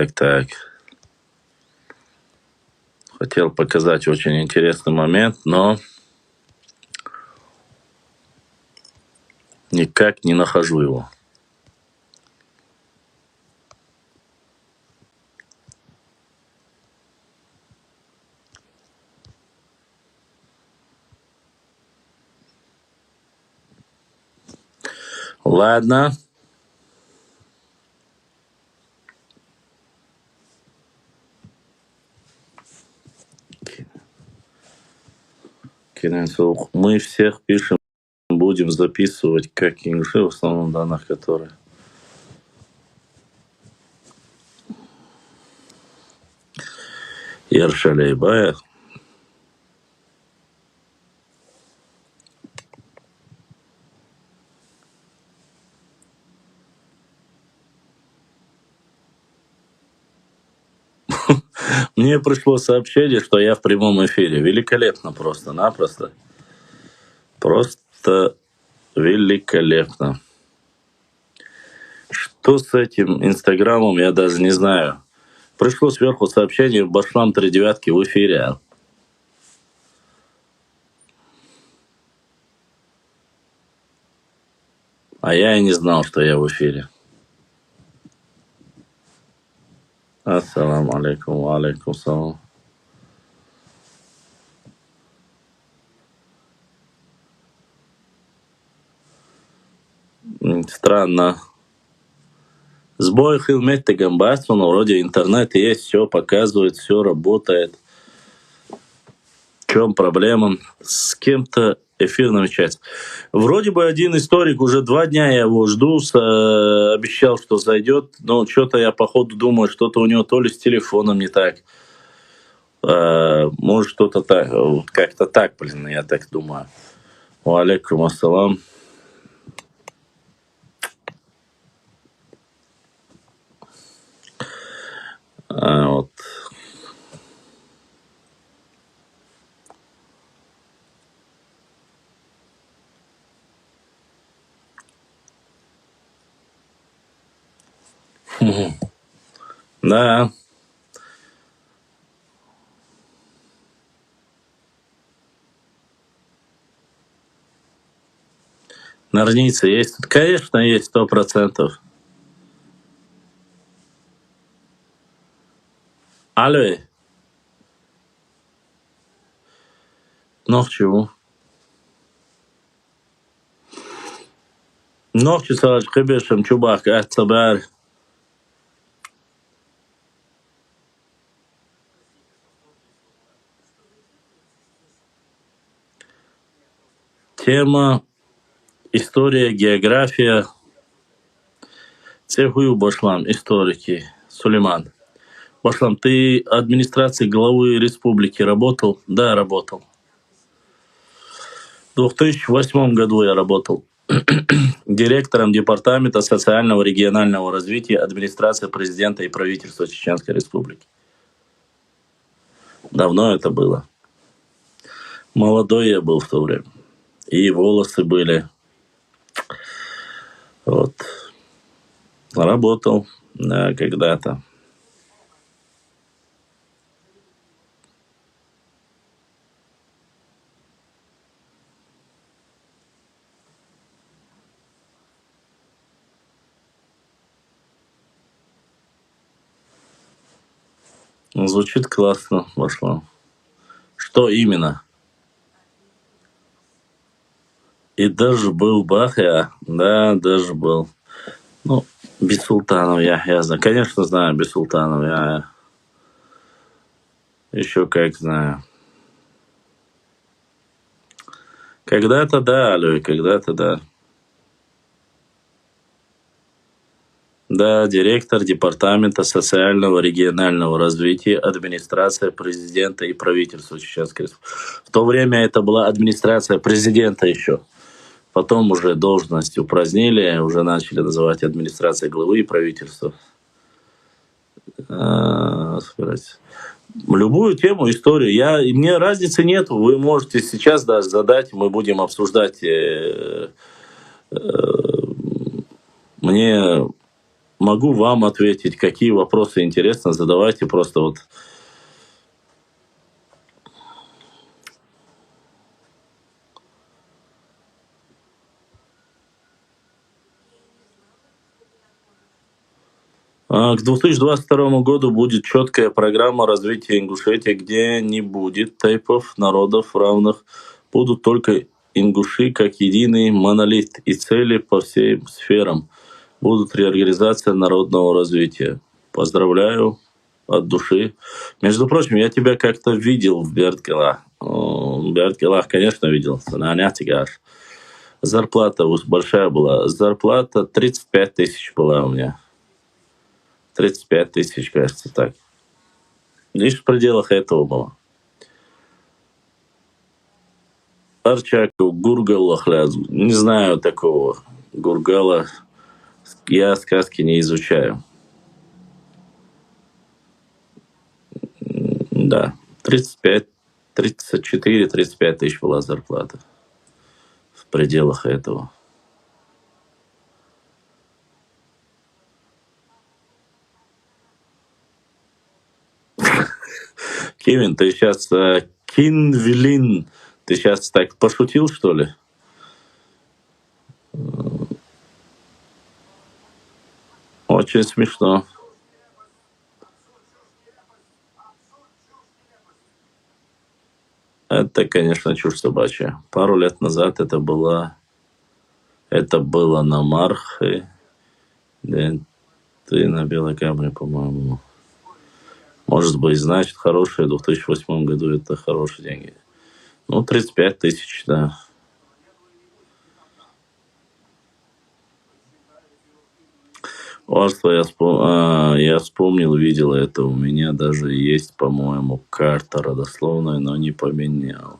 Так. Хотел показать очень интересный момент, но никак не нахожу его. Ладно. Мы всех пишем, будем записывать как инжи, в основном данных, которые. Яршалейбая. Мне пришло сообщение, что я в прямом эфире. Великолепно просто-напросто. Просто великолепно. Что с этим Инстаграмом, я даже не знаю. Пришло сверху сообщение: Башлам 39 в эфире. А я и не знал, что я в эфире. Ассаламу алейкум, ва алейкум салам. Странно. Сбой Хилметте Гамбасу, но вроде интернет есть, все показывает, все работает. В чем проблема? С кем-то эфир намечается. Вроде бы один историк, уже 2 дня я его жду, обещал, что зайдет, но что-то я походу думаю, что-то у него то ли с телефоном не так. Может что-то так, как-то так, я так думаю. Ва алейкум ассалам. Вот. Да. Ножницы есть? Конечно, есть, 100%. Алло. Нох чего? Нох чесалаш кыбешем чубак, цабар. Тема история, география. Цехую башлам, историки. Сулейман. Башлам, ты администрации главы республики работал? Да, работал. В 2008 году я работал директором Департамента социального регионального развития администрации президента и правительства Чеченской Республики. Давно это было. Молодой я был в то время. И волосы были. Вот. Работал, да, когда-то. Звучит классно, Башлам. Что именно? И даже был Бахя. Да, даже был. Ну, Бисултанов я знаю. Конечно, знаю Бисултанов. Я еще как знаю. Когда-то да, Алёй, когда-то да. Да, директор Департамента социального регионального развития администрации президента и правительства Чеченской Республики. В то время это была администрация президента еще. Потом уже должность упразднили, уже начали называть администрацией главы и правительства. Любую тему, историю. Мне разницы нет. Вы можете сейчас даже задать, мы будем обсуждать. Мне могу вам ответить, какие вопросы интересны, задавайте просто вот. К 2022 году будет четкая программа развития Ингушетии, где не будет типов народов равных, будут только ингуши как единый монолит и цели по всем сферам. Будут реорганизация народного развития. Поздравляю от души. Между прочим, я тебя как-то видел в Бердкелах. В Бердкелах, конечно, видел. Зарплата большая была. Зарплата 35 тысяч была у меня. 35 тысяч, кажется, так. Лишь в пределах этого было. Арчаков, Гургала, не знаю такого Гургала. Я сказки не изучаю. Да, 35, 34, 35 тысяч была зарплата. В пределах этого. Кевин, ты сейчас Кинвилин, ты сейчас так пошутил, что ли? Очень смешно. Это, конечно, чушь собачья. Пару лет назад это было на Мархе, да, ты на Белой Камне, по-моему. Может быть, значит, хорошие, в 2008 году это хорошие деньги. Ну, 35 тысяч, да. Важство, я вспомнил, видел это. У меня даже есть, по-моему, карта родословная, но не поменял.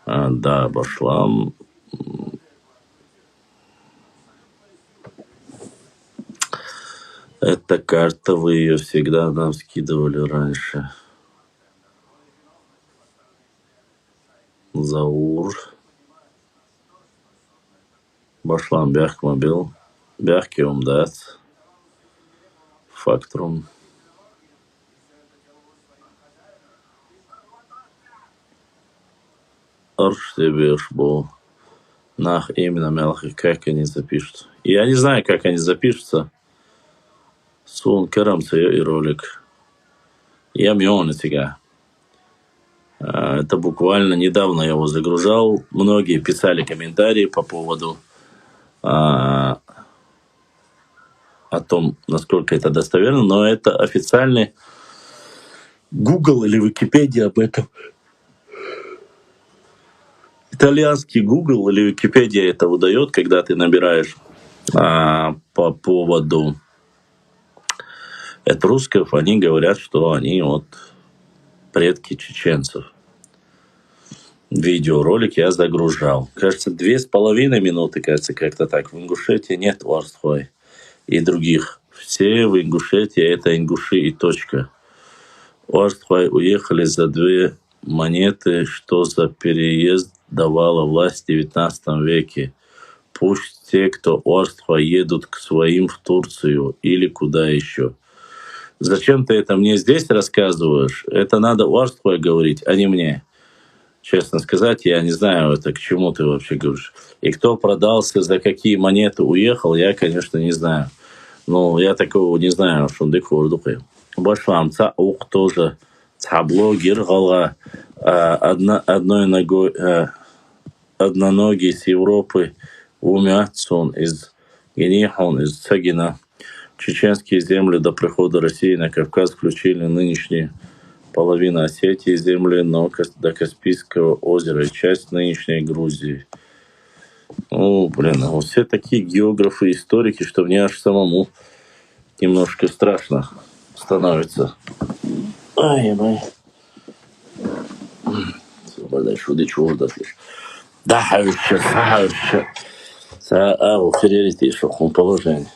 Да, Башлам. Эта карта, вы ее всегда нам скидывали раньше. Заур. Башлам Бяхмобил. Бяхкиум дат. Факторум. Арштебеш был. Нах именно мелхи, как они запишут. Я не знаю, как они запишутся. Сун Керамца и ролик. Я мионетига. Это буквально недавно я его загружал. Многие писали комментарии по поводу о том, насколько это достоверно, но это официальный Google или Википедия об этом. Итальянский Google или Википедия это выдает, когда ты набираешь по поводу Этрусков, они говорят, что они вот предки чеченцев. Видеоролик я загружал. Кажется, 2,5 минуты, кажется, как-то так. В Ингушетии нет Орстхой и других. Все в Ингушетии это ингуши и точка. Орстхой уехали за 2 монеты, что за переезд давала власть в 19 веке. Пусть те, кто Орстхой, едут к своим в Турцию или куда еще. Зачем ты это мне здесь рассказываешь? Это надо Орстхой говорить, а не мне. Честно сказать, я не знаю, это к чему ты вообще говоришь. И кто продался, за какие монеты уехал, я, конечно, не знаю. Ну, я такого не знаю, что дык урдукай. Башламца ух тоже табло гиргала одноногий с Европы умятсон из Генихон, из Цагина. Чеченские земли до прихода России на Кавказ включили нынешние половина Осетии земли до Каспийского озера и часть нынешней Грузии. Ну, блин, все такие географы и историки, что мне аж самому немножко страшно становится. Ай-яй. Большой дичур дошлишь. Да, хорошо. А, уферерите, что в положении.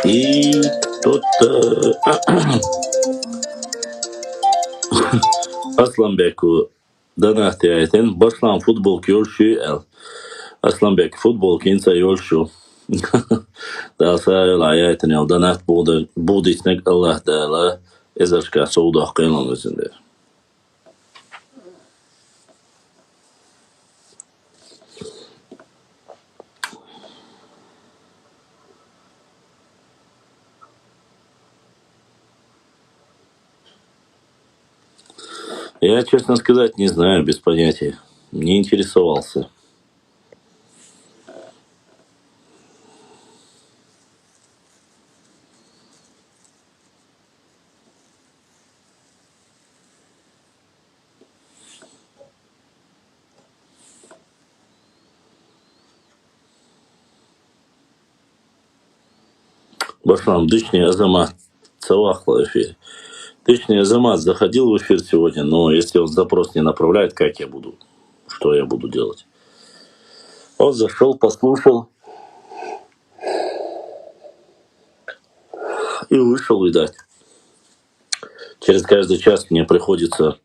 И кто-то Aslanbeku danahti ayten başlan futbol görüşü el. Aslanbek futbol kinsa yolşu. Daha sayıl ayeten el danaht buğda içnek Allah Teala ezerşka soğuda hakkıyla özünde. Я, честно сказать, не знаю, без понятия. Не интересовался. Башлам, дышный Азамат, Цавахла эфир. Дышный Азамат заходил в эфир сегодня, но если он запрос не направляет, как я буду? Что я буду делать? Он зашел, послушал и вышел, видать. Через каждый час мне приходится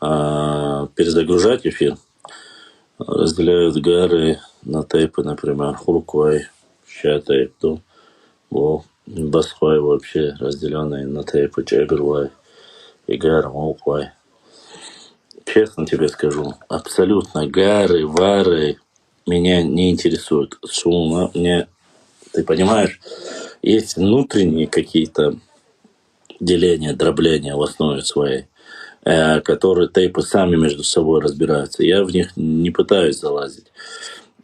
перезагружать эфир. Разделяют гары на тейпы, например, хурквай, ща тейп, басхвай вообще разделенный на тейпы, джагрвай и гар, молквай. Честно тебе скажу, абсолютно гары, вары меня не интересуют. Шум, мне, ты понимаешь, есть внутренние какие-то деления, дробления в основе своей, которые тейпы сами между собой разбираются. Я в них не пытаюсь залазить.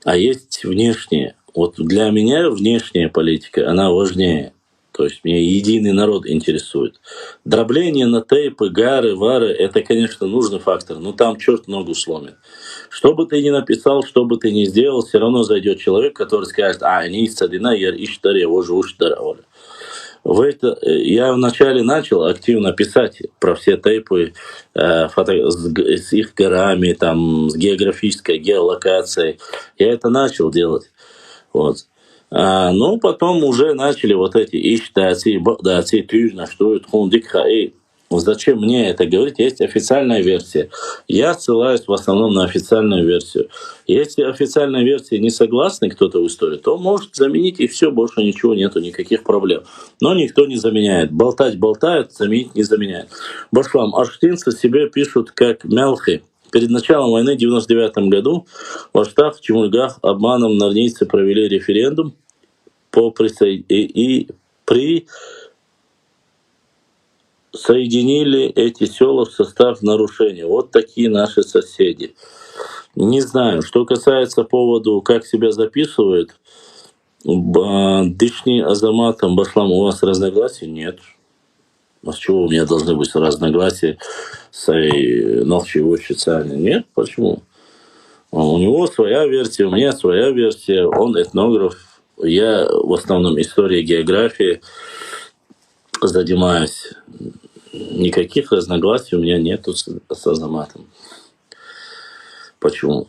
А есть внешние. Вот для меня внешняя политика, она важнее. То есть меня единый народ интересует. Дробление на тейпы, гары, вары, это, конечно, нужный фактор, но там черт ногу сломит. Что бы ты ни написал, что бы ты ни сделал, все равно зайдет человек, который скажет, не садина, я иштар, я уже уштар. Я вначале начал активно писать про все тейпы с их горами, там, с географической геолокацией. Я это начал делать. Вот. Но потом уже начали вот эти иштати, багдати, тюрьна, что это хундикха. Зачем мне это говорить? Есть официальная версия. Я ссылаюсь в основном на официальную версию. Если официальной версии не согласны кто-то в истории, то может заменить, и все, больше ничего нету, никаких проблем. Но никто не заменяет. Болтать болтают, заменить не заменяют. Башлам, аштинцы себе пишут как мелхи, Перед началом войны в 1999 году в Аштах, в Чемульгах обманом нарнийцы провели референдум и присоединили эти села в состав нарушения. Вот такие наши соседи. Не знаю, что касается поводу, как себя записывают, Дышни Азаматом, Башлам, у вас разногласий? Нет. А с чего у меня должны быть разногласия с ночью его официально? Нет, почему? У него своя версия, у меня своя версия, он этнограф, я в основном историей, географией занимаюсь. Никаких разногласий у меня нету с Азаматом. Почему?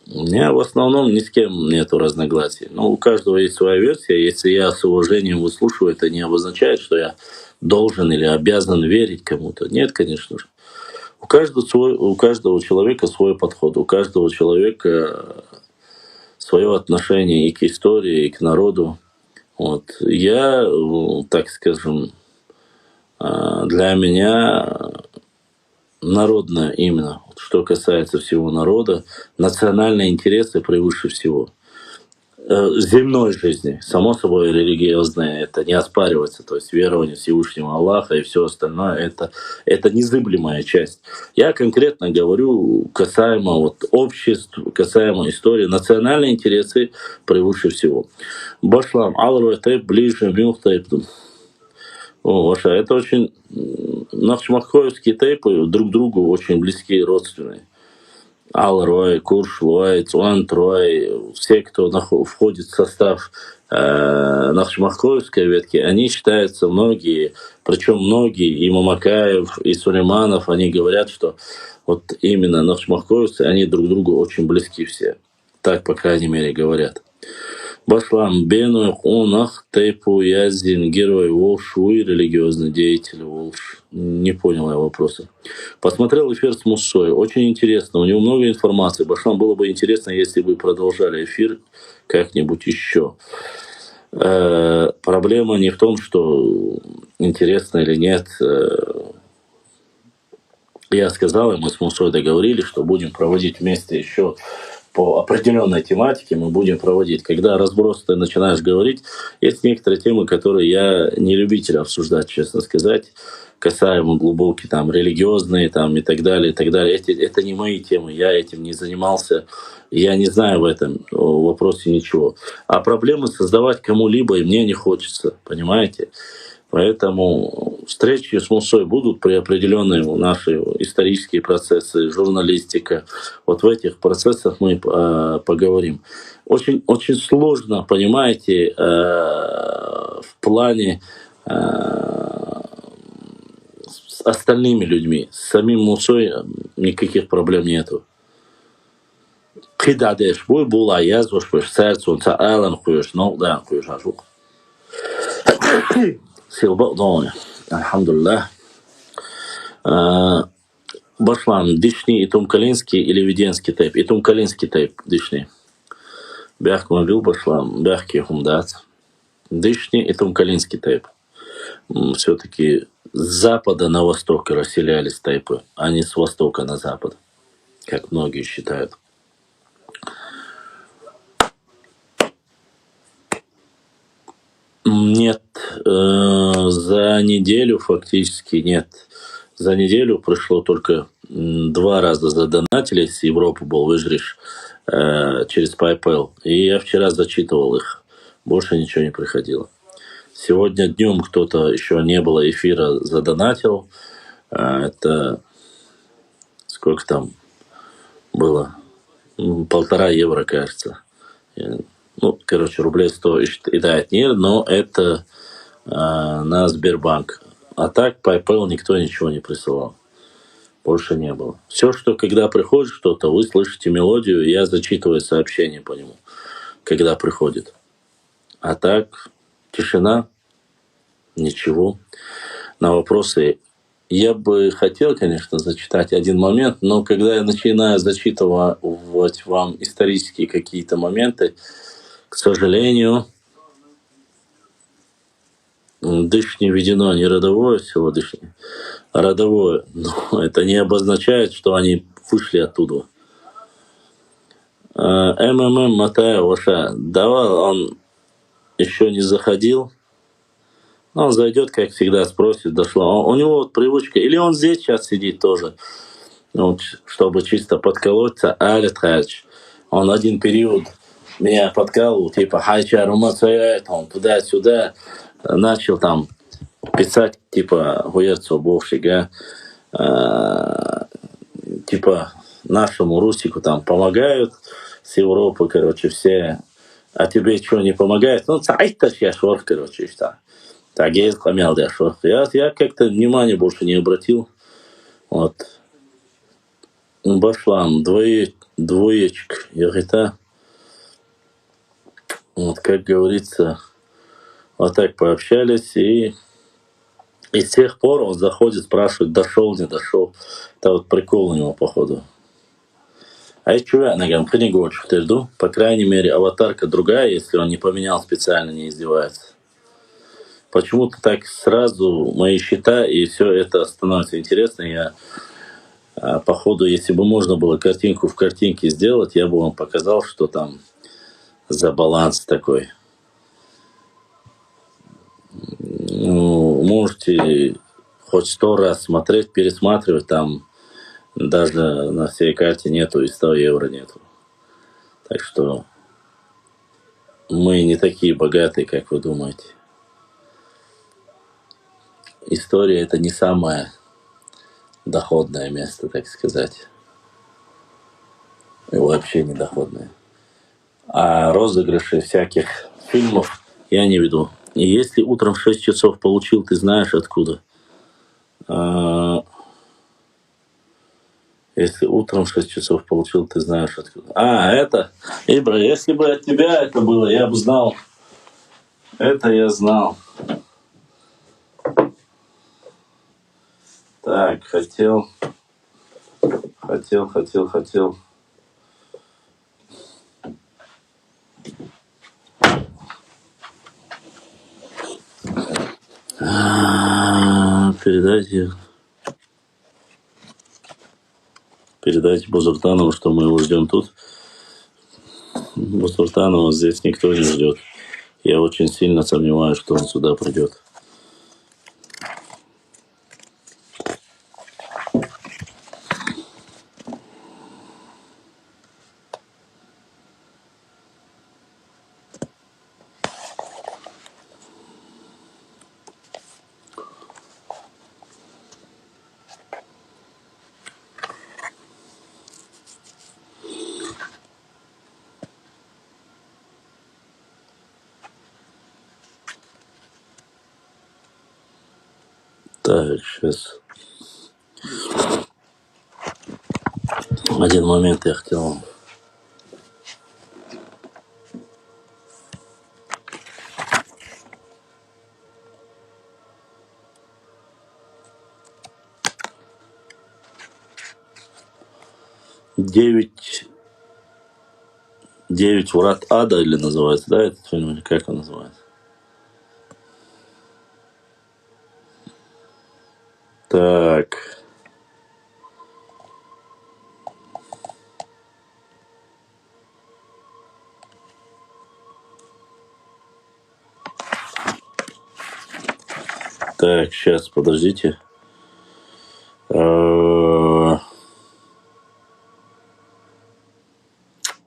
У меня в основном ни с кем нету разногласий. Но у каждого есть своя версия. Если я с уважением выслушиваю, это не обозначает, что я должен или обязан верить кому-то. Нет, конечно же. У каждого человека свой подход, у каждого человека свое отношение и к истории, и к народу. Вот. Я, так скажем, для меня народное именно, что касается всего народа, национальные интересы превыше всего. Земной жизни, само собой, религиозное, это не оспаривается, то есть верование Всевышнего Аллаха и все остальное, это незыблемая часть. Я конкретно говорю касаемо обществ, касаемо истории, национальные интересы превыше всего. Башлам, Алру, Тайп, ближе, Мюх, Тайп. Ваша, это очень... Нахчмахоевские тейпы друг другу очень близкие и родственные. Ал-Рой, Курш-Лой, Цуан-Трой, все, кто входит в состав Нахчмахоевской ветки, они считаются многие, причем многие, и Мамакаев, и Сулейманов, они говорят, что вот именно Нахчмахоевцы, они друг другу очень близки все. Так, по крайней мере, говорят. Башлам Бену Унах Тейпу Язин, герой Волш, религиозный деятель Волш. Не понял я вопроса. Посмотрел эфир с Муссой. Очень интересно. У него много информации. Башлам, было бы интересно, если бы продолжали эфир как-нибудь еще. Проблема не в том, что интересно или нет. Я сказал, и мы с Муссой договорились, что будем проводить вместе еще по определенной тематике мы будем проводить. Когда разброс ты начинаешь говорить, есть некоторые темы, которые я не любитель обсуждать, честно сказать, касаемо глубокие, там, религиозные, там, и так далее, и так далее. Это не мои темы, я этим не занимался, я не знаю в этом вопросе ничего. А проблемы создавать кому-либо и мне не хочется, понимаете? Поэтому встречи с Мусой будут при определенные наши исторические процессы, журналистика. Вот в этих процессах мы поговорим. Очень, очень сложно, понимаете, в плане с остальными людьми. С самим Мусой никаких проблем нету. Хидадеш, бой була, язваш, сердце, алан хуешь, но да, хуешь, ажук. Сил Богдоне, алхамдулилlah. Башлам, дышни и Тумкалинский или Веденский тейп. И Тумкалинский тейп, дышни. Бях мобил башлам, бяхки хумдат. Дышни и Тумкалинский тейп. Все-таки с запада на восток расселялись тейпы, а не с востока на запад, как многие считают. Нет, за неделю фактически нет. За неделю пришло только 2 раза задонатили, с Европы был выжриш через PayPal. И я вчера зачитывал их. Больше ничего не приходило. Сегодня днем кто-то, еще не было эфира, задонатил. Это сколько там было? 1,5 евро, кажется. Ну, короче, рублей 100 и дает нет, но это на Сбербанк. А так PayPal никто ничего не присылал. Больше не было. Все, что когда приходит что-то, вы слышите мелодию, я зачитываю сообщение по нему, когда приходит. А так, тишина, ничего. На вопросы я бы хотел, конечно, зачитать один момент, но когда я начинаю зачитывать вам исторические какие-то моменты, к сожалению, Дышни введено не родовое село Дышни, а родовое. Но это не обозначает, что они вышли оттуда. МММ Матаев Ваша давал, он еще не заходил. Он зайдет, как всегда, спросит, дошло. У него вот привычка, или он здесь сейчас сидит тоже, ну, чтобы чисто подколоться. Алит Хач, он один период меня подкалывал, типа Хайча Румацает, он туда-сюда начал там писать, типа Гуерцу Бовшига, типа нашему Русику там помогают с Европы, короче, все, а тебе что не помогает? Ну, цайт-то я шор, короче, что. Так, я изгламял, да, шор. Я как-то внимания больше не обратил. Вот. Башлам, двоечек, ягита. Вот, как говорится, вот так пообщались, и с тех пор он заходит, спрашивает, дошел, не дошел. Это вот прикол у него, походу. А есть чувак, нагам, книгу ты жду. По крайней мере, аватарка другая, если он не поменял специально, не издевается. Почему-то так сразу мои счета, и все это становится интересно. Я, походу, если бы можно было картинку в картинке сделать, я бы вам показал, что там за баланс такой. Ну, можете хоть 100 раз смотреть, пересматривать, там даже на всей карте нету и 100 евро нету. Так что мы не такие богатые, как вы думаете. История — это не самое доходное место, так сказать. И вообще не доходное. А розыгрыши всяких фильмов я не веду. И если утром в 6 часов получил, ты знаешь откуда. Если утром в 6 часов получил, ты знаешь откуда. Это, Ибра, если бы от тебя это было, я бы знал. Это я знал. Так, хотел. Передайте Бузуртанову, что мы его ждем тут. Бузуртанова здесь никто не ждет. Я очень сильно сомневаюсь, что он сюда придет. Так, сейчас. Один момент я хотел. Девять врат ада или называется, да, этот фильм, или как он называется? Так. Так, сейчас, подождите.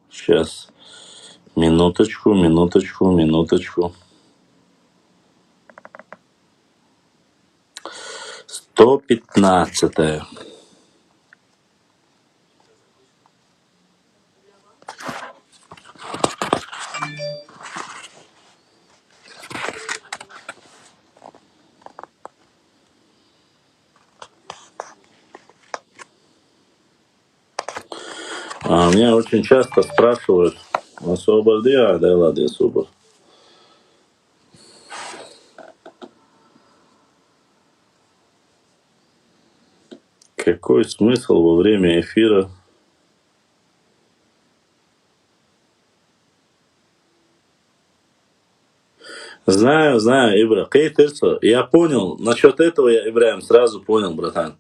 Сейчас. Минуточку. 115-е. Меня очень часто спрашивают, освободи, да ладно, особо. Какой смысл во время эфира? Знаю, Ибра. Я понял. Насчет этого я, Ибраим, сразу понял, братан.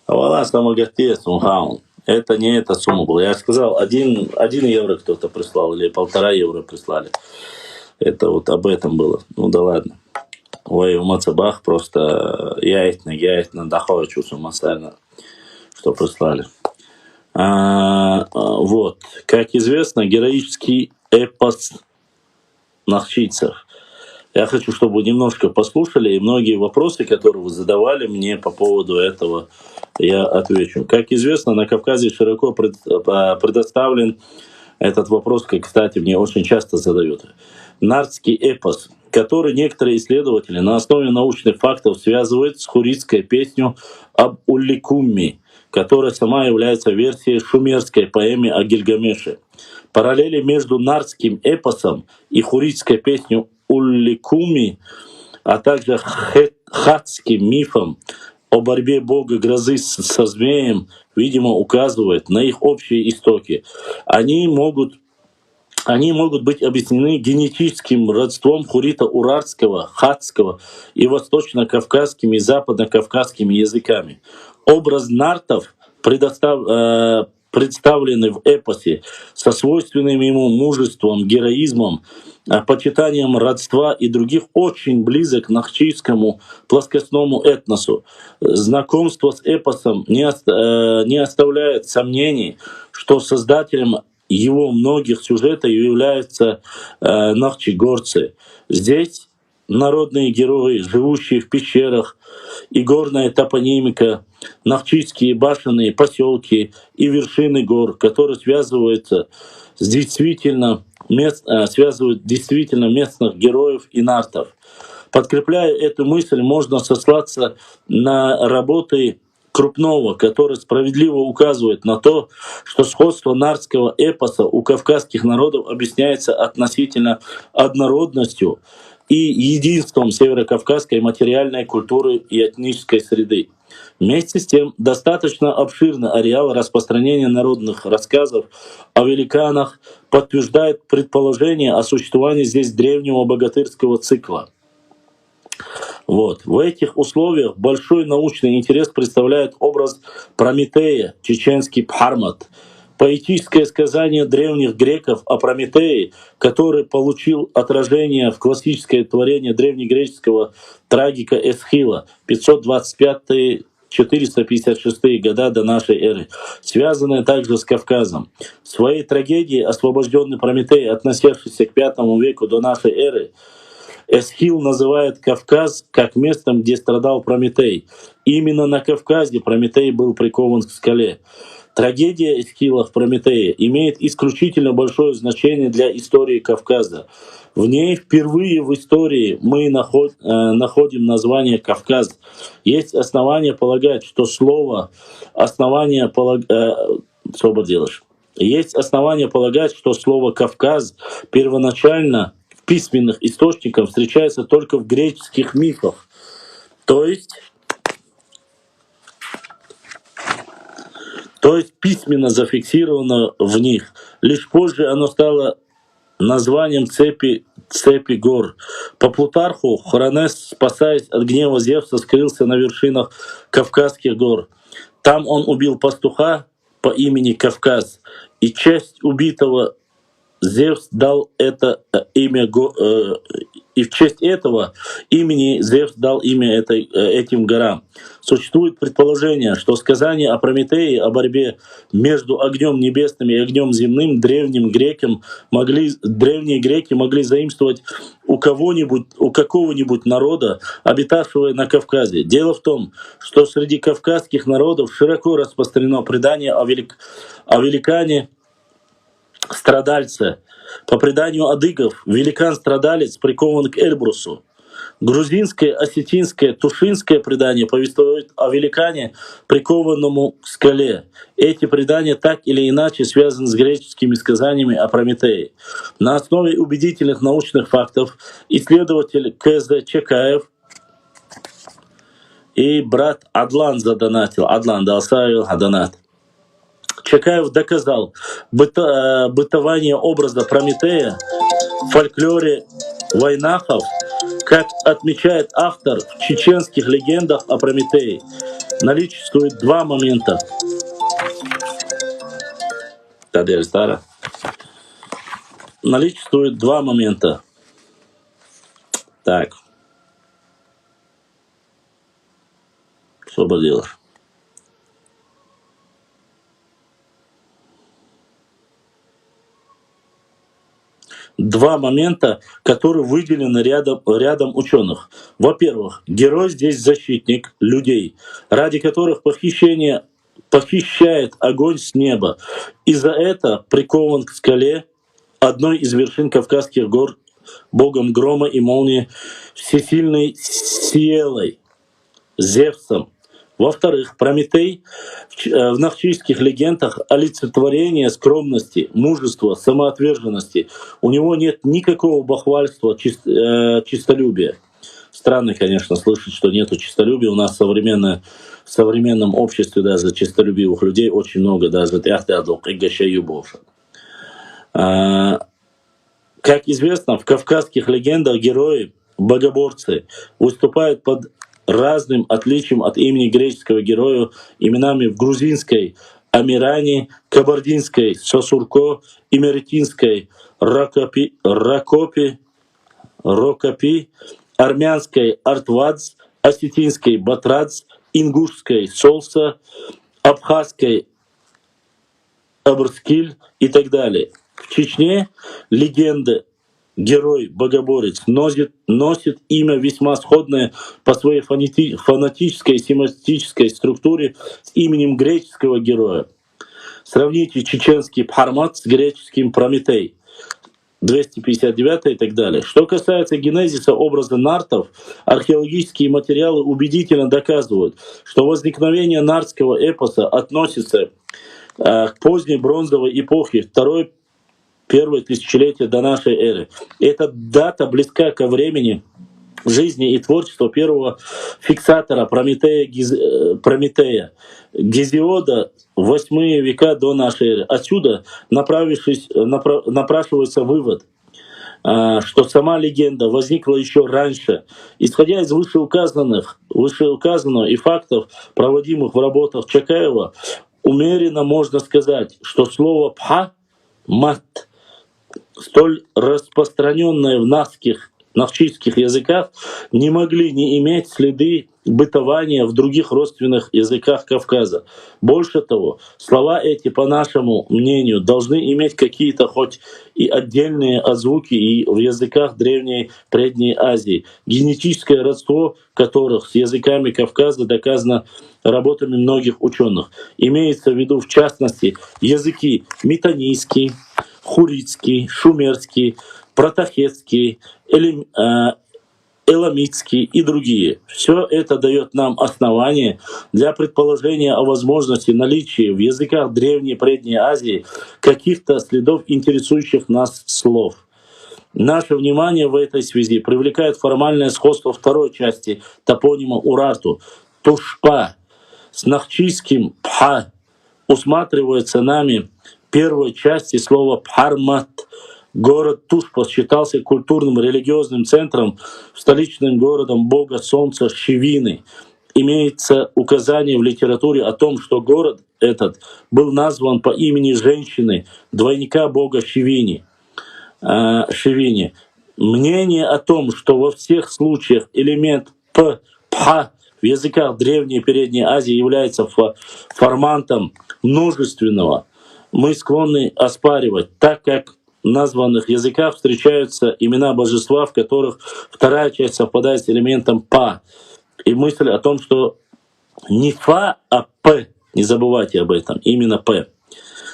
Вала самогатия сумхаун. Это не эта сумма была. Я сказал, 1 евро кто-то прислал, или 1,5 евро прислали. Это вот об этом было. Ну да ладно. Ой, у Мацабах просто яйтно дахой чувствую масально, что прислали. Вот. Как известно, героический эпос нахчийцев. Я хочу, чтобы вы немножко послушали, и многие вопросы, которые вы задавали мне по поводу этого, я отвечу. Как известно, на Кавказе широко предоставлен этот вопрос, кстати, мне очень часто задают. Нардский эпос, который некоторые исследователи на основе научных фактов связывают с хуритской песней об Улликумми, которая сама является версией шумерской поэмы о Гильгамеше. Параллели между нардским эпосом и хуритской песней Улликумми, а также хатским мифом о борьбе бога грозы со змеем, видимо, указывают на их общие истоки. Они могут быть объяснены генетическим родством хурита-урартского, хатского и восточно-кавказскими и западно-кавказскими языками. Образ нартов представлены в эпосе со свойственным ему мужеством, героизмом, почитанием родства и других, очень близок к нахчийскому плоскостному этносу. Знакомство с эпосом не оставляет сомнений, что создателем его многих сюжетов являются нахчигорцы. Здесь народные герои, живущие в пещерах, и горная топонимика, нахчийские башенные поселки и вершины гор, которые связывают действительно местных героев и нартов. Подкрепляя эту мысль, можно сослаться на работы Крупного, который справедливо указывает на то, что сходство нардского эпоса у кавказских народов объясняется относительно однородностью и единством северокавказской материальной культуры и этнической среды. Вместе с тем, достаточно обширный ареал распространения народных рассказов о великанах подтверждает предположение о существовании здесь древнего богатырского цикла. Вот. В этих условиях большой научный интерес представляет образ Прометея, чеченский Пхармат, поэтическое сказание древних греков о Прометее, который получил отражение в классическое творение древнегреческого трагика Эсхила 525-456 года до нашей эры, связанное также с Кавказом. В своей трагедии «Освобожденный Прометей», относящийся к V веку до нашей эры, Эсхил называет Кавказ как местом, где страдал Прометей. Именно на Кавказе Прометей был прикован к скале. Трагедия Эсхила в Прометее имеет исключительно большое значение для истории Кавказа. В ней впервые в истории мы находим название Кавказ. Есть основания полагать, что Есть основания полагать, что слово «Кавказ» первоначально в письменных источниках встречается только в греческих мифах. То есть письменно зафиксировано в них. Лишь позже оно стало названием цепи гор. По Плутарху Хоронес, спасаясь от гнева Зевса, скрылся на вершинах Кавказских гор. Там он убил пастуха по имени Кавказ, и часть убитого Зевс дал это имя, и в честь этого имени Зевс дал имя этим горам. Существует предположение, что сказание о Прометее, о борьбе между огнем небесным и огнем земным древние греки могли заимствовать у какого-нибудь народа, обитавшего на Кавказе. Дело в том, что среди кавказских народов широко распространено предание о великане страдальца. По преданию адыгов, великан-страдалец прикован к Эльбрусу. Грузинское, осетинское, тушинское предание повествует о великане, прикованному к скале. Эти предания так или иначе связаны с греческими сказаниями о Прометее. На основе убедительных научных фактов исследователь К.З. Чекаев и брат Адлан задонатил. Адлан оставил донат. Чекаев доказал бытование образа Прометея в фольклоре вайнахов, как отмечает автор в чеченских легендах о Прометее. Наличествует два момента. Тадер Стара. Наличествует два момента. Так. Что бы делаешь? Два момента, которые выделены рядом ученых. Во-первых, герой здесь защитник людей, ради которых похищает огонь с неба. И за это прикован к скале одной из вершин Кавказских гор богом грома и молнии всесильной Сиелой, Зевсом. Во-вторых, Прометей в нахчийских легендах олицетворение скромности, мужества, самоотверженности. У него нет никакого бахвальства, чистолюбия. Странно, конечно, слышать, что нету чистолюбия. У нас в современном обществе даже чистолюбивых людей очень много, даже как известно, в кавказских легендах герои, богоборцы, выступают под разным отличием от имени греческого героя именами в грузинской Амирани, кабардинской Сосурко, имеретинской Рокопи, армянской Артвадз, осетинской Батрадз, ингушской Солса, абхазской Абрскиль и так далее. В Чечне легенды герой-богоборец носит имя весьма сходное по своей фонетической и семантической структуре с именем греческого героя. Сравните чеченский Пхармат с греческим Прометей, 259 и так далее. Что касается генезиса образа нартов, археологические материалы убедительно доказывают, что возникновение нартского эпоса относится к поздней бронзовой эпохе, первое тысячелетие до нашей эры. Эта дата близка ко времени жизни и творчества первого фиксатора Прометея Гезиода в 8 века до нашей эры. Отсюда напрашивается вывод, что сама легенда возникла еще раньше. Исходя из вышеуказанного и фактов, проводимых в работах Чакаева, умеренно можно сказать, что слово «пха-мат», столь распространенное в нахчийских языках, не могли не иметь следы бытования в других родственных языках Кавказа. Больше того, слова эти, по нашему мнению, должны иметь какие-то хоть и отдельные отзвуки и в языках Древней Предней Азии, генетическое родство которых с языками Кавказа доказано работами многих ученых. Имеется в виду, в частности, языки метанийский, хуритский, шумерский, протахетский, эламитский и другие. Все это дает нам основание для предположения о возможности наличия в языках Древней Предней Азии каких-то следов интересующих нас слов. Наше внимание в этой связи привлекает формальное сходство второй части топонима Урарту — Тушпа с нахчийским «пха». Усматривается нами первой части слова «пхармат». Город Тушпа считался культурным религиозным центром, столичным городом бога солнца Шивины. Имеется указание в литературе о том, что город этот был назван по имени женщины, двойника бога Шивини. Мнение о том, что во всех случаях элемент «пха» в языках Древней и Передней Азии является формантом множественного, мы склонны оспаривать, так как в названных языках встречаются имена божества, в которых вторая часть совпадает с элементом «па». И мысль о том, что не «фа», а «п», не забывайте об этом, именно «п».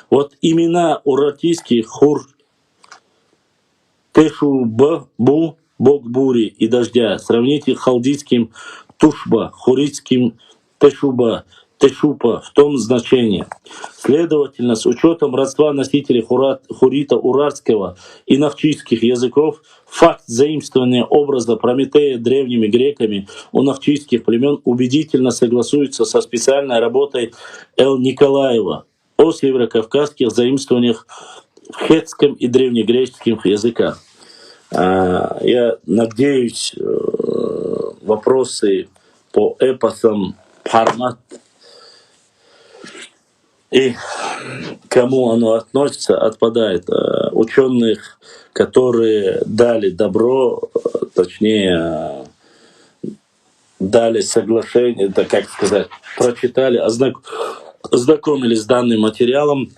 Вот имена урартийские Хур, Тешубу, бог бури и дождя, сравните халдийским Тушба, хуритским Тешуба, Тешупа в том значении. Следовательно, с учетом родства носителей хурита-урартского и нахчийских языков, факт заимствования образа Прометея древними греками у нахчийских племен убедительно согласуется со специальной работой Л. Николаева о северокавказских заимствованиях в хетском и древнегреческих языках. Я надеюсь, вопросы по эпосам Пхармат и кому оно относится, отпадает. Ученых, которые дали добро, точнее, дали соглашение, это как сказать, прочитали, ознакомились с данным материалом,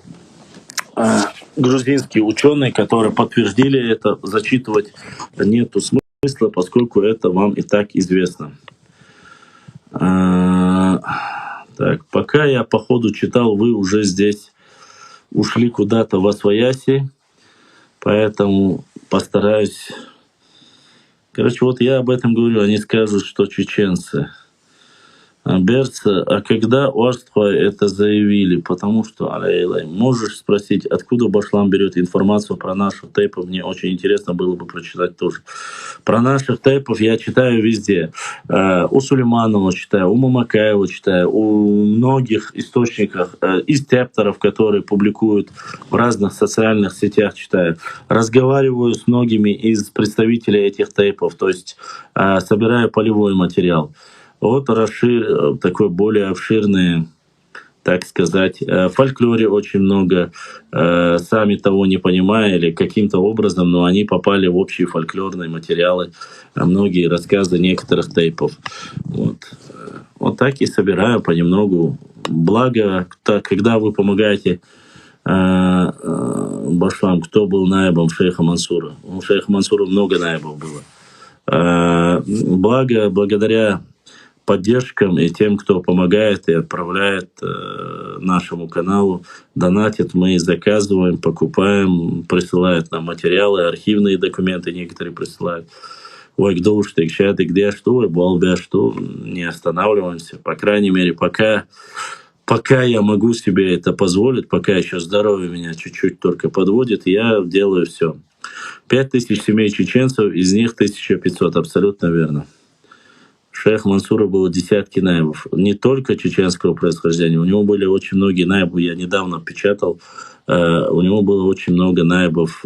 грузинские ученые, которые подтвердили это, зачитывать нету смысла, поскольку это вам и так известно. Так, пока я по ходу читал, вы уже здесь ушли куда-то восвояси, поэтому постараюсь. Короче, вот я об этом говорю, они скажут, что чеченцы. Берца, а когда Орства это заявили? Потому что, Алейла, можешь спросить, откуда Башлам берет информацию про наших тейпов? Мне очень интересно было бы прочитать тоже. Про наших тейпов я читаю везде. У Сулейманова читаю, у Мамакаева читаю, у многих источниках, из тепторов, которые публикуют в разных социальных сетях, читаю. Разговариваю с многими из представителей этих тейпов, то есть собираю полевой материал. Вот такой более обширный, так сказать, в фольклоре очень много, сами того не понимая или каким-то образом, но они попали в общие фольклорные материалы, многие рассказы некоторых тейпов. Вот так и собираю понемногу. Благо, когда вы помогаете Башлам, кто был наибом шейха Мансура? У шейха Мансура много наибов было. Благо, благодаря поддержкам и тем, кто помогает и отправляет нашему каналу, донатит, мы заказываем, покупаем, присылают нам материалы, архивные документы некоторые присылают. Ой, где уж ты, где что, балбя что, не останавливаемся. По крайней мере, пока я могу себе это позволить, пока еще здоровье меня чуть-чуть только подводит, я делаю все. 5000 семей чеченцев, из них 1500, абсолютно верно. Шейх Мансура было десятки наибов, не только чеченского происхождения, у него были очень многие наибы, я недавно печатал, у него было очень много наибов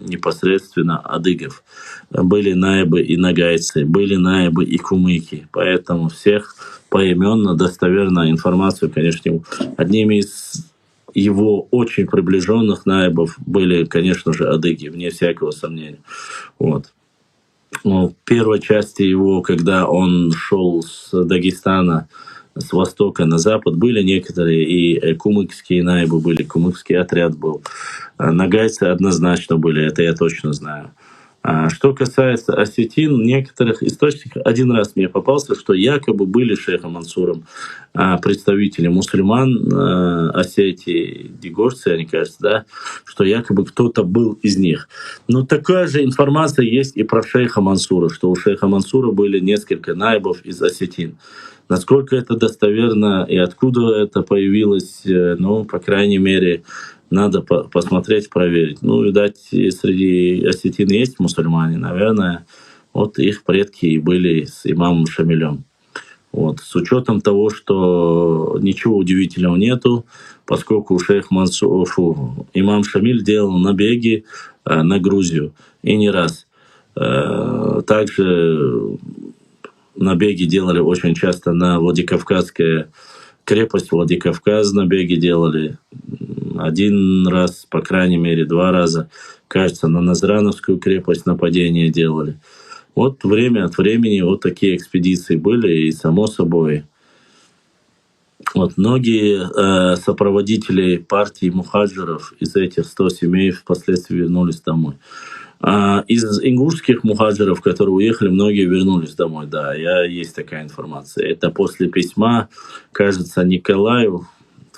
непосредственно адыгов. Были наибы и нагайцы, были наибы и кумыки, поэтому всех поименно, достоверно информацию, конечно, одними из его очень приближенных наибов были, конечно же, адыги, вне всякого сомнения. Вот. В первой части его, когда он шел с Дагестана, с востока на запад, были некоторые и кумыкские наибы были, кумыкский отряд был. Нагайцы однозначно были, это я точно знаю. Что касается осетин, в некоторых источниках один раз мне попался, что якобы были шейхом Мансуром представители мусульман Осетии, Дигорцы, они кажется, да, что якобы кто-то был из них. Но такая же информация есть и про шейха Мансура, что у шейха Мансура были несколько наибов из осетин. Насколько это достоверно и откуда это появилось, ну, по крайней мере, надо посмотреть, проверить. Ну, видать, среди осетин есть мусульмане, наверное, вот их предки и были с имамом Шамилем. Вот. С учетом того, что ничего удивительного нету, поскольку имам Шамиль делал набеги на Грузию, и не раз. Также набеги делали очень часто на Владикавказскую крепость, Владикавказ набеги делали. Один раз, по крайней мере, 2 раза, кажется, на Назрановскую крепость нападение делали. Вот время от времени вот такие экспедиции были, и само собой. Вот многие сопроводители партии мухаджиров из этих 100 семей впоследствии вернулись домой. Из ингушских мухаджиров, которые уехали, многие вернулись домой. Да, есть такая информация. Это после письма, кажется, Николаю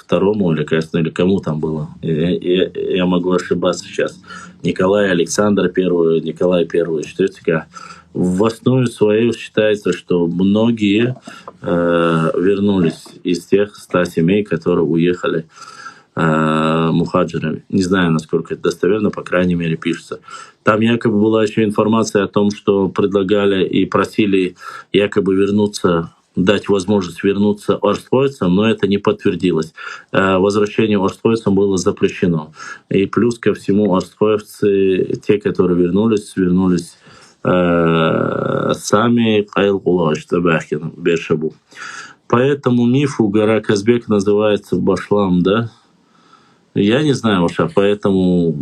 II, или, кажется, или кому там было. Я могу ошибаться сейчас. Николай Александр I, Николай I, IV. В основе своей считается, что многие вернулись из тех 100 семей, которые уехали мухаджирами. Не знаю, насколько это достоверно, по крайней мере, пишется. Там якобы была еще информация о том, что предлагали и просили якобы вернуться, дать возможность вернуться орствойцам, но это не подтвердилось. Возвращение орствойцам было запрещено. И плюс ко всему орствойцы, те, которые вернулись сами Бершабу. по этому мифу гора Казбек называется Башлам, да? Я не знаю уж, а поэтому...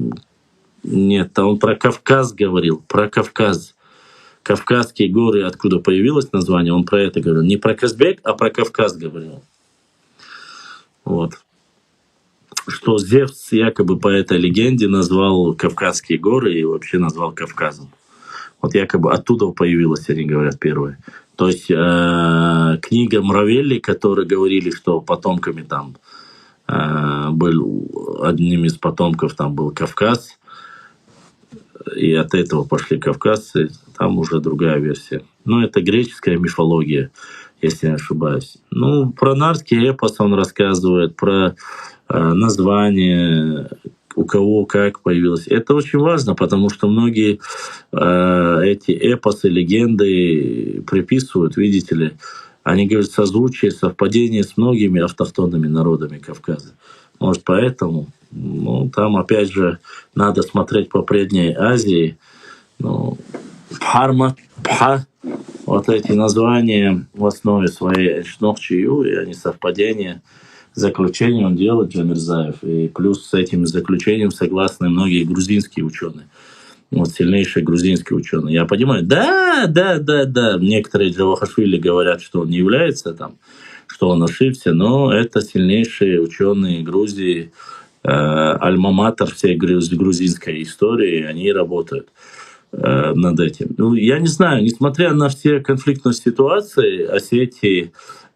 Нет, а он про Кавказ говорил, про Кавказ. Кавказские горы, откуда появилось название, он про это говорил. Не про Казбек, а про Кавказ говорил. Вот. Что Зевс якобы по этой легенде назвал Кавказские горы и вообще назвал Кавказом. Вот якобы оттуда появилось, они говорят, первые. То есть книга Мравелли, которые говорили, что потомками там был одним из потомков там был Кавказ, и от этого пошли кавказцы, там уже другая версия. Но это греческая мифология, если не ошибаюсь. Ну, про нарский эпос он рассказывает, про название, у кого как появилось. Это очень важно, потому что многие эти эпосы, легенды приписывают, видите ли, они говорят созвучие, совпадение с многими автохтонными народами Кавказа. Может, поэтому, ну, там, опять же, надо смотреть по Предней Азии. Ну, Пхарма, Пха, вот эти названия в основе своей Шнохчию, и они совпадения. Заключение он делает, Джамирзаев. И плюс с этим заключением согласны многие грузинские ученые. Вот сильнейшие грузинские ученые. Я понимаю, да. Некоторые Джавахашвили говорят, что он не является там, что он ошибся, но это сильнейшие ученые Грузии, альма-матер всей грузинской истории, они работают над этим. Ну, я не знаю, несмотря на все конфликтные ситуации Осетии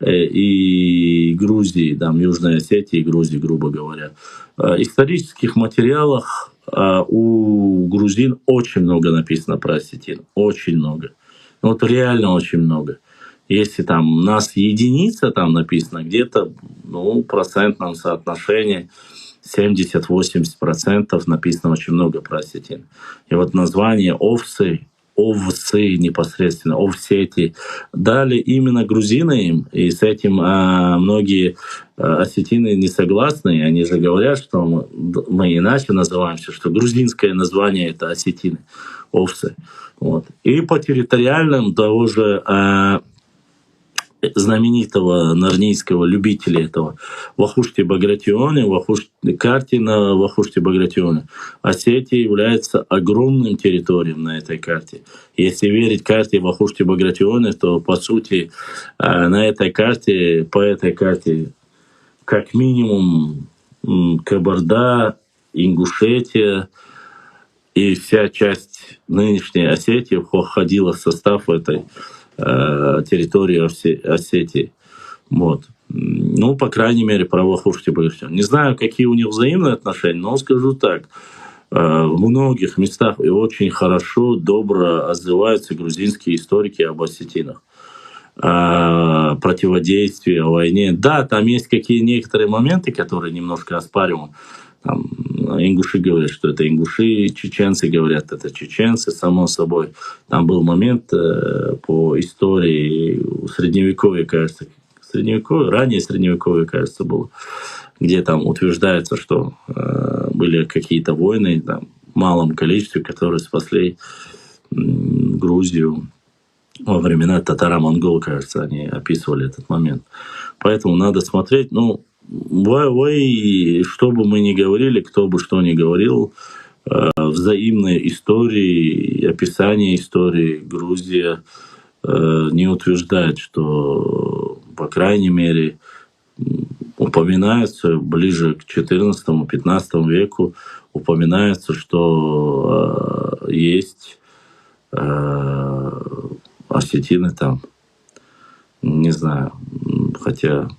и Грузии, там, Южной Осетии и Грузии, грубо говоря, исторических материалах у грузин очень много написано про осетин. Очень много. Вот реально очень много. Если там нас единица там написано, где-то в процентном соотношении 70-80% написано очень много про осетин. И вот название овцы непосредственно, овсети, дали именно грузины им, и с этим многие осетины не согласны, они же говорят, что мы иначе называемся, что грузинское название — это осетины, овцы. Вот. И по территориальным того же знаменитого нарнийского любителя этого Вахушти Багратионе, карте на Вахушти Багратионе, Осетия является огромным территорием на этой карте. Если верить карте Вахушти Багратионе, то по сути по этой карте как минимум Кабарда, Ингушетия и вся часть нынешней Осетии входила в состав этой территории Осетии. Вот. Ну, по крайней мере, про Вахушти Багратион. Не знаю, какие у них взаимные отношения, но скажу так. В многих местах и очень хорошо, добро отзываются грузинские историки об осетинах. О противодействии, о войне. Да, там есть некоторые моменты, которые немножко оспариваем. Там ингуши говорят, что это ингуши, чеченцы говорят, это чеченцы, само собой. Там был момент по истории Средневековья, кажется, ранее Средневековье, кажется, было, где там утверждается, что были какие-то войны там, в малом количестве, которые спасли Грузию во времена татаро-монгол, кажется, они описывали этот момент. Поэтому надо смотреть, что бы мы ни говорили, кто бы что ни говорил, взаимные истории, описание истории Грузия не утверждает, что, по крайней мере, упоминается ближе к XIV-XV веку, упоминается, что есть осетины там. Не знаю, хотя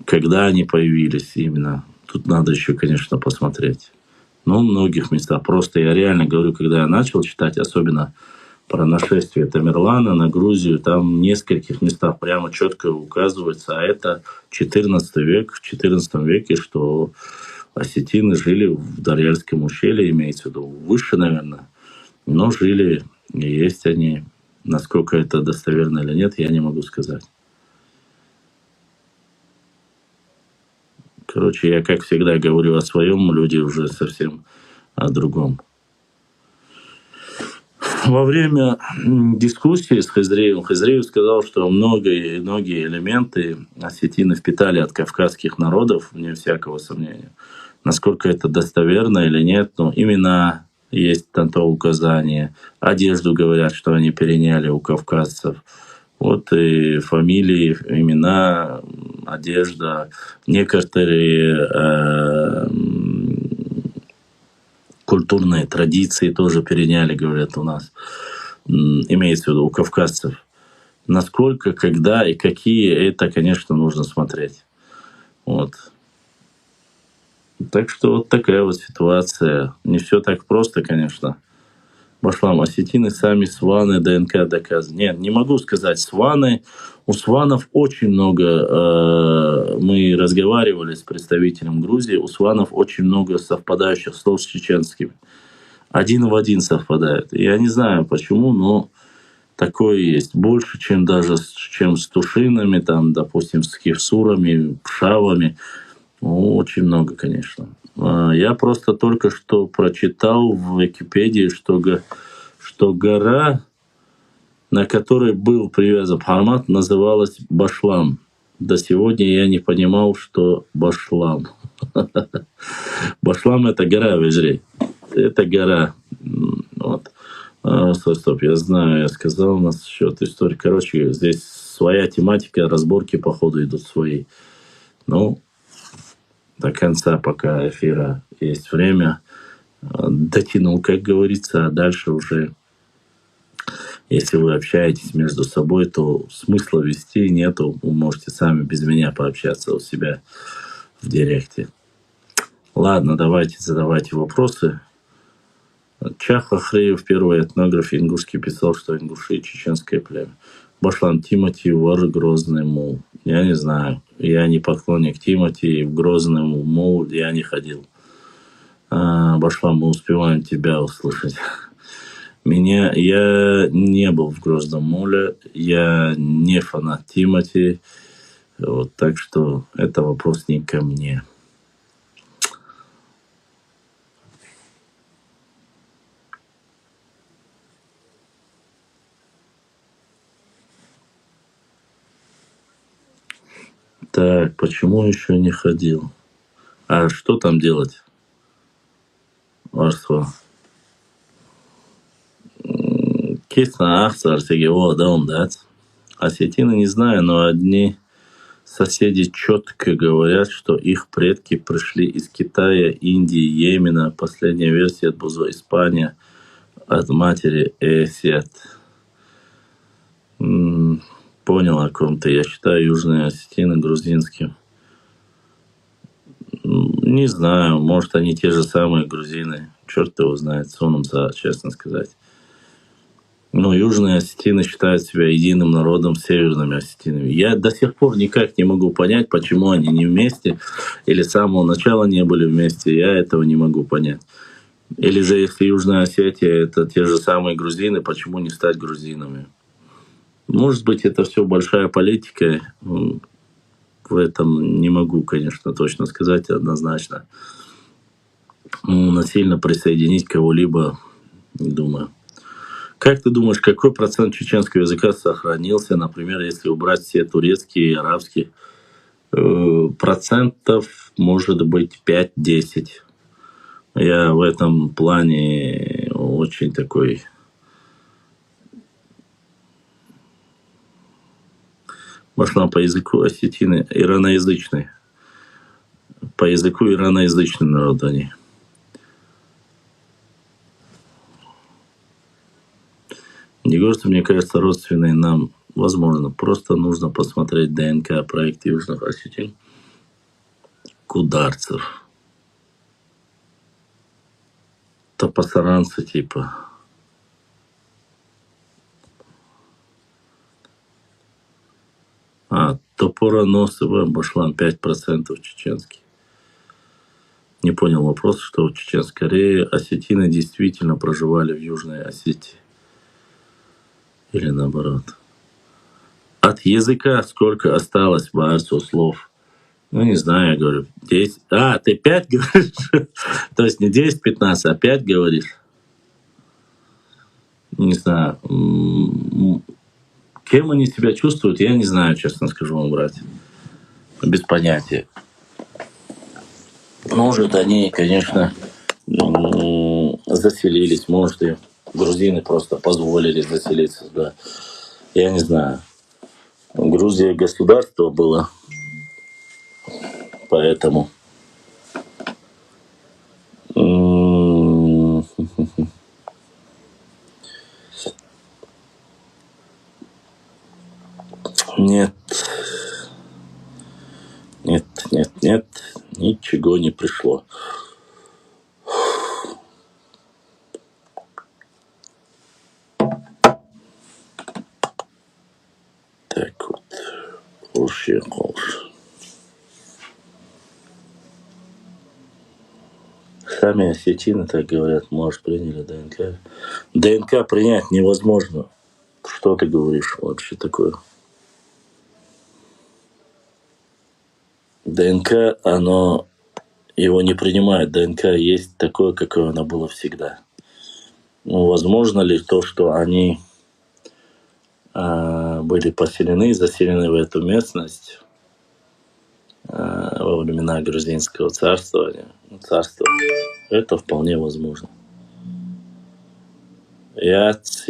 когда они появились именно, тут надо еще, конечно, посмотреть. Но в многих местах. Просто я реально говорю, когда я начал читать, особенно про нашествие Тамерлана на Грузию, там в нескольких местах прямо четко указывается, а это 14 век, в 14 веке, что осетины жили в Дарьяльском ущелье, имеется в виду, выше, наверное, но жили, и есть они. Насколько это достоверно или нет, я не могу сказать. Короче, я, как всегда, говорю о своем, люди уже совсем о другом. Во время дискуссии с Хизреев сказал, что многие элементы осетины впитали от кавказских народов, вне всякого сомнения. Насколько это достоверно или нет, но имена есть на то указание. Одежду говорят, что они переняли у кавказцев. Вот и фамилии, имена, одежда. Некоторые культурные традиции тоже переняли, говорят, у нас. Имеется в виду у кавказцев. Насколько, когда и какие, это, конечно, нужно смотреть. Вот. Так что вот такая вот ситуация. Не все так просто, конечно. Башлам, осетины сами сваны ДНК доказаны. Нет, не могу сказать сваны. У сванов очень много, мы разговаривали с представителем Грузии, у сванов очень много совпадающих слов с чеченскими. Один в один совпадает. Я не знаю почему, но такое есть. Больше, чем даже чем с тушинами, там, допустим, с кевсурами, пшавами. Очень много, конечно. Я просто только что прочитал в Википедии, что гора, на которой был привязан Хармат, называлась Башлам. До сегодня я не понимал, что Башлам. Башлам — это гора в Ижре. Это гора. Вот. Стоп, я знаю, я сказал насчет истории. Короче, здесь своя тематика, разборки, походу, идут свои. Ну, до конца пока эфира есть время. Дотянул, как говорится, а дальше уже, если вы общаетесь между собой, то смысла вести нету. Вы можете сами без меня пообщаться у себя в директе. Ладно, давайте задавайте вопросы. Чах Ахреев, первый этнограф ингушский, писал, что ингуши — чеченское племя. Башлам Тимати, вор, Грозный мул. Я не знаю. Я не поклонник Тимати, в Грозный мул я не ходил. Башлам, мы успеваем тебя услышать. Я не был в Грозном муле, я не фанат Тимати, вот, так что это вопрос не ко мне. Так, почему еще не ходил? А что там делать? Варство. Кисно ахцар сегево дом дать. Осетины не знаю, но одни соседи четко говорят, что их предки пришли из Китая, Индии, Йемена. Последняя версия от Бузо, Испания, от матери Эсет. Понял о ком-то. Я считаю Южные Осетины грузинским. Не знаю, может, они те же самые грузины. Черт его знает, сонумца, честно сказать. Но Южные Осетины считают себя единым народом с северными осетинами. Я до сих пор никак не могу понять, почему они не вместе, или с самого начала не были вместе. Я этого не могу понять. Или же, если Южная Осетия — это те же самые грузины, почему не стать грузинами? Может быть, это все большая политика. В этом не могу, конечно, точно сказать однозначно. Насильно присоединить кого-либо, не думаю. Как ты думаешь, какой процент чеченского языка сохранился, например, если убрать все турецкие и арабские? Процентов, может быть, 5-10. Я в этом плане очень такой... Башлам, по языку осетины ираноязычный. По языку ираноязычный народ они. Негорцы, мне кажется, родственные нам. Возможно, просто нужно посмотреть ДНК проект Южных Осетин. Кударцев. Топосаранцы типа. Топороносова, Башлам, 5% чеченский. Не понял вопрос, что в Чеченской Корее осетины действительно проживали в Южной Осетии. Или наоборот. От языка сколько осталось в Арцу слов? Ну, не знаю, я говорю, 10. Ты 5 говоришь? То есть не 10-15, а 5 говоришь? не знаю, кем они себя чувствуют, я не знаю, честно скажу вам, братья. Без понятия. Может, они, конечно, заселились, может, и грузины просто позволили заселиться, да. Я не знаю. Грузия государство было, поэтому... Нет, ничего не пришло. Так вот, вообще колш. Сами осетины, так говорят, может, приняли ДНК. ДНК принять невозможно. Что ты говоришь вообще такое? ДНК, его не принимает. ДНК есть такое, какое оно было всегда. Ну, возможно ли то, что они были поселены, заселены в эту местность во времена грузинского царствования, это вполне возможно. Яц,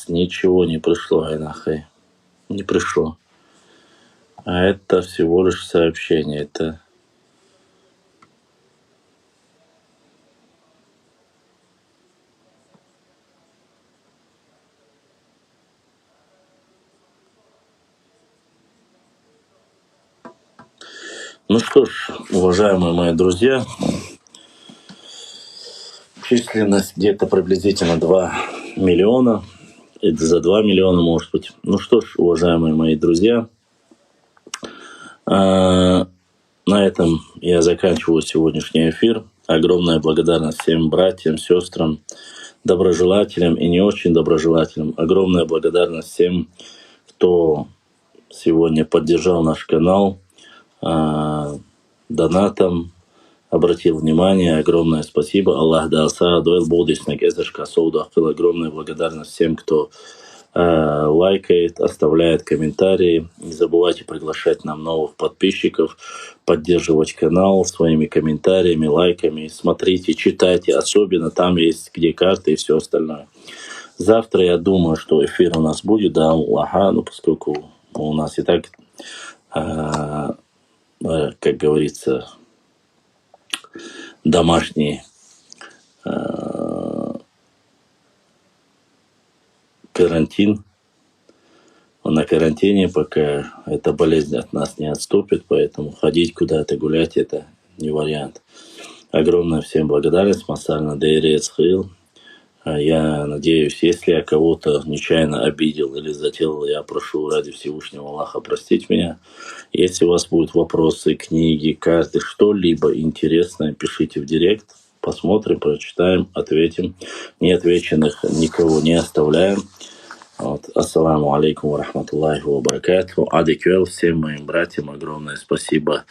ничего не пришло, Айнахай. Не пришло. А это всего лишь сообщение. Это ну что ж, уважаемые мои друзья, численность где-то приблизительно 2 миллиона. Это за 2 миллиона, может быть. Ну что ж, уважаемые мои друзья, на этом я заканчиваю сегодняшний эфир. Огромная благодарность всем братьям, сестрам, доброжелателям и не очень доброжелателям. Огромная благодарность всем, кто сегодня поддержал наш канал донатом, обратил внимание. Огромное спасибо. Аллах дааса, дуэл бодиснак эзешка соуда. Огромная благодарность всем, кто лайкает, оставляет комментарии. Не забывайте приглашать нам новых подписчиков, поддерживать канал своими комментариями, лайками. Смотрите, читайте, особенно там есть где карты и все остальное. Завтра я думаю, что эфир у нас будет, да, поскольку у нас и так, как говорится, домашний карантин. Он на карантине, пока эта болезнь от нас не отступит, поэтому ходить куда-то гулять — это не вариант. Огромная всем благодарность. Масально Дейрец Хил. Я надеюсь, если я кого-то нечаянно обидел или заделал, я прошу ради Всевышнего Аллаха простить меня. Если у вас будут вопросы, книги, карты, что-либо интересное, пишите в директ. Посмотрим, прочитаем, ответим. Неотвеченных никого не оставляем. Вот. Ассаламу алейкум ва рахматуллахи ва баракатуху. Адиквел, всем моим братьям огромное спасибо.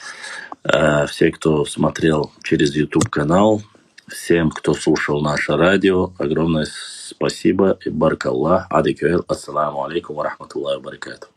Все, кто смотрел через YouTube канал, всем, кто слушал наше радио, огромное спасибо. И баракаллах. Адиквел. Ассаламу алейкум ва рахматуллахи ва баракатуху.